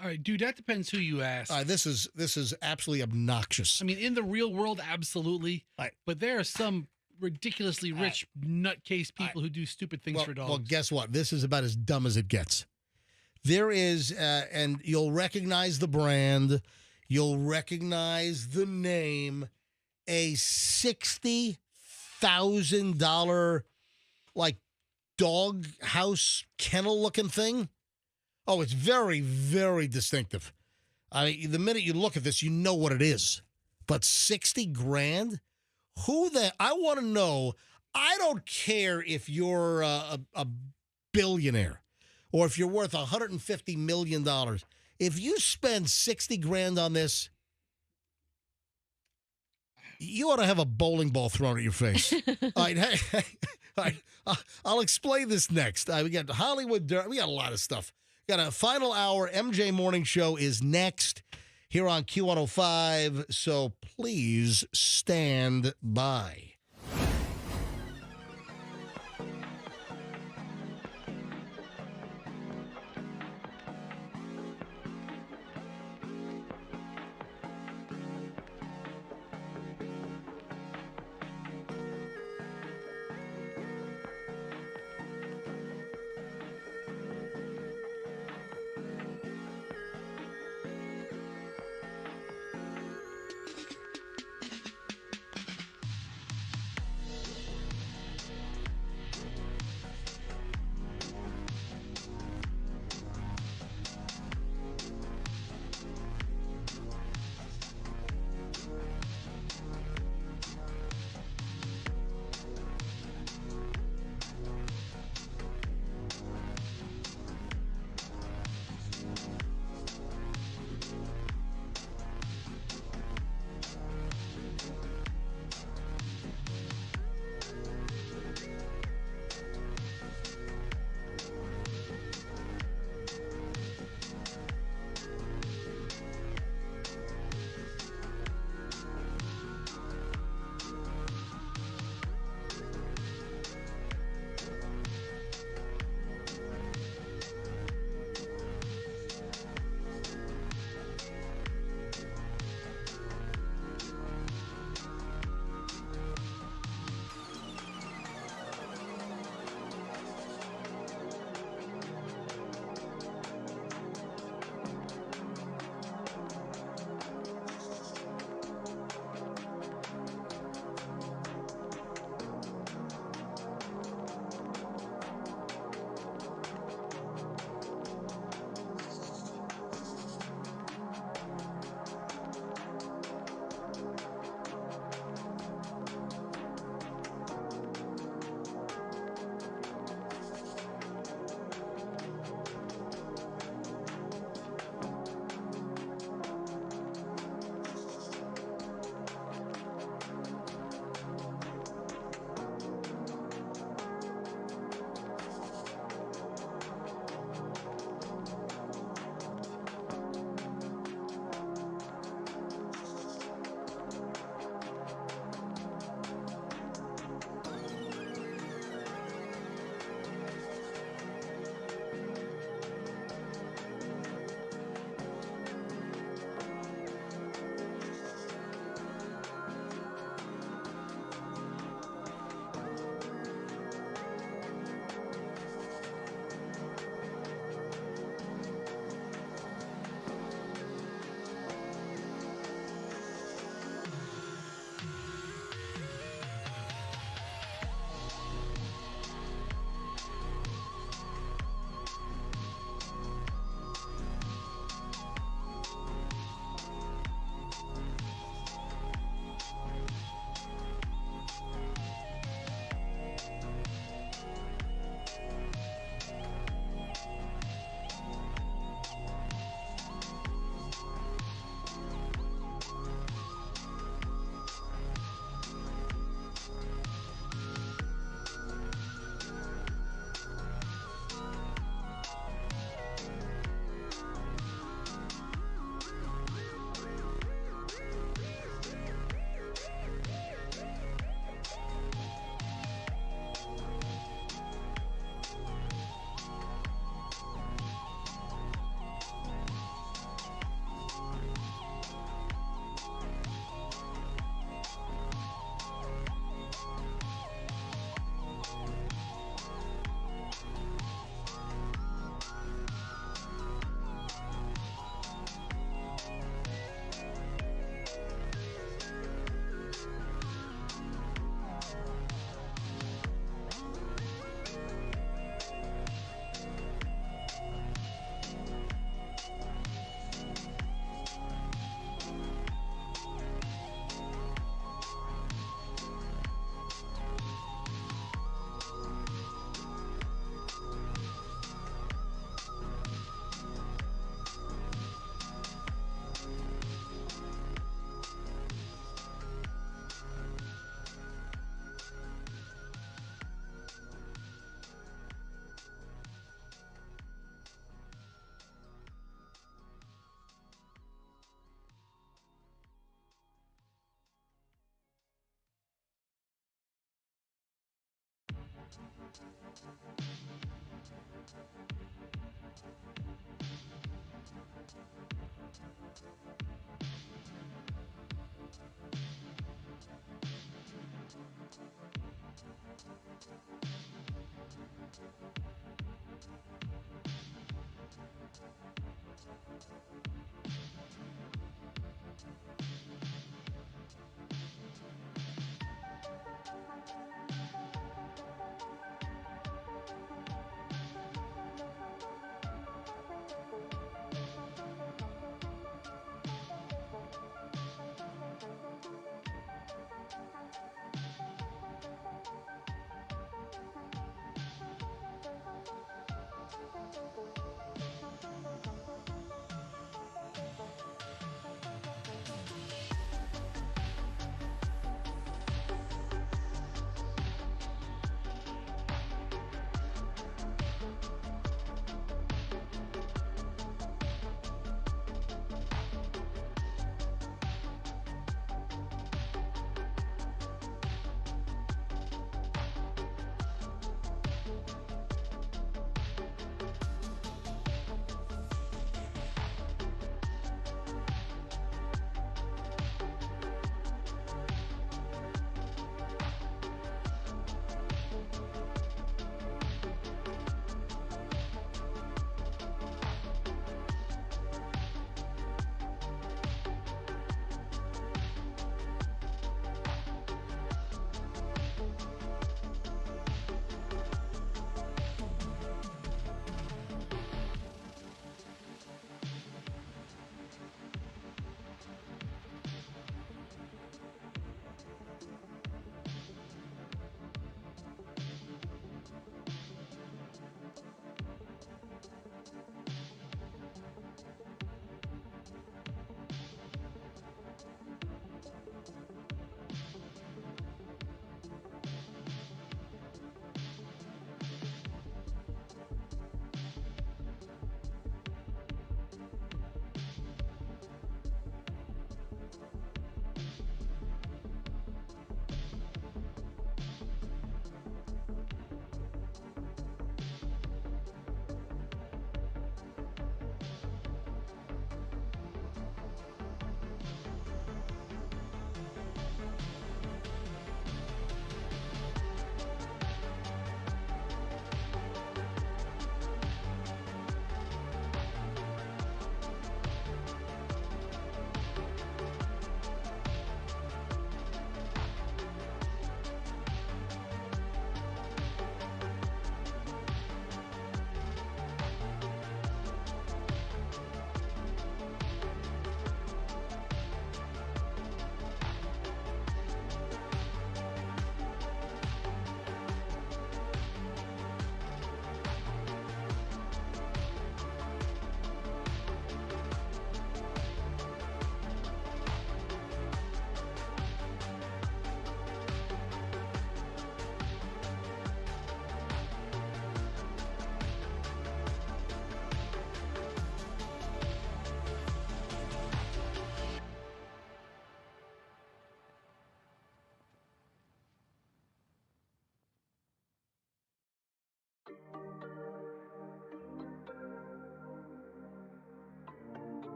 All right, dude, that depends who you ask.
This is absolutely obnoxious.
I mean, in the real world, absolutely. But there are some ridiculously rich nutcase people who do stupid things for dogs.
Well, guess what? This is about as dumb as it gets. There is, and you'll recognize the brand, you'll recognize the name, a $60,000 like dog house kennel looking thing. Oh, it's very, very distinctive. I mean, the minute you look at this, you know what it is. But 60 grand? I want to know. I don't care if you're a billionaire or if you're worth $150 million. If you spend 60 grand on this, you ought to have a bowling ball thrown at your face. All right, all right, I'll explain this next. We got Hollywood Dirt. We got a lot of stuff. Got a final hour. MJ Morning Show is next here on Q105, so please stand by.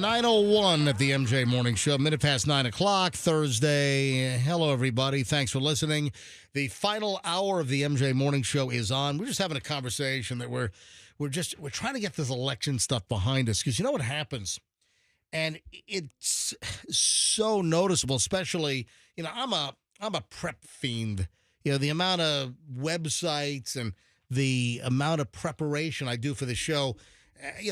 9:01 at the MJ Morning Show, minute past 9 o'clock, Thursday. Hello, everybody. Thanks for listening. The final hour of the MJ Morning Show is on. We're just having a conversation that we're trying to get this election stuff behind us, because you know what happens, and it's so noticeable. Especially, I'm a prep fiend. The amount of websites and the amount of preparation I do for the show.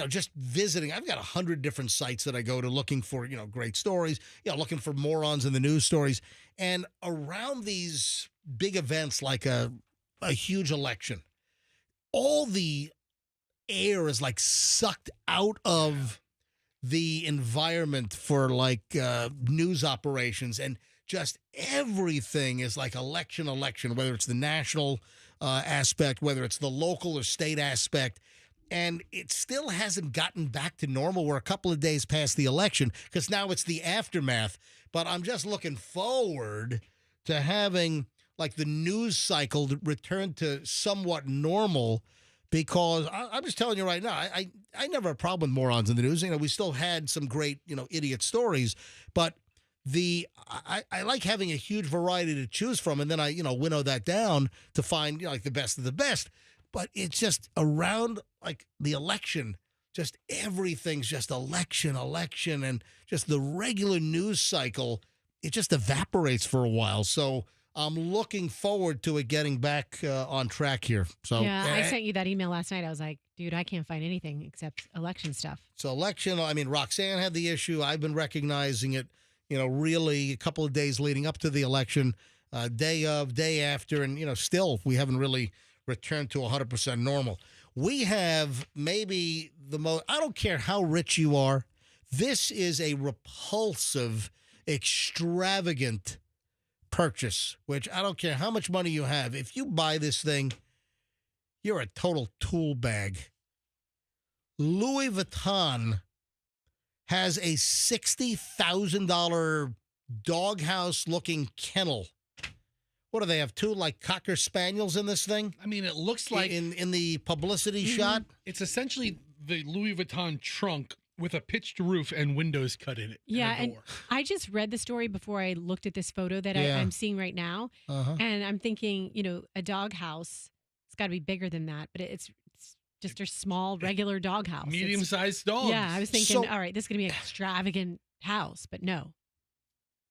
Just visiting. I've got 100 different sites that I go to looking for, great stories, looking for morons in the news stories. And around these big events like a huge election, all the air is like sucked out of the environment for news operations, and just everything is like election, whether it's the national aspect, whether it's the local or state aspect. And it still hasn't gotten back to normal. We're a couple of days past the election, because now it's the aftermath. But I'm just looking forward to having the news cycle return to somewhat normal, because I'm just telling you right now, I never have a problem with morons in the news. We still had some great, idiot stories, but I like having a huge variety to choose from, and then I, winnow that down to find the best of the best. But it's just around the election, just everything's just election, and just the regular news cycle, it just evaporates for a while. So I'm looking forward to it getting back on track here. So
yeah, I sent you that email last night. I was like, dude, I can't find anything except election stuff.
So election, Roxanne had the issue. I've been recognizing it, really a couple of days leading up to the election, day of, day after, and, still we haven't really returned to 100% normal. We have maybe the most, I don't care how rich you are, this is a repulsive, extravagant purchase, which I don't care how much money you have. If you buy this thing, you're a total tool bag. Louis Vuitton has a $60,000 doghouse-looking kennel. What do they have? Two Cocker Spaniels in this thing?
It looks like
in the publicity shot.
It's essentially the Louis Vuitton trunk with a pitched roof and windows cut in it.
Yeah, and I just read the story before I looked at this photo that I'm seeing right now, and I'm thinking, a doghouse, it's got to be bigger than that, but it's just a small, regular doghouse.
Medium-sized dogs.
Yeah, I was thinking, all right, this is going to be an extravagant house, but no.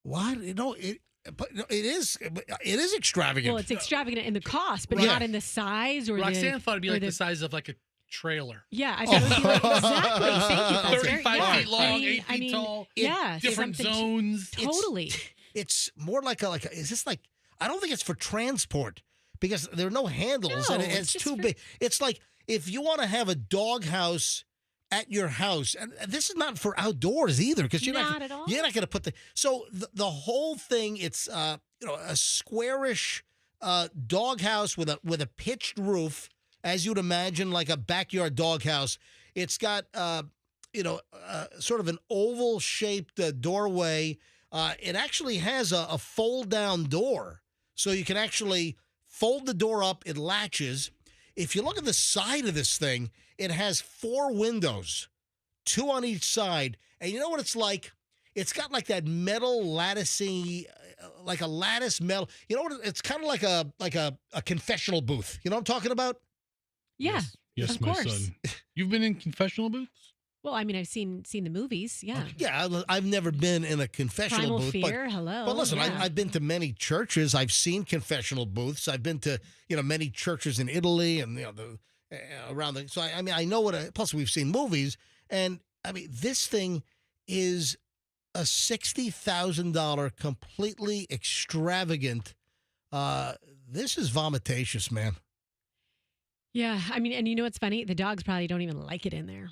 What? But it is extravagant.
Well, it's extravagant in the cost, but not in the size or
Roxanne thought it'd be the size of a trailer.
Yeah, I thought it would be exactly. Thank you. That's
35 feet long, 8 feet tall.
Yeah,
different zones.
Totally.
It's more like is this I don't think it's for transport, because there are no handles, and it's too big. It's like if you want to have a doghouse at your house, and this is not for outdoors either, because you're not
at all.
You're not going to put the whole thing. It's a squarish doghouse with a pitched roof, as you'd imagine, like a backyard doghouse. It's got sort of an oval shaped doorway. It actually has a fold down door, so you can actually fold the door up. It latches. If you look at the side of this thing, it has 4 windows, 2 on each side. And you know what it's like? It's got that metal latticey, like a lattice metal. You know what? It's kind of like a confessional booth. You know what I'm talking about?
Yeah.
Yes,
of
my
course.
son. You've been in confessional booths?
Well, I've seen the movies. Yeah.
Yeah, I've never been in a confessional
Primal
booth.
Fear, hello.
But listen,
yeah.
I've been to many churches. I've seen confessional booths. I've been to many churches in Italy and around the. So I know what. Plus, we've seen movies, and this thing is a $60,000 completely extravagant. This is vomitatious, man.
Yeah, and you know what's funny? The dogs probably don't even like it in there.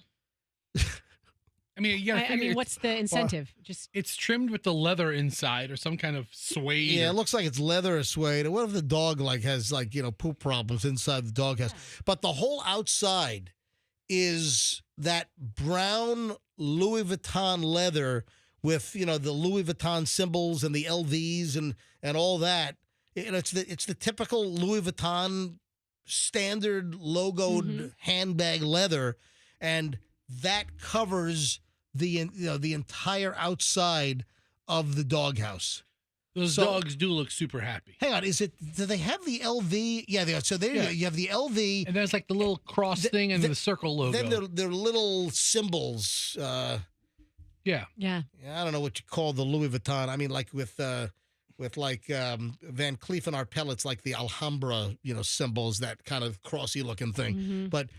What's the incentive?
It's trimmed with the leather inside, or some kind of suede.
Yeah, it looks like it's leather or suede. What if the dog has poop problems inside the doghouse? But the whole outside is that brown Louis Vuitton leather with the Louis Vuitton symbols and the LVs and all that. It's the typical Louis Vuitton standard logoed handbag leather, and that covers the entire outside of the doghouse.
Those dogs do look super happy.
Hang on, do they have the LV? Yeah, so there you go. You have the LV.
And there's like the little cross thing and the circle logo.
Then they're little symbols.
Yeah.
Yeah.
I don't know what you call the Louis Vuitton. I mean, like with Van Cleef and Arpels, it's like the Alhambra, symbols, that kind of crossy looking thing.
Mm-hmm.
But,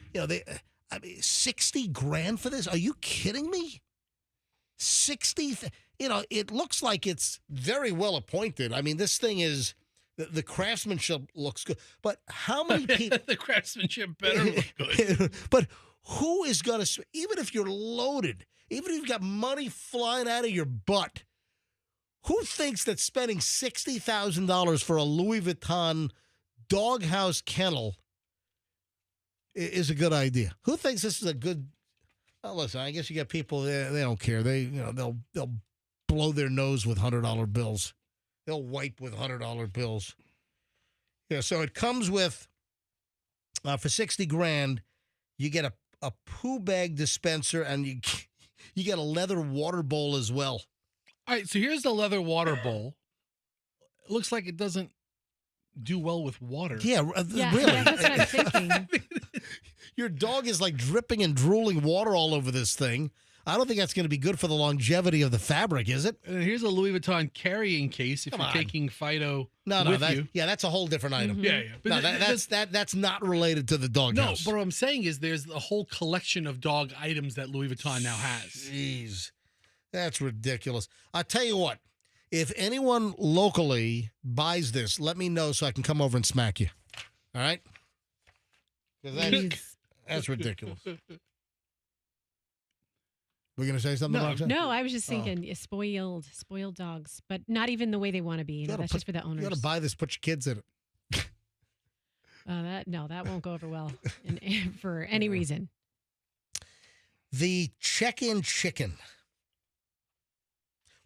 $60,000 for this? Are you kidding me? 60, it looks like it's very well appointed. I mean, this thing is, the craftsmanship looks good. But how many people?
The craftsmanship better look good.
But who is going to, even if you're loaded, even if you've got money flying out of your butt, who thinks that spending $60,000 for a Louis Vuitton doghouse kennel is a good idea? Who thinks this is a good? Well, listen, I guess you got people there. They don't care. They'll blow their nose with $100 bills. They'll wipe with $100 bills. Yeah. So it comes with for $60,000, you get a poo bag dispenser, and you get a leather water bowl as well.
All right, so here's the leather water bowl. It looks like it doesn't do well with water.
Yeah, really.
That's what I'm thinking.
Your dog is like dripping and drooling water all over this thing. I don't think that's going to be good for the longevity of the fabric, is it?
Here's a Louis Vuitton carrying case if you're taking Fido with you.
Yeah, that's a whole different item.
Mm-hmm. Yeah.
But that's not related to the doghouse.
No, but what I'm saying is there's a whole collection of dog items that Louis Vuitton now has.
Jeez, that's ridiculous. I'll tell you what, if anyone locally buys this, let me know so I can come over and smack you. All right? Because that's ridiculous. We're going to say something about that?
No, I was just thinking spoiled dogs, but not even the way they want to be. That's just for the owners.
You got to buy this, put your kids in it.
That won't go over well for any reason.
The check-in chicken.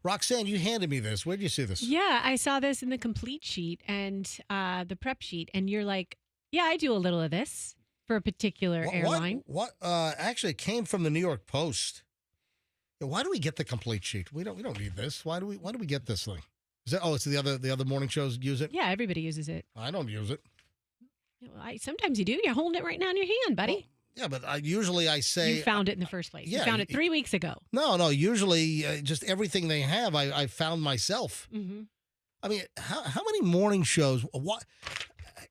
Roxanne, you handed me this. Where did you see this?
Yeah, I saw this in the complete sheet and the prep sheet, and you're like, yeah, I do a little of this for a particular airline.
What? Actually, it came from the New York Post. Why do we get the complete sheet? We don't need this. Why do we get this thing? Is that, it's the other morning shows use it?
Yeah, everybody uses it.
I don't use it.
Sometimes you do. You're holding it right now in your hand, buddy.
Well, yeah, but usually I say
you found it in the first place.
Yeah,
you found it 3 weeks ago.
No. Usually, just everything they have, I found myself.
Mm-hmm.
I mean, how many morning shows? What?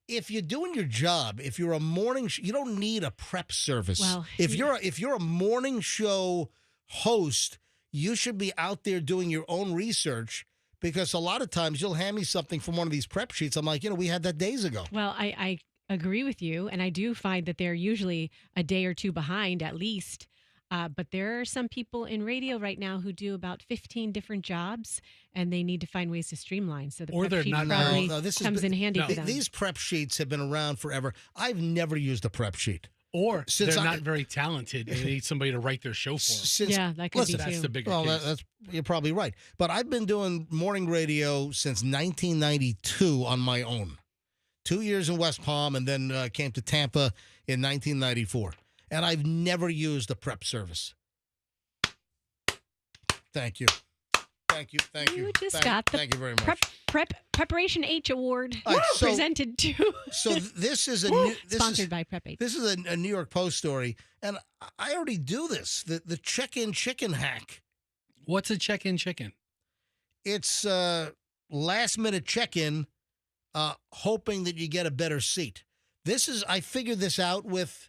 If you're doing your job, if you're a morning, you don't need a prep service.
Well,
if you're a morning show host, you should be out there doing your own research, because a lot of times you'll hand me something from one of these prep sheets. I'm like, we had that days ago.
Well, I agree with you, and I do find that they're usually a day or two behind at least. But there are some people in radio right now who do about 15 different jobs, and they need to find ways to streamline. So the prep sheet probably comes in handy for them.
These prep sheets have been around forever. I've never used a prep sheet.
Or they're not very talented and they need somebody to write their show for them.
That could be too.
That's the bigger case.
You're probably right. But I've been doing morning radio since 1992 on my own. 2 years in West Palm, and then came to Tampa in 1994. And I've never used a prep service. Thank you. Thank you.
Thank
you very much.
Preparation H Award presented to.
So this is
sponsored by Prep H.
This is a New York Post story, and I already do this. The check-in chicken hack.
What's a check-in chicken?
It's last-minute check-in, hoping that you get a better seat. I figured this out with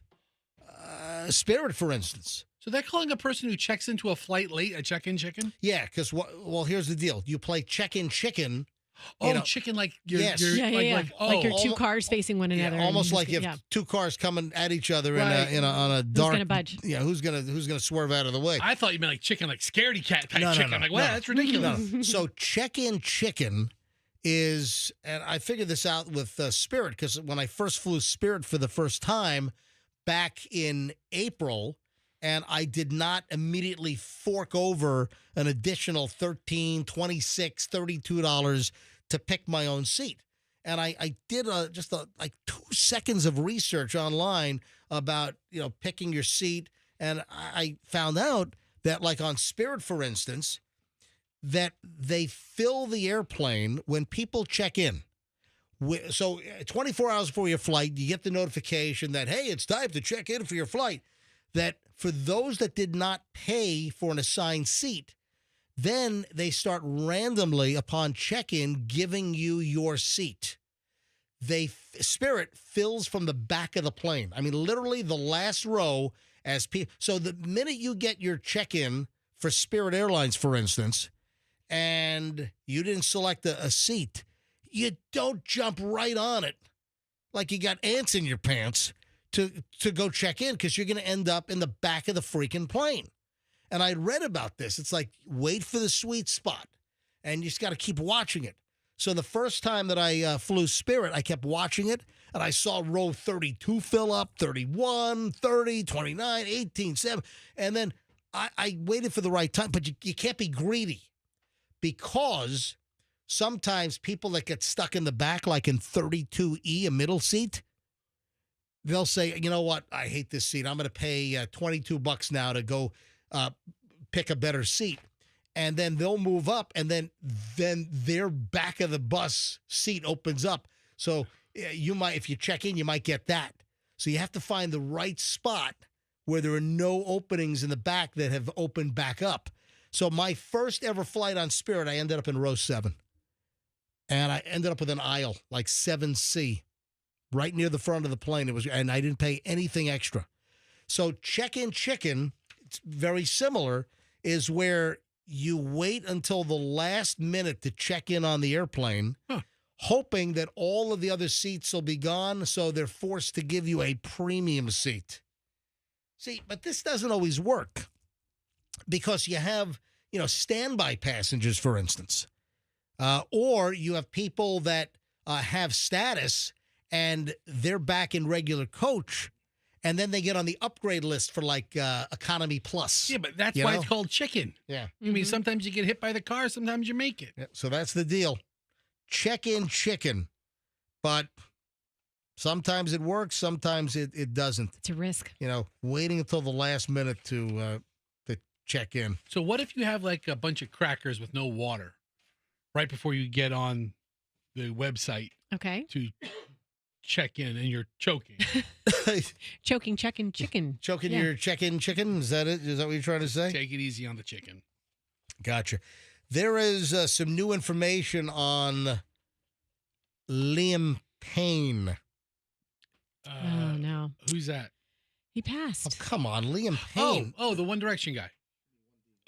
Spirit, for instance.
So they're calling a person who checks into a flight late a check-in chicken?
Yeah, because here's the deal: you play check-in chicken.
Chicken like
yes.
Like your two cars facing one another.
Almost like if two cars coming at each other on a dark.
Who's gonna budge?
Yeah, who's gonna swerve out of the way?
I thought you meant like chicken, like scaredy cat type chicken. I'm like, wow, that's ridiculous.
No. So check-in chicken is, and I figured this out with Spirit, because when I first flew Spirit for the first time back in April, and I did not immediately fork over an additional $13, $26, $32 to pick my own seat. And I did just 2 seconds of research online about, picking your seat. And I found out that, like on Spirit, for instance, that they fill the airplane when people check in. So 24 hours before your flight, you get the notification that, hey, it's time to check in for your flight. That for those that did not pay for an assigned seat, then they start randomly, upon check-in, giving you your seat. Spirit fills from the back of the plane. I mean, literally the last row as people. So the minute you get your check-in for Spirit Airlines, for instance, and you didn't select a seat, you don't jump right on it like you got ants in your pants to go check in, because you're going to end up in the back of the freaking plane. And I read about this. It's like, wait for the sweet spot, and you just got to keep watching it. So the first time that I flew Spirit, I kept watching it, and I saw row 32 fill up, 31, 30, 29, 18, 7. And then I waited for the right time, but you can't be greedy, because sometimes people that get stuck in the back, like in 32E, a middle seat, they'll say, you know what, I hate this seat. I'm going to pay $22 now to go pick a better seat. And then they'll move up, and then their back of the bus seat opens up. So you might, if you check in, you might get that. So you have to find the right spot where there are no openings in the back that have opened back up. So my first ever flight on Spirit, I ended up in row 7. And I ended up with an aisle, like 7C, right near the front of the plane. And I didn't pay anything extra. So check-in chicken, it's very similar, is where you wait until the last minute to check in on the airplane, hoping that all of the other seats will be gone, so they're forced to give you a premium seat. See, but this doesn't always work, because you have, standby passengers, for instance, or you have people that have status and they're back in regular coach, and then they get on the upgrade list for like Economy Plus.
Yeah, but that's why it's called chicken.
Yeah.
I mean, sometimes you get hit by the car, sometimes you make it.
Yeah, so that's the deal. Check-in chicken. But sometimes it works, sometimes it doesn't.
It's a risk.
Waiting until the last minute to check in.
So what if you have like a bunch of crackers with no water right before you get on the website?
Okay.
To check in, and you're choking.
Choking, checking, chicken.
Choking your check-in chicken? Is that it? Is that what you're trying to say?
Take it easy on the chicken.
Gotcha. There is some new information on Liam Payne.
Oh, no.
Who's that?
He passed.
Oh, come on, Liam Payne.
Oh, the One Direction guy.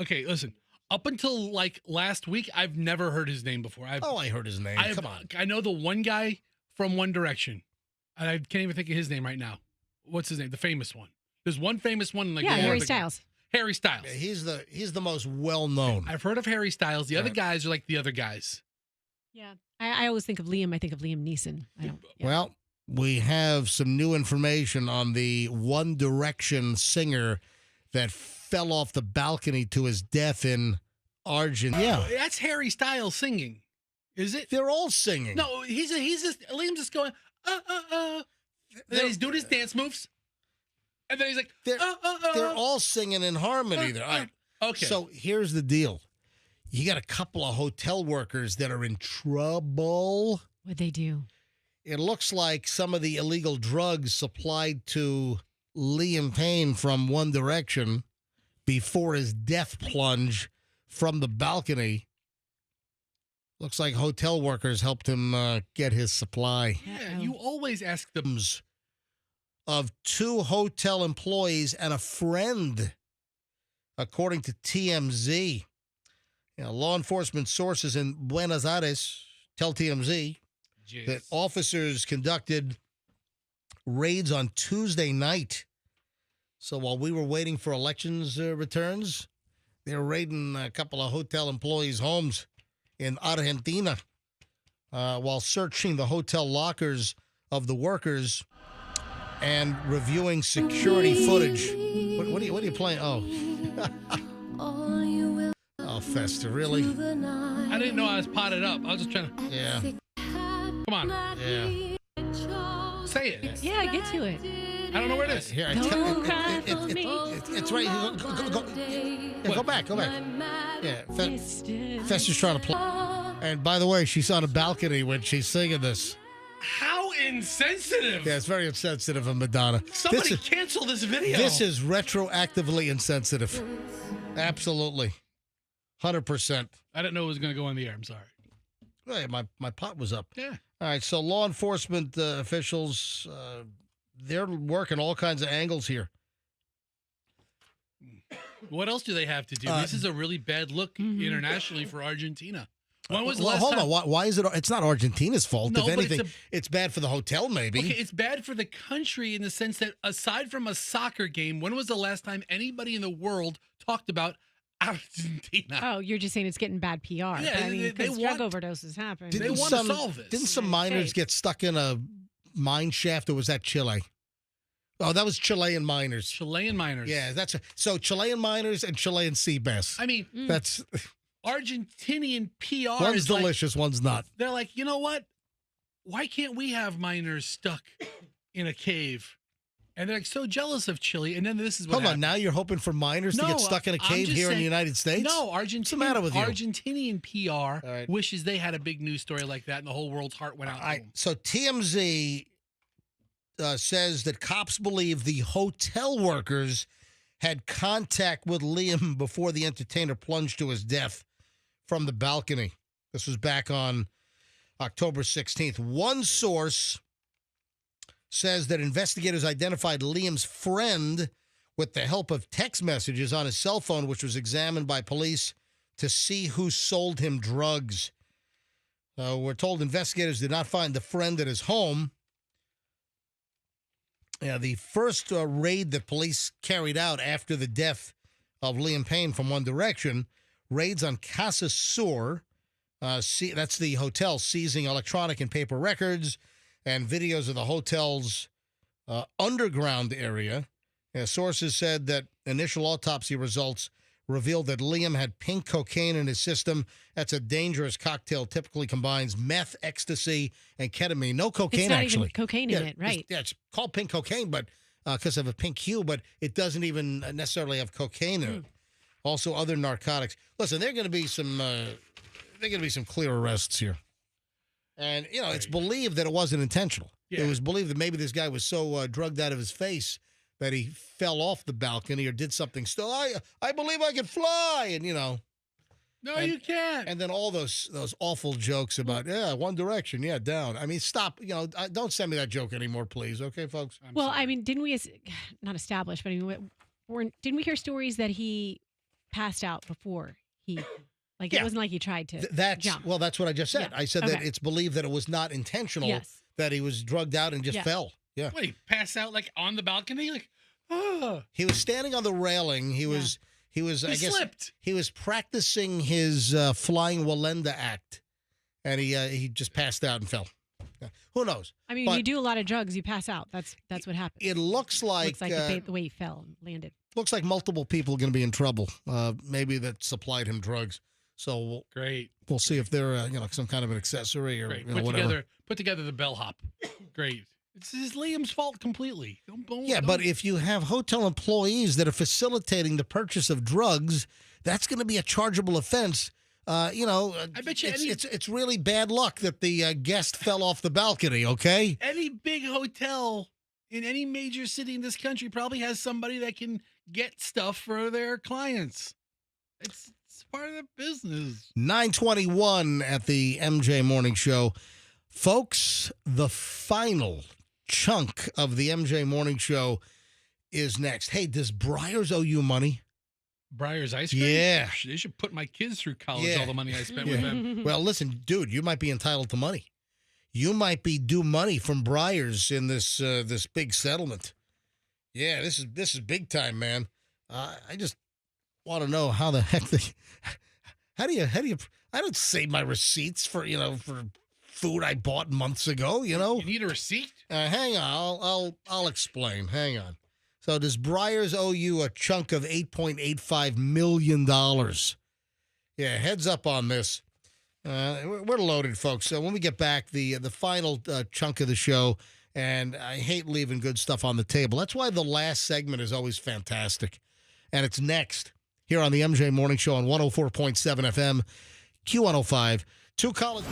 Okay, listen. Up until like last week, I've never heard his name before.
I heard his name. Come on.
I know the one guy from One Direction, and I can't even think of his name right now. What's his name? The famous one. There's one famous one. Like
Harry Styles.
Harry Styles.
Yeah, he's the most well-known.
I've heard of Harry Styles. The other guys are like the other guys.
Yeah. I always think of Liam. I think of Liam Neeson.
Well, we have some new information on the One Direction singer that fell off the balcony to his death in Argentina.
Yeah. That's Harry Styles singing. Is it?
They're all singing.
No, he's just Liam's just going, And then he's doing his dance moves. And then he's like,
They're all singing in harmony there. All right.
Okay.
So here's the deal. You got a couple of hotel workers that are in trouble.
What'd they do?
It looks like some of the illegal drugs supplied to Liam Payne from One Direction before his death plunge from the balcony. Looks like hotel workers helped him get his supply.
Yeah, you always ask them.
Of 2 hotel employees and a friend, according to TMZ. Law enforcement sources in Buenos Aires tell TMZ that officers conducted raids on Tuesday night. So while we were waiting for elections returns, they were raiding a couple of hotel employees' homes in Argentina while searching the hotel lockers of the workers and reviewing security footage. What are you playing? Oh. Oh, Fester, really?
I didn't know I was potted up. I was just trying to.
Yeah.
Come on.
Yeah.
Say it.
Yeah, get to it.
I don't know where it is.
Here, it's right. Go back. Yeah, Fester's trying to play. And by the way, she's on a balcony when she's singing this.
How insensitive.
Yeah, it's very insensitive of Madonna.
Somebody cancel this video.
This is retroactively insensitive. Absolutely. 100%.
I didn't know it was going to go on the air. I'm sorry.
Well, yeah, my pot was up.
Yeah.
All right, so law enforcement officials, they're working all kinds of angles here.
What else do they have to do? This is a really bad look internationally for Argentina. When was the last
hold
time?
on. Why is it? It's not Argentina's fault.
No,
if
but
anything, it's bad for the hotel, maybe.
Okay, it's bad for the country in the sense that aside from a soccer game, when was the last time anybody in the world talked about Argentina?
Oh, you're just saying it's getting bad PR.
Yeah,
but I mean,
they
because
want-
drug overdoses happen.
They want to solve this.
Didn't some miners get stuck in a mine shaft, or was that Chile? Oh, that was Chilean miners.
Chilean miners.
Yeah, so Chilean miners and Chilean sea bass.
I mean,
that's
Argentinian PR.
one's
is like-
delicious, one's not.
They're like, you know what? Why can't we have miners stuck in a cave? And they're like so jealous of Chile. And then this is what
Hold on,
happened.
now you're hoping for miners to
No,
get stuck in a
I'm
cave
just
here in
saying-
the United States?
No,
What's the matter with you?
Argentinian PR wishes they had a big news story like that, and the whole world's heart went out to them.
So TMZ says that cops believe the hotel workers had contact with Liam before the entertainer plunged to his death from the balcony. This was back on October 16th. One source says that investigators identified Liam's friend with the help of text messages on his cell phone, which was examined by police to see who sold him drugs. We're told investigators did not find the friend at his home. Yeah, the first raid that police carried out after the death of Liam Payne from One Direction, raids on Casa Sur, that's the hotel, seizing electronic and paper records and videos of the hotel's underground area. Sources said that initial autopsy results revealed that Liam had pink cocaine in his system. That's a dangerous cocktail, typically combines meth, ecstasy, and ketamine. No cocaine,
It's not
actually.
even cocaine in it, right?
It's called pink cocaine, but because of a pink hue, but it doesn't even necessarily have cocaine in it. Also, other narcotics. Listen, there are going to be some clear arrests here, and it's believed that it wasn't intentional.
Yeah.
It was believed that maybe this guy was so drugged out of his face that he fell off the balcony or did something. Still, I believe I can fly, and
No, you can't.
And then all those awful jokes about One Direction, down. I mean, stop. Don't send me that joke anymore, please. Okay, folks.
Well, I mean, didn't we not establish, but I mean, didn't we hear stories that he passed out before he, it wasn't like he tried to jump.
Well, that's what I just said.
Yeah.
I said that
Okay.
it's believed that it was not intentional.
Yes.
That he was drugged out and just
Yeah.
fell. Yeah.
Wait, pass out like on the balcony? Like,
He was standing on the railing. He was. I guess
slipped.
He was practicing his flying Walenda act, and he just passed out and fell. Yeah. Who knows?
I mean,
But
you do a lot of drugs, you pass out. That's what happens.
It looks like
the way he fell and landed.
looks like multiple people are going to be in trouble. Maybe that supplied him drugs. So
great.
We'll see if they're some kind of an accessory or
Great.
whatever.
Put together the bellhop. Great. It's Liam's fault completely.
But if you have hotel employees that are facilitating the purchase of drugs, that's going to be a chargeable offense. I
bet you
it's really bad luck that the guest fell off the balcony. Okay.
Any big hotel in any major city in this country probably has somebody that can get stuff for their clients. It's part of the business.
9:21 at the MJ Morning Show, folks. The final chunk of the MJ Morning Show is next. Hey, does Briers owe you money?
Briers ice cream?
Yeah.
They should put my kids through college, all the money I spent with them.
Well, listen, dude, you might be entitled to money. You might be due money from Briers in this this big settlement. Yeah, this is big time, man. I just want to know how the heck how do you I don't save my receipts for food I bought months ago. You
need a receipt?
Hang on, I'll explain. Hang on. So does Briers owe you a chunk of $8.85 million? Yeah, heads up on this. We're loaded, folks. So when we get back, the final chunk of the show, And I hate leaving good stuff on the table. That's why the last segment is always fantastic. And it's next here on the MJ Morning Show on 104.7 FM, Q105. Two college.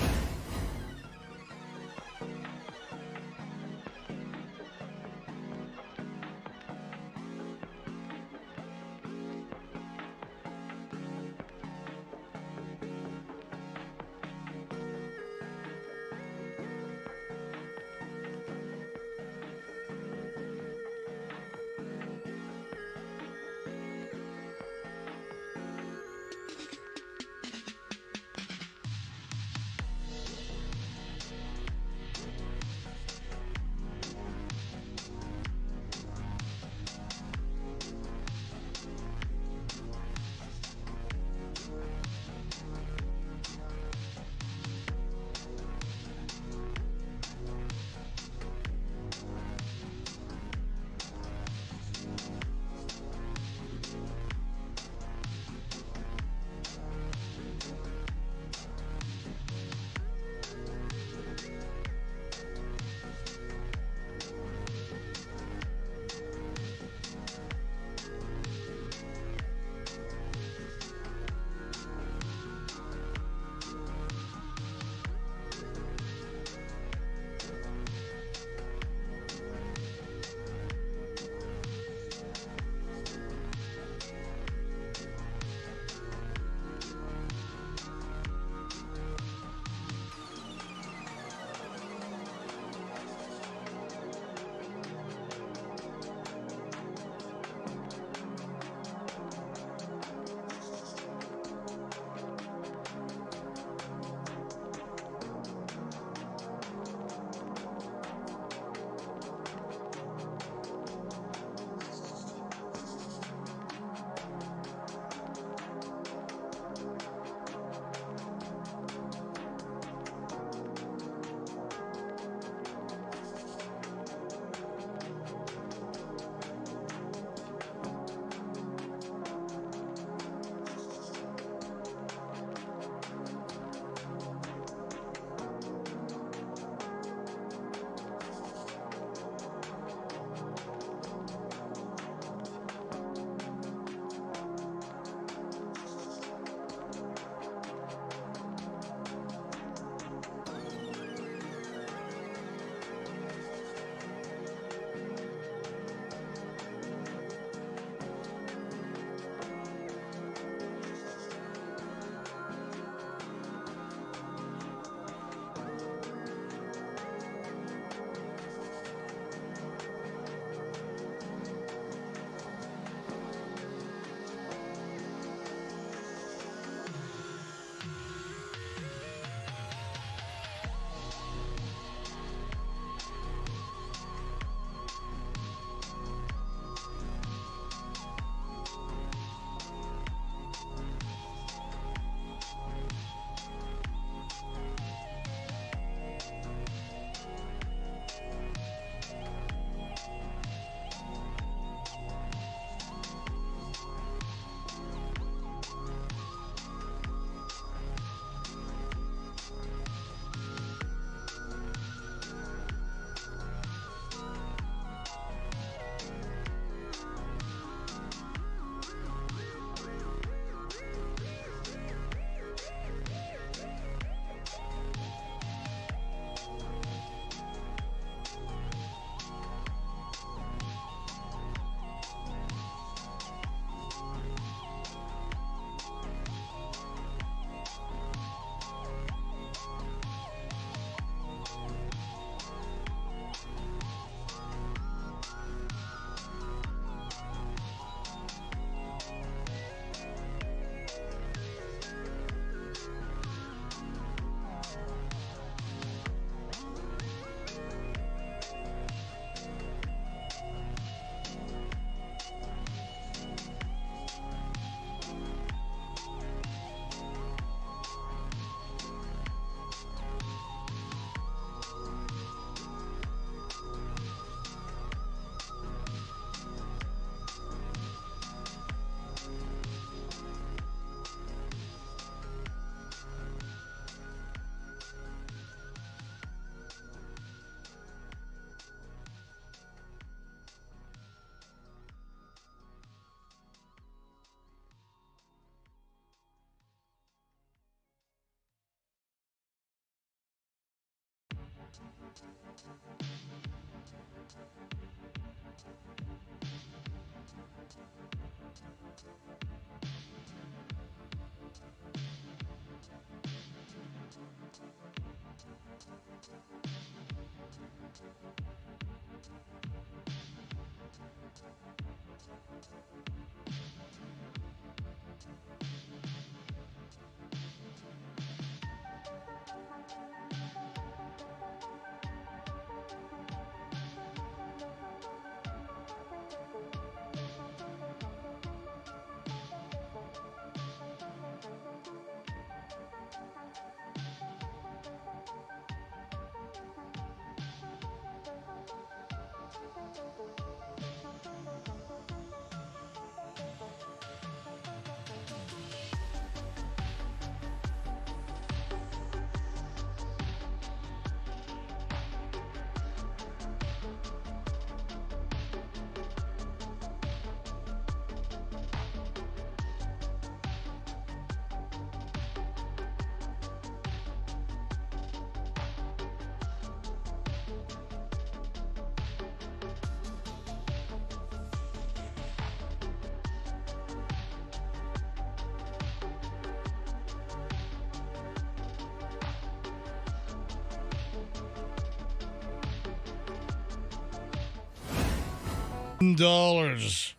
Dollars.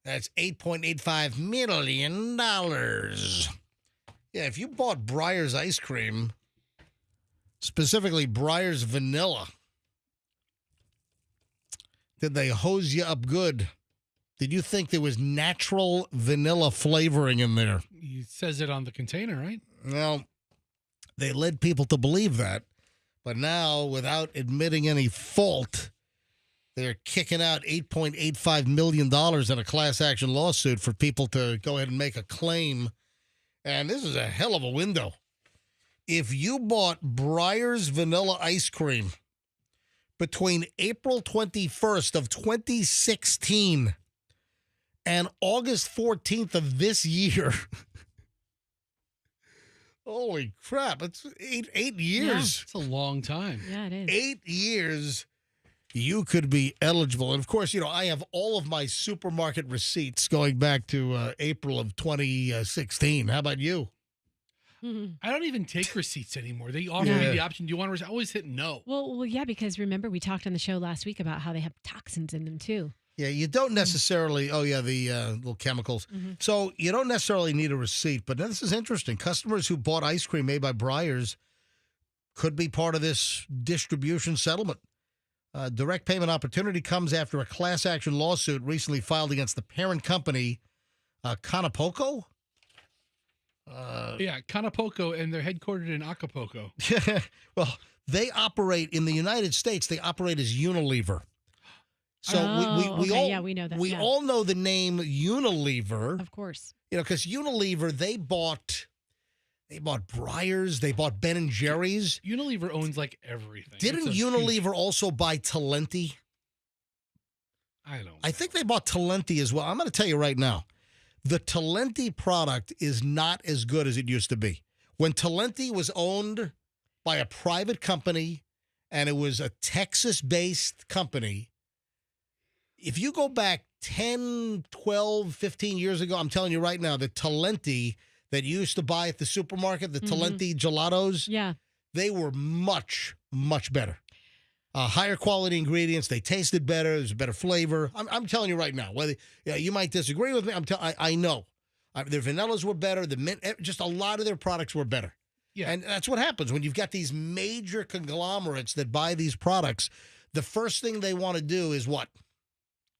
That's $8.85 million. Yeah, if you bought Briers ice cream, specifically Briers vanilla, did they hose you up good? Did you think there was natural vanilla flavoring in there?
It says it on the container, right?
Well, they led people to believe that. But now, without admitting any fault, they're kicking out $8.85 million in a class action lawsuit for people to go ahead and make a claim. And this is a hell of a window. If you bought Briers vanilla ice cream between April 21st of 2016 and August 14th of this year, holy crap, it's eight years.
Yeah, it's a long time.
Yeah, it is.
8 years. You could be eligible. And, of course, you know, I have all of my supermarket receipts going back to April of 2016. How about you?
Mm-hmm.
I don't even take receipts anymore. They offer me the option. Do you want a receipt? I always hit no.
Well, yeah, because remember we talked on the show last week about how they have toxins in them, too.
Yeah, you don't necessarily, the little chemicals.
Mm-hmm.
So you don't necessarily need a receipt. But this is interesting. Customers who bought ice cream made by Briers could be part of this distribution settlement. Direct payment opportunity comes after a class action lawsuit recently filed against the parent company, Canapoco.
Canapoco, and they're headquartered in Acapulco.
Well, they operate in the United States. They operate as Unilever. So
we know that.
We all know the name Unilever,
of course.
You know, because Unilever they bought Briers, they bought Ben and Jerry's.
Unilever owns like everything.
Didn't Unilever also buy Talenti? I think they bought Talenti as well. I'm going to tell you right now, the Talenti product is not as good as it used to be. When Talenti was owned by a private company and it was a Texas-based company, if you go back 10, 12, 15 years ago, I'm telling you right now, the Talenti that you used to buy at the supermarket, the Talenti gelatos, they were much, much better. Higher quality ingredients. They tasted better. There's a better flavor. I'm telling you right now. Whether you might disagree with me, I know. Their vanillas were better. The mint, just a lot of their products were better. Yeah, and that's what happens when you've got these major conglomerates that buy these products. The first thing they want to do is what?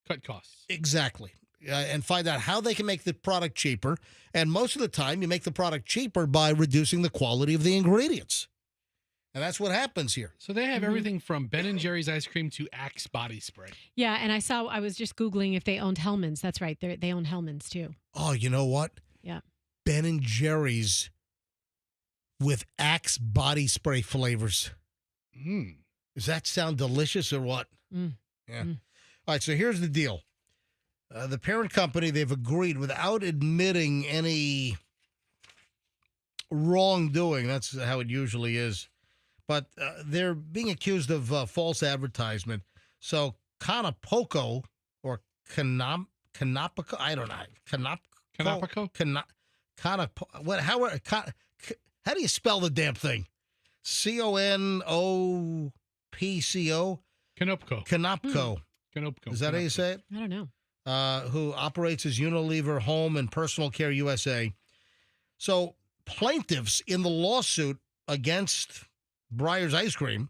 Cut costs.
Exactly. And find out how they can make the product cheaper. And most of the time, you make the product cheaper by reducing the quality of the ingredients. And that's what happens here.
So they have everything from Ben & Jerry's ice cream to Axe body spray.
Yeah, and I was just Googling if they owned Hellman's. That's right. They own Hellman's, too.
Oh, you know what?
Yeah.
Ben & Jerry's with Axe body spray flavors. Does that sound delicious or what? Yeah. All right, so here's the deal. The parent company, they've agreed without admitting any wrongdoing. That's how it usually is. but they're being accused of false advertisement. So Canapoco or Canapoco, I don't know. How do you spell the damn thing? Conopco. Canopco.
Canopco.
Is that how you say it?
I don't know.
Who operates as Unilever Home and Personal Care USA. So plaintiffs in the lawsuit against Briers Ice Cream,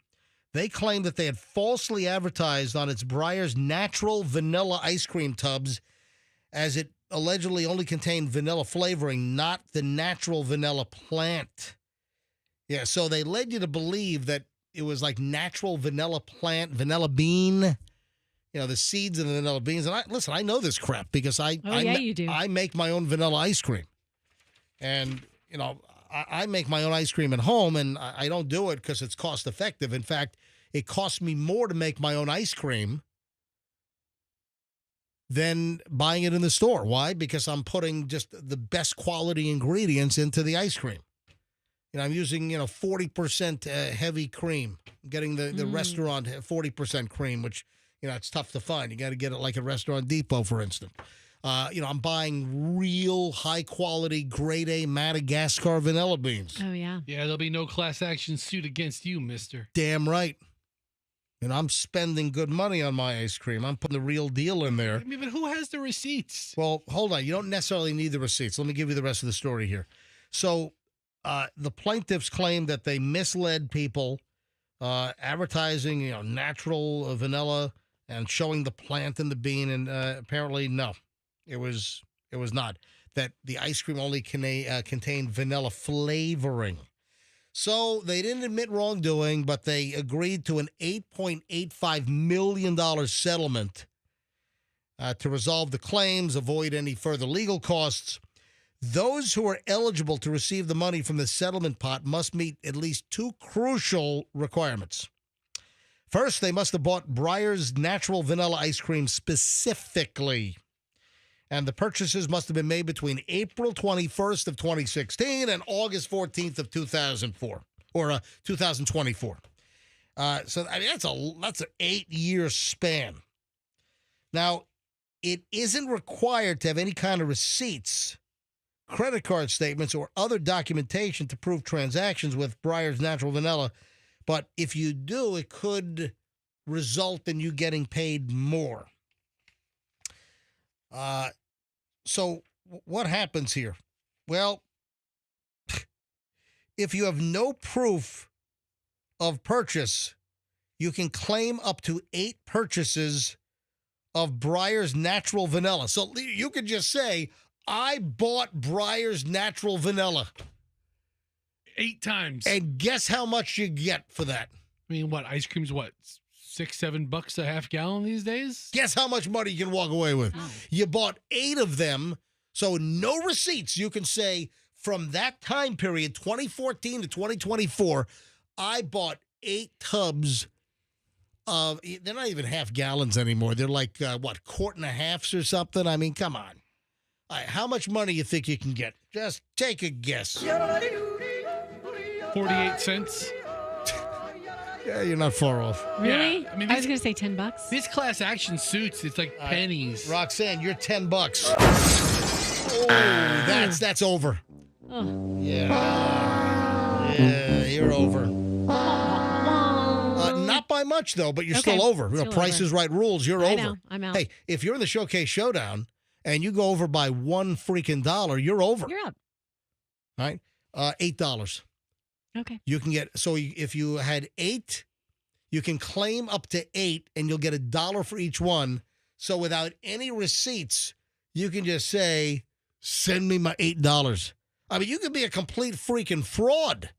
they claim that they had falsely advertised on its Briers natural vanilla ice cream tubs as it allegedly only contained vanilla flavoring, not the natural vanilla plant. Yeah, so they led you to believe that it was like natural vanilla plant, vanilla bean, the seeds of the vanilla beans. And I know this crap because
you do.
I make my own vanilla ice cream. And, I make my own ice cream at home, and I don't do it because it's cost effective. In fact, it costs me more to make my own ice cream than buying it in the store. Why? Because I'm putting just the best quality ingredients into the ice cream. I'm using, 40% heavy cream. I'm getting the restaurant 40% cream, which, it's tough to find. You got to get it like at Restaurant Depot, for instance. I'm buying real high-quality, grade-A Madagascar vanilla beans.
Oh, yeah.
Yeah, there'll be no class action suit against you, mister.
Damn right. And I'm spending good money on my ice cream. I'm putting the real deal in there.
I mean, but who has the receipts?
Well, hold on. You don't necessarily need the receipts. Let me give you the rest of the story here. So the plaintiffs claim that they misled people advertising, natural vanilla and showing the plant in the bean. And apparently, no, it was not. That the ice cream only contained vanilla flavoring. So they didn't admit wrongdoing, but they agreed to an $8.85 million settlement to resolve the claims, avoid any further legal costs. Those who are eligible to receive the money from the settlement pot must meet at least two crucial requirements. First, they must have bought Briers natural vanilla ice cream specifically. And the purchases must have been made between April 21st of 2016 and August 14th of 2004 or 2024. So I mean, that's an 8-year span. Now, it isn't required to have any kind of receipts, credit card statements, or other documentation to prove transactions with Briers natural vanilla. But if you do, it could result in you getting paid more. So what happens here? Well, if you have no proof of purchase, you can claim up to 8 purchases of Briers natural vanilla. So you could just say, I bought Briers natural vanilla
8 times.
And guess how much you get for that?
I mean, what? Ice cream's what? $6-7 a half gallon these days?
Guess how much money you can walk away with? Oh. You bought 8 of them, so no receipts. You can say from that time period, 2014 to 2024, I bought 8 tubs of, they're not even half gallons anymore. They're like, quart and a halves or something? I mean, come on. All right, how much money you think you can get? Just take a guess.
48 cents.
Yeah, you're not far off.
Really?
Yeah, I mean,
I was going to say $10.
These class action suits, it's like pennies.
Roxanne, you're $10. Oh, that's over.
Oh.
Yeah, you're over. Not by much, though, but you're still over.
Still
Price
over.
is Right rules, you're over.
Know. I'm out.
Hey, if you're in the Showcase Showdown and you go over by $1 freaking dollar, you're over.
You're up.
All right? $8.
Okay.
You can get, so if you had 8, you can claim up to 8 and you'll get $1 for each one. So without any receipts, you can just say, send me my $8. I mean, you could be a complete freaking fraud.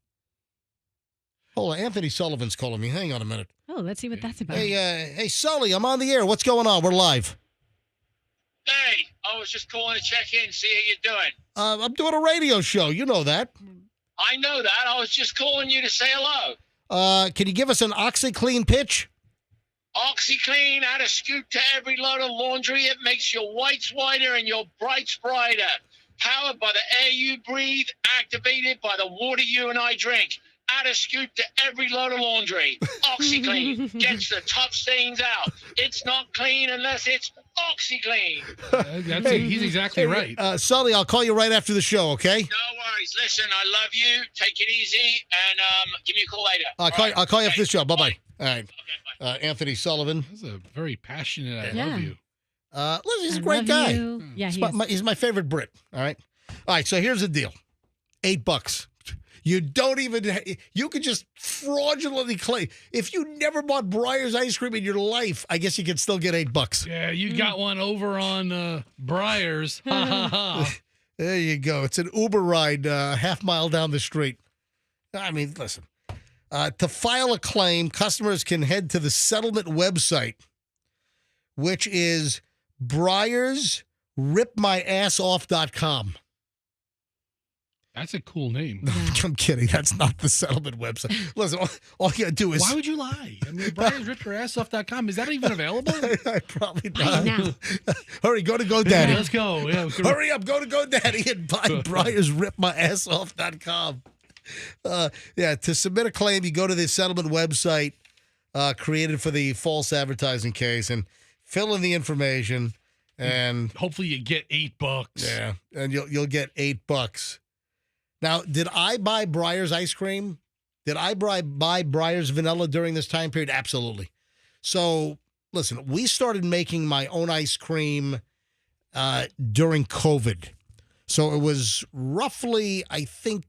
Hold on, Anthony Sullivan's calling me. Hang on a minute.
Oh, let's see what that's about.
Hey, Sully, I'm on the air. What's going on? We're live.
Hey, I was just calling to check in, see how you're doing.
I'm doing a radio show. You know that.
I know that. I was just calling you to say hello.
Can you give us an OxyClean pitch?
OxyClean, add a scoop to every load of laundry. It makes your whites whiter and your brights brighter. Powered by the air you breathe, activated by the water you and I drink. add a scoop to every load of laundry. OxyClean gets the tough stains out. It's not clean unless it's OxyClean.
He's exactly right.
Sully, I'll call you right after the show, okay?
No worries. Listen, I love you. Take it easy, and give me a call later.
I'll call you after the show. Bye-bye. All right. Anthony Sullivan.
That's a very passionate I love you.
Listen, he's a great guy.
Yeah,
he's my favorite Brit. All right. All right. So here's the deal. $8. You don't even. You could just fraudulently claim if you never bought Briers ice cream in your life. I guess you could still get $8.
Yeah, you got one over on Briers. Ha ha ha.
There you go. It's an Uber ride, half mile down the street. I mean, listen. To file a claim, customers can head to the settlement website, which is BriersRipMyAssOff.com.
That's a cool name.
I'm kidding. That's not the settlement website. Listen, all you got to do is...
Why would you lie? I mean, BriersRipYourAssOff.com. Is that even available?
Probably not. Hurry, go to GoDaddy.
Yeah, let's go. Yeah,
hurry up, go to GoDaddy and buy BriersRipMyAssOff.com. To submit a claim, you go to the settlement website created for the false advertising case and fill in the information, and
hopefully you get $8.
Yeah, and you'll get $8. Now, did I buy Briers ice cream? Did I buy Briers vanilla during this time period? Absolutely. So, listen, we started making my own ice cream during COVID. So it was roughly, I think,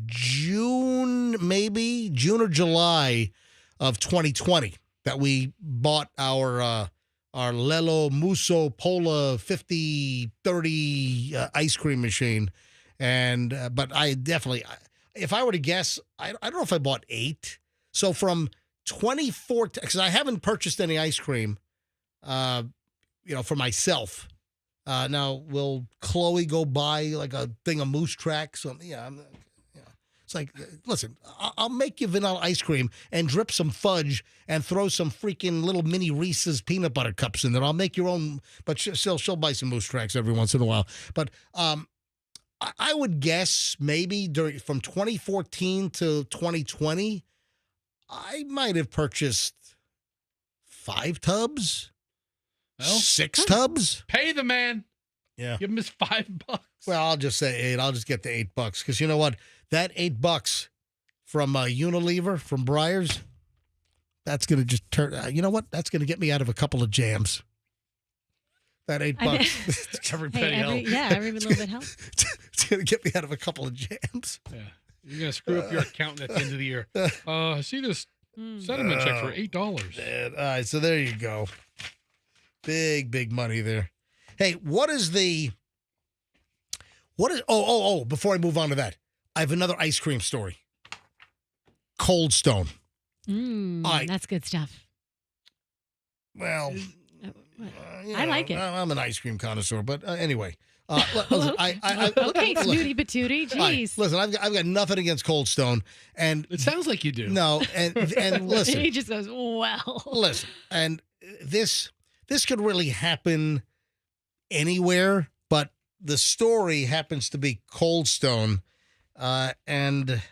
June or July of 2020 that we bought our Lelo Muso Pola 5030 ice cream machine. And but I definitely, if I were to guess, I don't know if I bought 8. So from 2014, because I haven't purchased any ice cream, for myself. Now, will Chloe go buy like a thing of Moose Tracks? It's like, listen, I'll make you vanilla ice cream and drip some fudge and throw some freaking little mini Reese's peanut butter cups in there. I'll make your own, but she'll buy some Moose Tracks every once in a while. But I would guess maybe from 2014 to 2020, I might have purchased 5 tubs, 6 tubs.
Pay the man.
Yeah.
Give him his $5.
Well, I'll just say 8. I'll just get the $8 because you know what? That $8 from Unilever, from Briers, that's going to just turn, you know what? That's going to get me out of a couple of jams. That $8.
Every penny helps.
Every little bit helps.
It's going to get me out of a couple of jams.
Yeah. You're going to screw up your accountant at the end of the year. I see this settlement check for $8.
Man. All right, so there you go. Big money there. Hey, before I move on to that, I have another ice cream story. Cold Stone.
That's good stuff.
Well...
I like it.
I'm an ice cream connoisseur, but anyway. Listen,
okay, Snooty Patootie. Jeez.
Listen, I've got nothing against Cold Stone, and
it sounds like you do.
No, and listen.
He just goes, well.
Listen, and this could really happen anywhere, but the story happens to be Cold Stone, and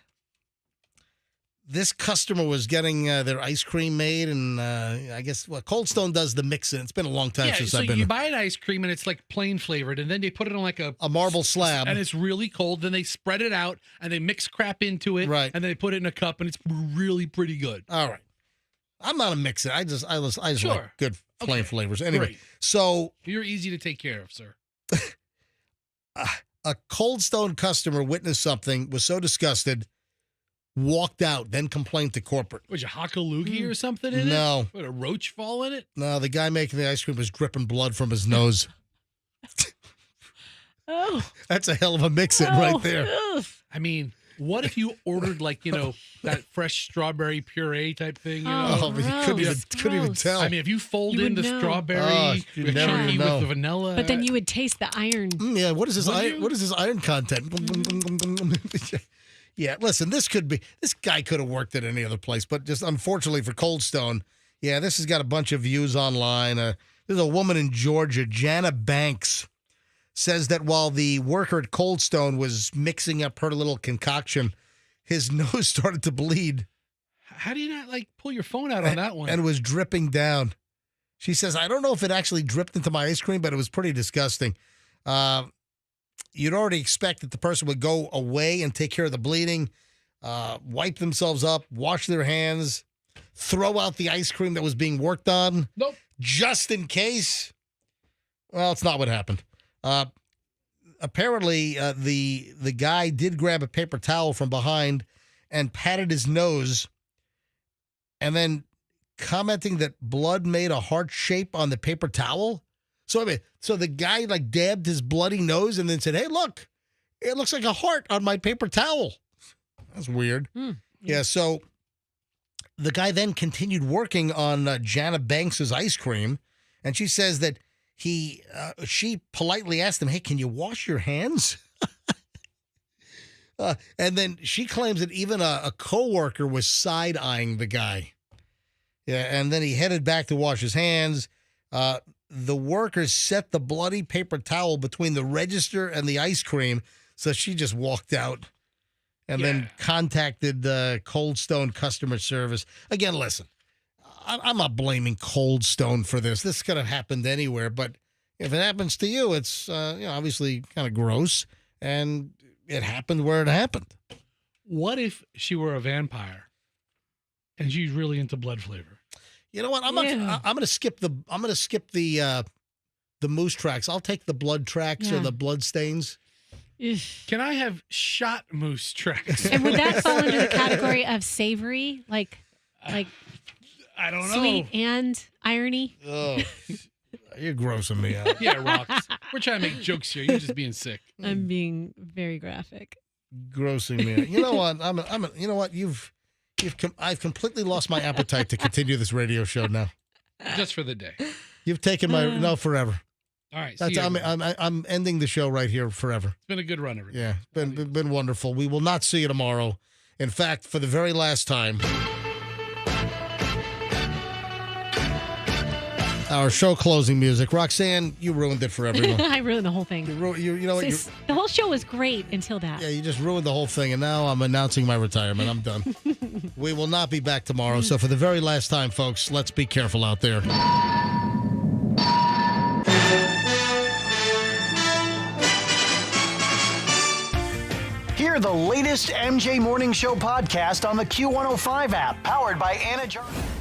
this customer was getting their ice cream made, and I guess Cold Stone does the mixing. It's been a long time since I've been.
So you buy an ice cream and it's like plain flavored, and then they put it on like a
marble slab,
and it's really cold. Then they spread it out and they mix crap into it,
right?
And then they put it in a cup, and it's really pretty good.
All right, I'm not a mixer. I just
sure.
like good plain flavors. Anyway,
great.
So
you're easy to take care of, sir.
A Cold Stone customer witnessed something, was so disgusted, walked out, then complained to corporate.
Was you hock a loogie or something in it?
No.
Would a roach fall in it?
No, the guy making the ice cream was dripping blood from his nose.
Oh.
That's a hell of a mix-in right there.
I mean, what if you ordered that fresh strawberry puree type thing? You
know? You couldn't even tell.
I mean, if you fold in the strawberry
you'd never
chunky
know.
with the vanilla.
But then you would taste the iron.
Yeah, what is this iron content? Yeah, listen, this guy could have worked at any other place, but just unfortunately for Cold Stone, yeah, this has got a bunch of views online. There's a woman in Georgia, Jana Banks, says that while the worker at Cold Stone was mixing up her little concoction, his nose started to bleed.
How do you not pull your phone out on that one?
And was dripping down. She says, I don't know if it actually dripped into my ice cream, but it was pretty disgusting. You'd already expect that the person would go away and take care of the bleeding, wipe themselves up, wash their hands, throw out the ice cream that was being worked on.
Nope.
Just in case. Well, it's not what happened. Apparently, the guy did grab a paper towel from behind and patted his nose, and then commenting that blood made a heart shape on the paper towel. So the guy dabbed his bloody nose and then said, "Hey, look, it looks like a heart on my paper towel." That's weird. Yeah. So the guy then continued working on Jana Banks's ice cream, and she says that she politely asked him, "Hey, can you wash your hands?" And then she claims that even a coworker was side-eyeing the guy. Yeah, and then he headed back to wash his hands. The workers set the bloody paper towel between the register and the ice cream, so she just walked out and then contacted Cold Stone customer service. Again, listen, I'm not blaming Cold Stone for this. This could have happened anywhere, but if it happens to you, it's obviously kind of gross, and it happened where it happened.
What if she were a vampire and she's really into blood flavor?
You know what? I'm gonna skip the moose tracks. I'll take the blood tracks or the blood stains.
Can I have shot moose tracks?
And would that fall under the category of savory, like
I don't know,
sweet and irony?
Oh, you're grossing me out.
Yeah, Rox. We're trying to make jokes here. You're just being sick.
I'm being very graphic.
Grossing me out. You know what? You know what? I've completely lost my appetite to continue this radio show now.
Just for the day.
You've taken my forever.
All right.
I'm ending the show right here forever.
It's been a good run, everybody.
Yeah, been wonderful. We will not see you tomorrow. In fact, for the very last time, our show closing music. Roxanne, you ruined it for everyone.
I ruined the whole thing.
You know what?
The whole show was great until that.
Yeah, you just ruined the whole thing, and now I'm announcing my retirement. I'm done. We will not be back tomorrow. So for the very last time, folks, let's be careful out there.
Hear the latest MJ Morning Show podcast on the Q105 app, powered by Anna Jarvis.